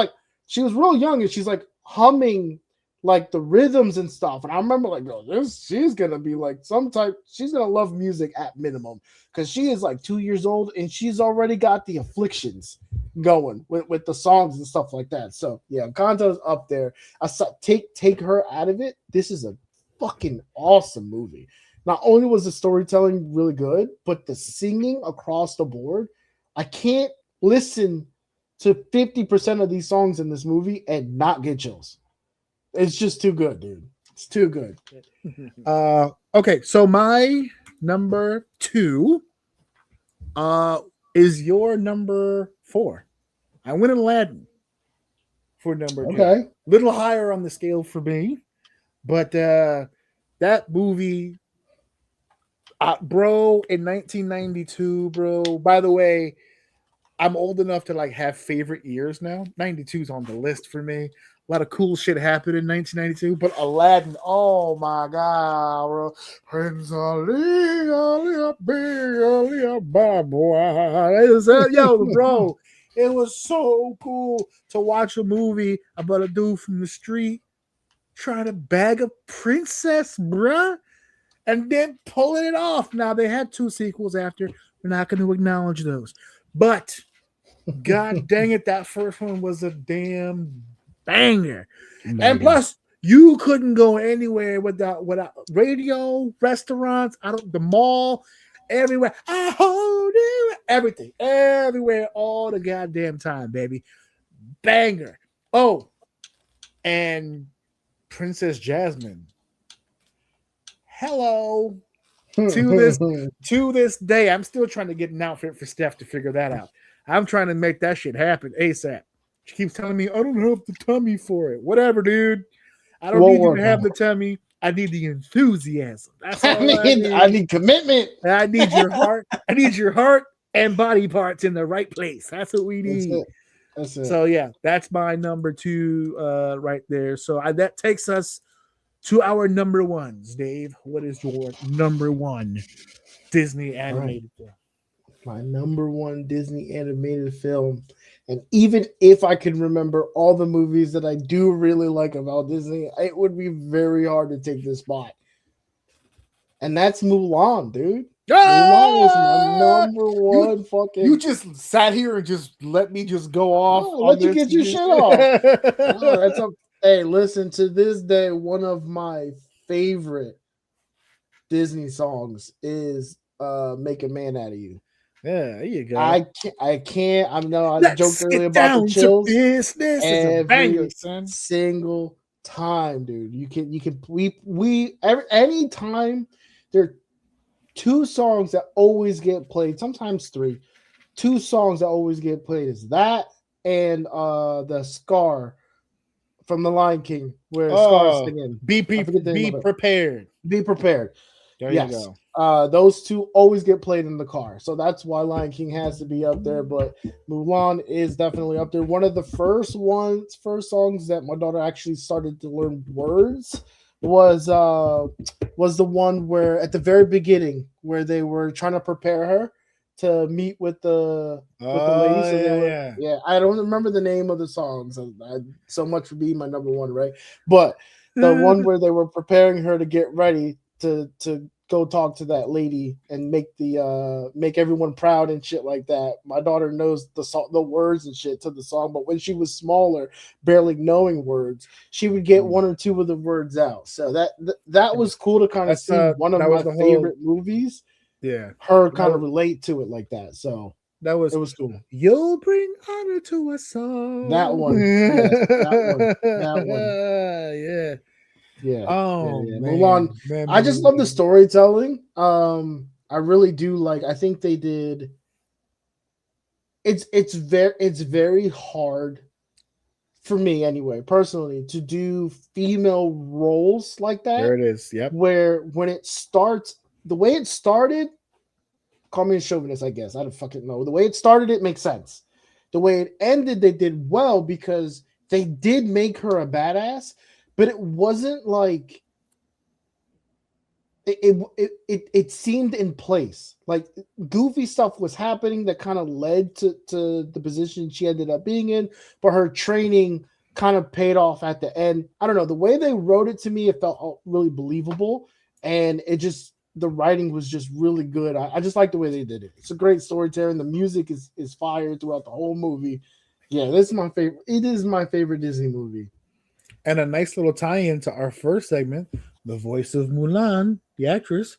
real young, and she's humming the rhythms and stuff. And I remember she's gonna be she's gonna love music at minimum, because she is 2 years old and she's already got the afflictions going with the songs and stuff like that. So yeah, Encanto's up there. I saw take her out of it. This is a fucking awesome movie. Not only was the storytelling really good, but the singing across the board. I can't listen to 50% of these songs in this movie and not get chills. It's just too good, dude. It's too good. Okay, so my number 2 is your number 4. I went Aladdin for number 2. Okay. Little higher on the scale for me. But that movie, bro, in 1992, bro. By the way, I'm old enough to have favorite years now. 92's on the list for me. A lot of cool shit happened in 1992. But Aladdin, oh my god, bro. Prince Ali, Ali, Ali, boy. Yo, bro, it was so cool to watch a movie about a dude from the street trying to bag a princess, bruh, and then pulling it off. Now, they had 2 sequels after. We're not going to acknowledge those. But, god dang it, that first one was a damn banger. And plus, you couldn't go anywhere without radio, restaurants, the mall, everywhere. I hold you, everything, everywhere, all the goddamn time, baby. Banger. Oh, and Princess Jasmine. Hello. To this day, I'm still trying to get an outfit for Steph to figure that out. I'm trying to make that shit happen ASAP. She keeps telling me, I don't have the tummy for it. Whatever, dude. I don't need you to have the tummy. I need the enthusiasm. That's all I need commitment. I need your heart. I need your heart and body parts in the right place. That's what we need. That's it. So yeah, that's my number 2 right there. So that takes us to our number 1s. Dave, what is your number 1 Disney animated film? My number 1 Disney animated film. And even if I can remember all the movies that I do really like about Disney, it would be very hard to take this spot. And that's Mulan, dude. Mulan is my number 1 fucking. You just sat here and just let me just go off. Let you get your shit off. Hey, listen, to this day, one of my favorite Disney songs is Make a Man Out of You. Yeah, there you go. I can't. I joked earlier about the chills. Business. It's a banger, son. Single time, dude. Anytime there are 2 songs that always get played, sometimes 3. 2 songs that always get played is that and the Scar from The Lion King, where Scar's singing. Be prepared. Be prepared. There you go. Those 2 always get played in the car. So that's why Lion King has to be up there. But Mulan is definitely up there. One of the first songs that my daughter actually started to learn words was the one where at the very beginning where they were trying to prepare her to meet with the ladies. Yeah. I don't remember the name of the songs. So much for being my number 1, right? But the one where they were preparing her to get ready to go talk to that lady and make everyone proud and shit like that. My daughter knows the words and shit to the song, but when she was smaller, barely knowing words, she would get 1 or 2 of the words out. So that was cool to kind of see one of my favorite movies. Yeah, her kind of relate to it like that. So it was cool. You'll bring honor to a song. That one. That one. Yeah. Yeah. Oh, yeah. Man, Mulan. man, I just love the storytelling. I really do. Like, I think they did. It's very hard for me anyway, personally, to do female roles like that. There it is. Yep. Where when it starts, the way it started, call me a chauvinist, I guess. I don't fucking know. The way it started, it makes sense. The way it ended, they did well because they did make her a badass, but it wasn't like it seemed in place. Like goofy stuff was happening that kind of led to the position she ended up being in, but her training kind of paid off at the end. I don't know. The way they wrote it to me, it felt really believable, and the writing was just really good. I just like the way they did it. It's a great storytelling. The music is fire throughout the whole movie. Yeah, this is my favorite. It is my favorite Disney movie. And a nice little tie-in to our first segment. The voice of Mulan, the actress,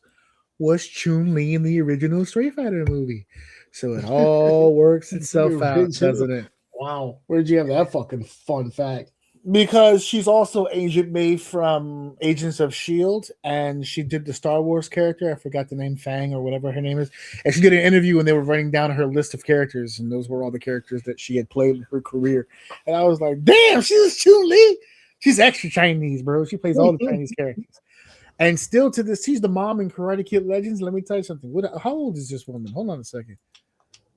was Chun-Li in the original Street Fighter movie. So it all works itself out, doesn't it? Wow. Where did you have that fucking fun fact? Because she's also Agent May from Agents of S.H.I.E.L.D. and she did the Star Wars character. I forgot the name, Fang or whatever her name is. And she did an interview and they were writing down her list of characters, and those were all the characters that she had played in her career. And I was like, damn, she's Chun-Li. She's extra Chinese, bro. She plays all the Chinese characters. And still to this, she's the mom in Karate Kid Legends. Let me tell you something. How old is this woman? Hold on a second.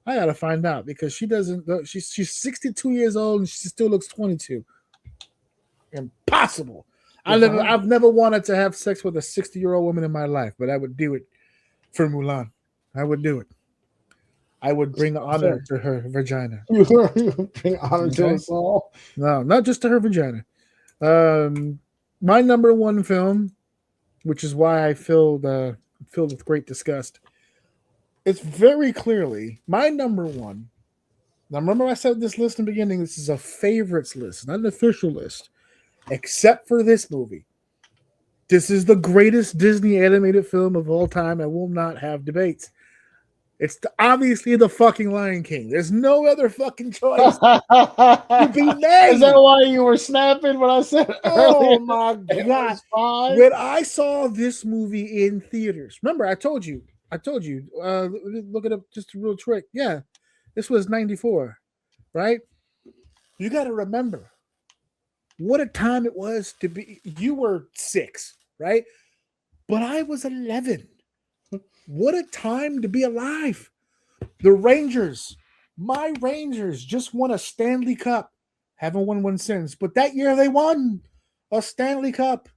I gotta find out because she doesn't. She's 62 years old and she still looks 22. Impossible. I've never wanted to have sex with a 60-year-old woman in my life, but I would do it for Mulan. I would do it. I would bring honor to her vagina. You bring honor to us all. No, not just to her vagina. My number one film, which is why I filled with great disgust. It's very clearly my number one. Now, remember I said this list in the beginning. This is a favorites list, not an official list, except for this movie. This is the greatest Disney animated film of all time. I will not have debates. It's obviously the fucking Lion King. There's no other fucking choice to be made. Is that why you were snapping when I said Oh earlier? my God. When I saw this movie in theaters, remember I told you, look it up, just a real trick. Yeah, this was 94, right? You got to remember what a time it was to be. You were 6, right? But I was 11. What a time to be alive. The Rangers, my Rangers, just won a Stanley Cup. Haven't won one since, but that year they won a Stanley Cup.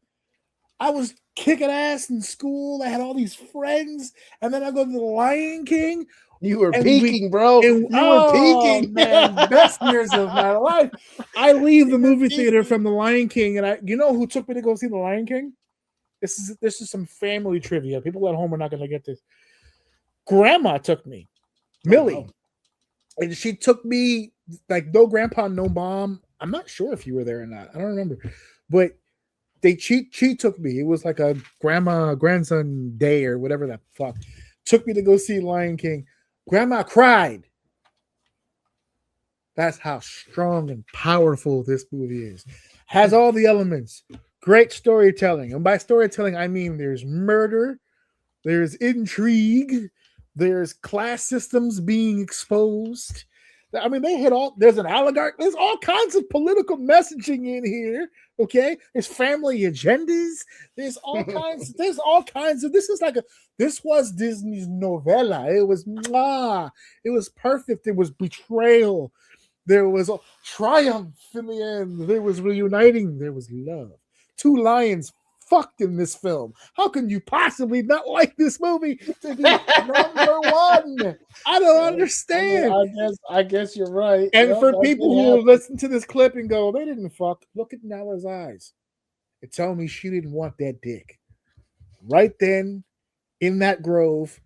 I was kicking ass in school. I had all these friends, and then I go to the Lion King. You were peaking, bro. You were peaking, man. Best years of my life. I leave the movie theater from the Lion King, and you know who took me to go see the Lion King? This is some family trivia. People at home are not going to get this. Grandma took me, Millie, and she took me like no grandpa, no mom. I'm not sure if you were there or not. I don't remember, but she took me. It was like a grandson day or whatever the fuck. Took me to go see Lion King. Grandma cried. That's how strong and powerful this movie is. Has all the elements. Great storytelling. And by storytelling, I mean there's murder, there's intrigue, there's class systems being exposed. I mean, they hit there's an oligarch, there's all kinds of political messaging in here. Okay, there's family agendas, there's all kinds of this was Disney's novella. It was perfect. It was betrayal. There was a triumph in the end. There was reuniting. There was love. 2 lions fucked in this film. How can you possibly not like this movie to be number one? I don't understand. I guess you're right. And for people who listen to this clip and go, they didn't fuck, look at Nala's eyes. It tells me she didn't want that dick. Right then, in that grove,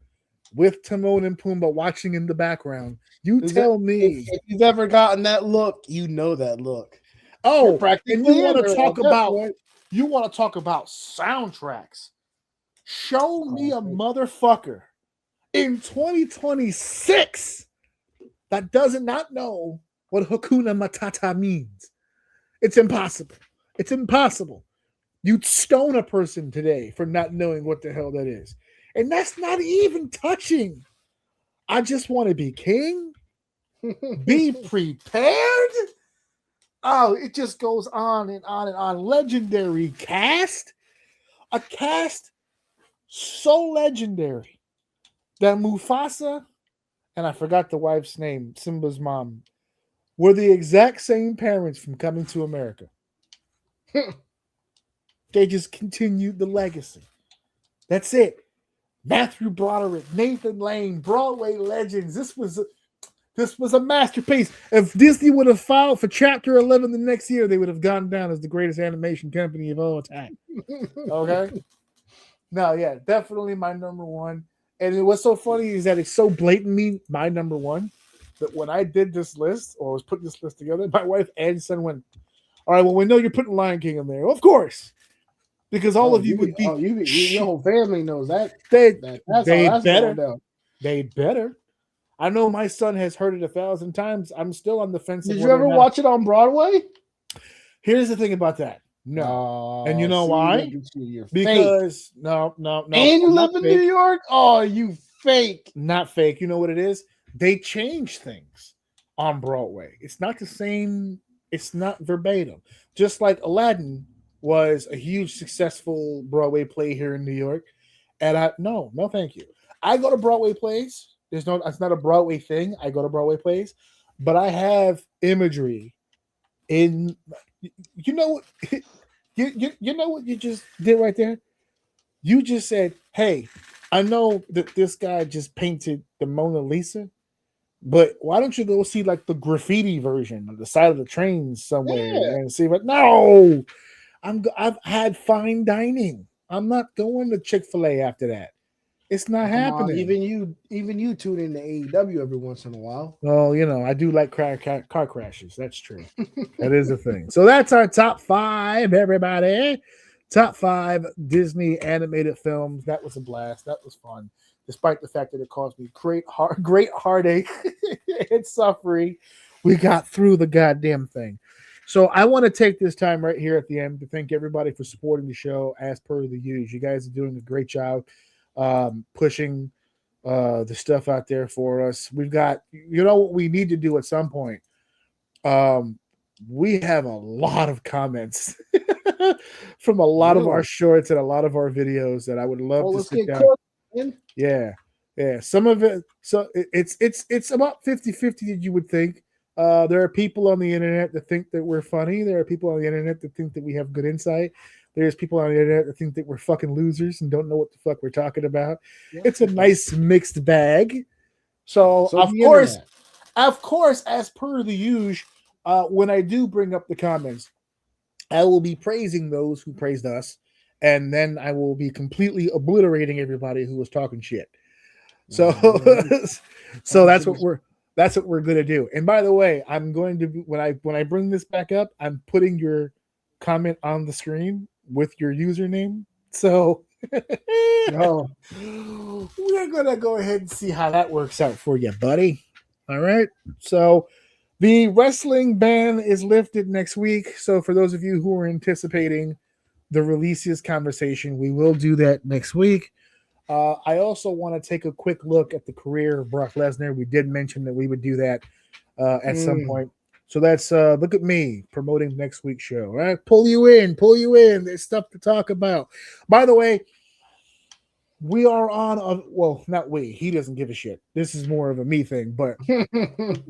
with Timon and Pumbaa watching in the background, tell me. If you've ever gotten that look, you know that look. Oh, and you want to talk about... You want to talk about soundtracks? Show me a motherfucker in 2026 that does not know what Hakuna Matata means. It's impossible. It's impossible. You'd stone a person today for not knowing what the hell that is. And that's not even touching. I just want to be king. Be prepared. Oh, it just goes on and on and on. Legendary cast. A cast so legendary that Mufasa, and I forgot the wife's name, Simba's mom, were the exact same parents from Coming to America. They just continued the legacy. That's it. Matthew Broderick, Nathan Lane, Broadway legends. This was a masterpiece. If Disney would have filed for Chapter 11 the next year, they would have gone down as the greatest animation company of all time. Okay? No, yeah, definitely my number one. And what's so funny is that it's so blatantly my number one that when I did this list, or was putting this list together, my wife and son went, all right, well, we know you're putting Lion King in there. Of course. Because all of you would be... your whole family knows that. They better. They better. I know my son has heard it 1,000 times. I'm still on the fence. Did you ever watch it on Broadway? Here's the thing about that. No. And you know why? Because no. And you live in New York? Oh, you fake. Not fake. You know what it is? They change things on Broadway. It's not the same. It's not verbatim. Just like Aladdin was a huge successful Broadway play here in New York. And no, thank you. I go to Broadway plays. It's not a Broadway thing. I go to Broadway plays, but I have imagery in you know what you know what you just did right there? You just said, "Hey, I know that this guy just painted the Mona Lisa, but why don't you go see like the graffiti version on the side of the train somewhere Yeah. and see?" But no, I've had fine dining. I'm not going to Chick-fil-A after that. It's not Come on, happening. even you tune in to AEW every once in a while. Well, you know, I do like car crashes. That's true. That is a thing. So that's our top 5, everybody. Top 5 Disney animated films. That was a blast. That was fun, despite the fact that it caused me great heartache and suffering. We got through the goddamn thing. So I want to take this time right here at the end to thank everybody for supporting the show as per the usual. You guys are doing a great job pushing the stuff out there for us. We've got, you know what we need to do at some point? We have a lot of comments from a lot of our shorts and a lot of our videos that I would love to sit down. Yeah. Some of it, so it's about 50-50 that you would think. There are people on the internet that think that we're funny. There are people on the internet that think that we have good insight. There's people on the internet that think that we're fucking losers and don't know what the fuck we're talking about. Yeah. It's a nice mixed bag. So of course, as per the usual, when I do bring up the comments, I will be praising those who praised us, and then I will be completely obliterating everybody who was talking shit. So, so that's what we're gonna do. And by the way, I'm going to when I bring this back up, I'm putting your comment on the screen with your username. So we're gonna go ahead and see how that works out for you, buddy. All right. So the wrestling ban is lifted next week. So for those of you who are anticipating the releases conversation, we will do that next week. I also want to take a quick look at the career of Brock Lesnar. We did mention that we would do that at some point. So that's look at me promoting next week's show. All right, pull you in. There's stuff to talk about. By the way, we are on not we. He doesn't give a shit. This is more of a me thing, but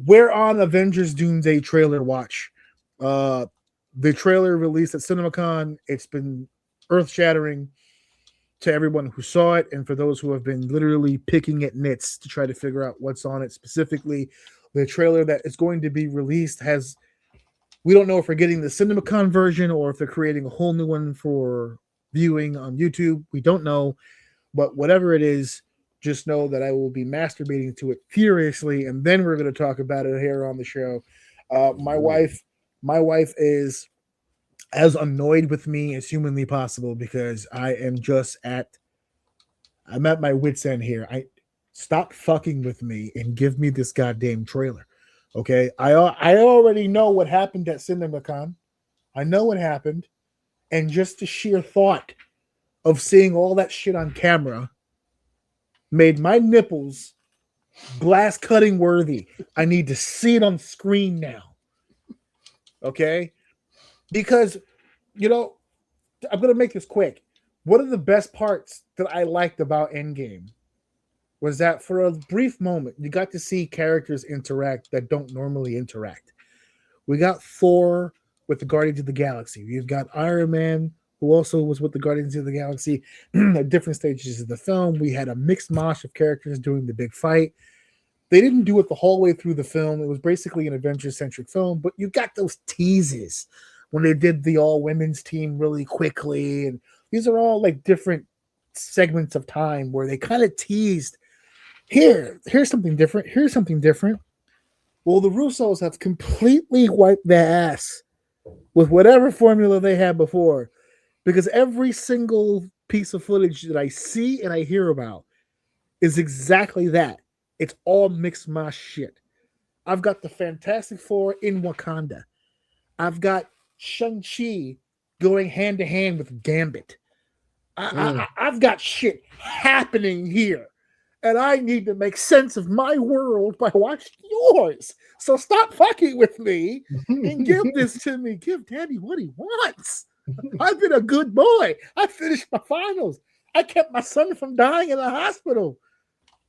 we're on Avengers Doomsday trailer watch. The trailer released at CinemaCon. It's been earth-shattering to everyone who saw it, and for those who have been literally picking at nits to try to figure out what's on it specifically. The trailer that is going to be released we don't know if we're getting the CinemaCon version or if they're creating a whole new one for viewing on YouTube. We don't know, but whatever it is, just know that I will be masturbating to it furiously, and then we're going to talk about it here on the show. My wife is as annoyed with me as humanly possible because I'm at my wit's end here. Stop fucking with me and give me this goddamn trailer. Okay. I already know what happened at CinemaCon. I know what happened. And just the sheer thought of seeing all that shit on camera made my nipples glass cutting worthy. I need to see it on screen now. Okay. Because, I'm going to make this quick. One of the best parts that I liked about Endgame was that for a brief moment, you got to see characters interact that don't normally interact. We got Thor with the Guardians of the Galaxy. We've got Iron Man, who also was with the Guardians of the Galaxy at different stages of the film. We had a mixed mosh of characters during the big fight. They didn't do it the whole way through the film. It was basically an Avengers-centric film, but you got those teases when they did the all-women's team really quickly. And these are all like different segments of time where they kind of teased, here's something different. Here's something different. Well, the Russos have completely wiped their ass with whatever formula they had before, because every single piece of footage that I see and I hear about is exactly that. It's all mixed mash shit. I've got the Fantastic Four in Wakanda. I've got Shang-Chi going hand to hand with Gambit. I've got shit happening here, and I need to make sense of my world by watching yours. So stop fucking with me and give this to me. Give Daddy what he wants. I've been a good boy. I finished my finals. I kept my son from dying in the hospital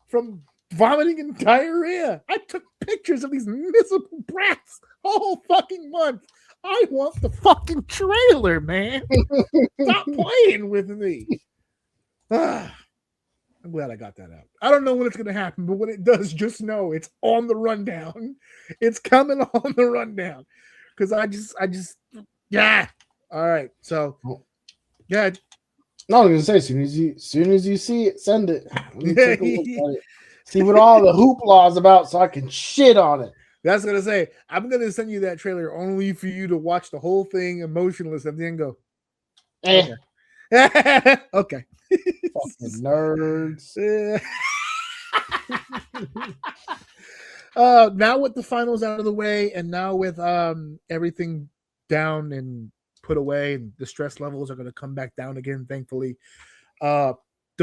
from vomiting and diarrhea. I took pictures of these miserable brats all fucking month. I want the fucking trailer, man. Stop playing with me. I'm glad I got that out. I don't know when it's going to happen, but when it does, just know it's on the rundown. It's coming on the rundown. Because I just, yeah. All right. So, yeah. No, I was gonna say, soon as you see it, send it. Let me take a look at it. See what all the hoopla is about, so I can shit on it. That's gonna say I'm gonna send you that trailer only for you to watch the whole thing emotionless and then go. Okay. Okay. Fucking nerds. Now with the finals out of the way, and now with everything down and put away, and the stress levels are going to come back down again, thankfully. The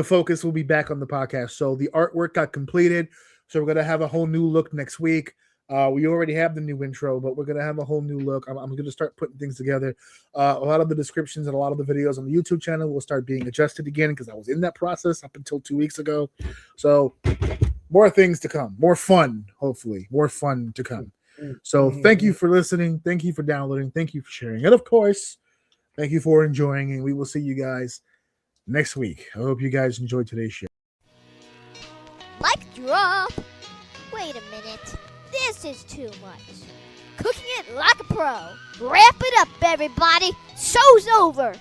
focus will be back on the podcast. So the artwork got completed. So we're going to have a whole new look next week. We already have the new intro, but we're going to have a whole new look. I'm going to start putting things together. A lot of the descriptions and a lot of the videos on the YouTube channel will start being adjusted again because I was in that process up until 2 weeks ago. So more things to come, more fun, hopefully, more fun to come. So thank you for listening. Thank you for downloading. Thank you for sharing. And of course, thank you for enjoying. And we will see you guys next week. I hope you guys enjoyed today's show. Like drop. Wait a minute. This is too much. Cooking it like a pro. Wrap it up, everybody. Show's over.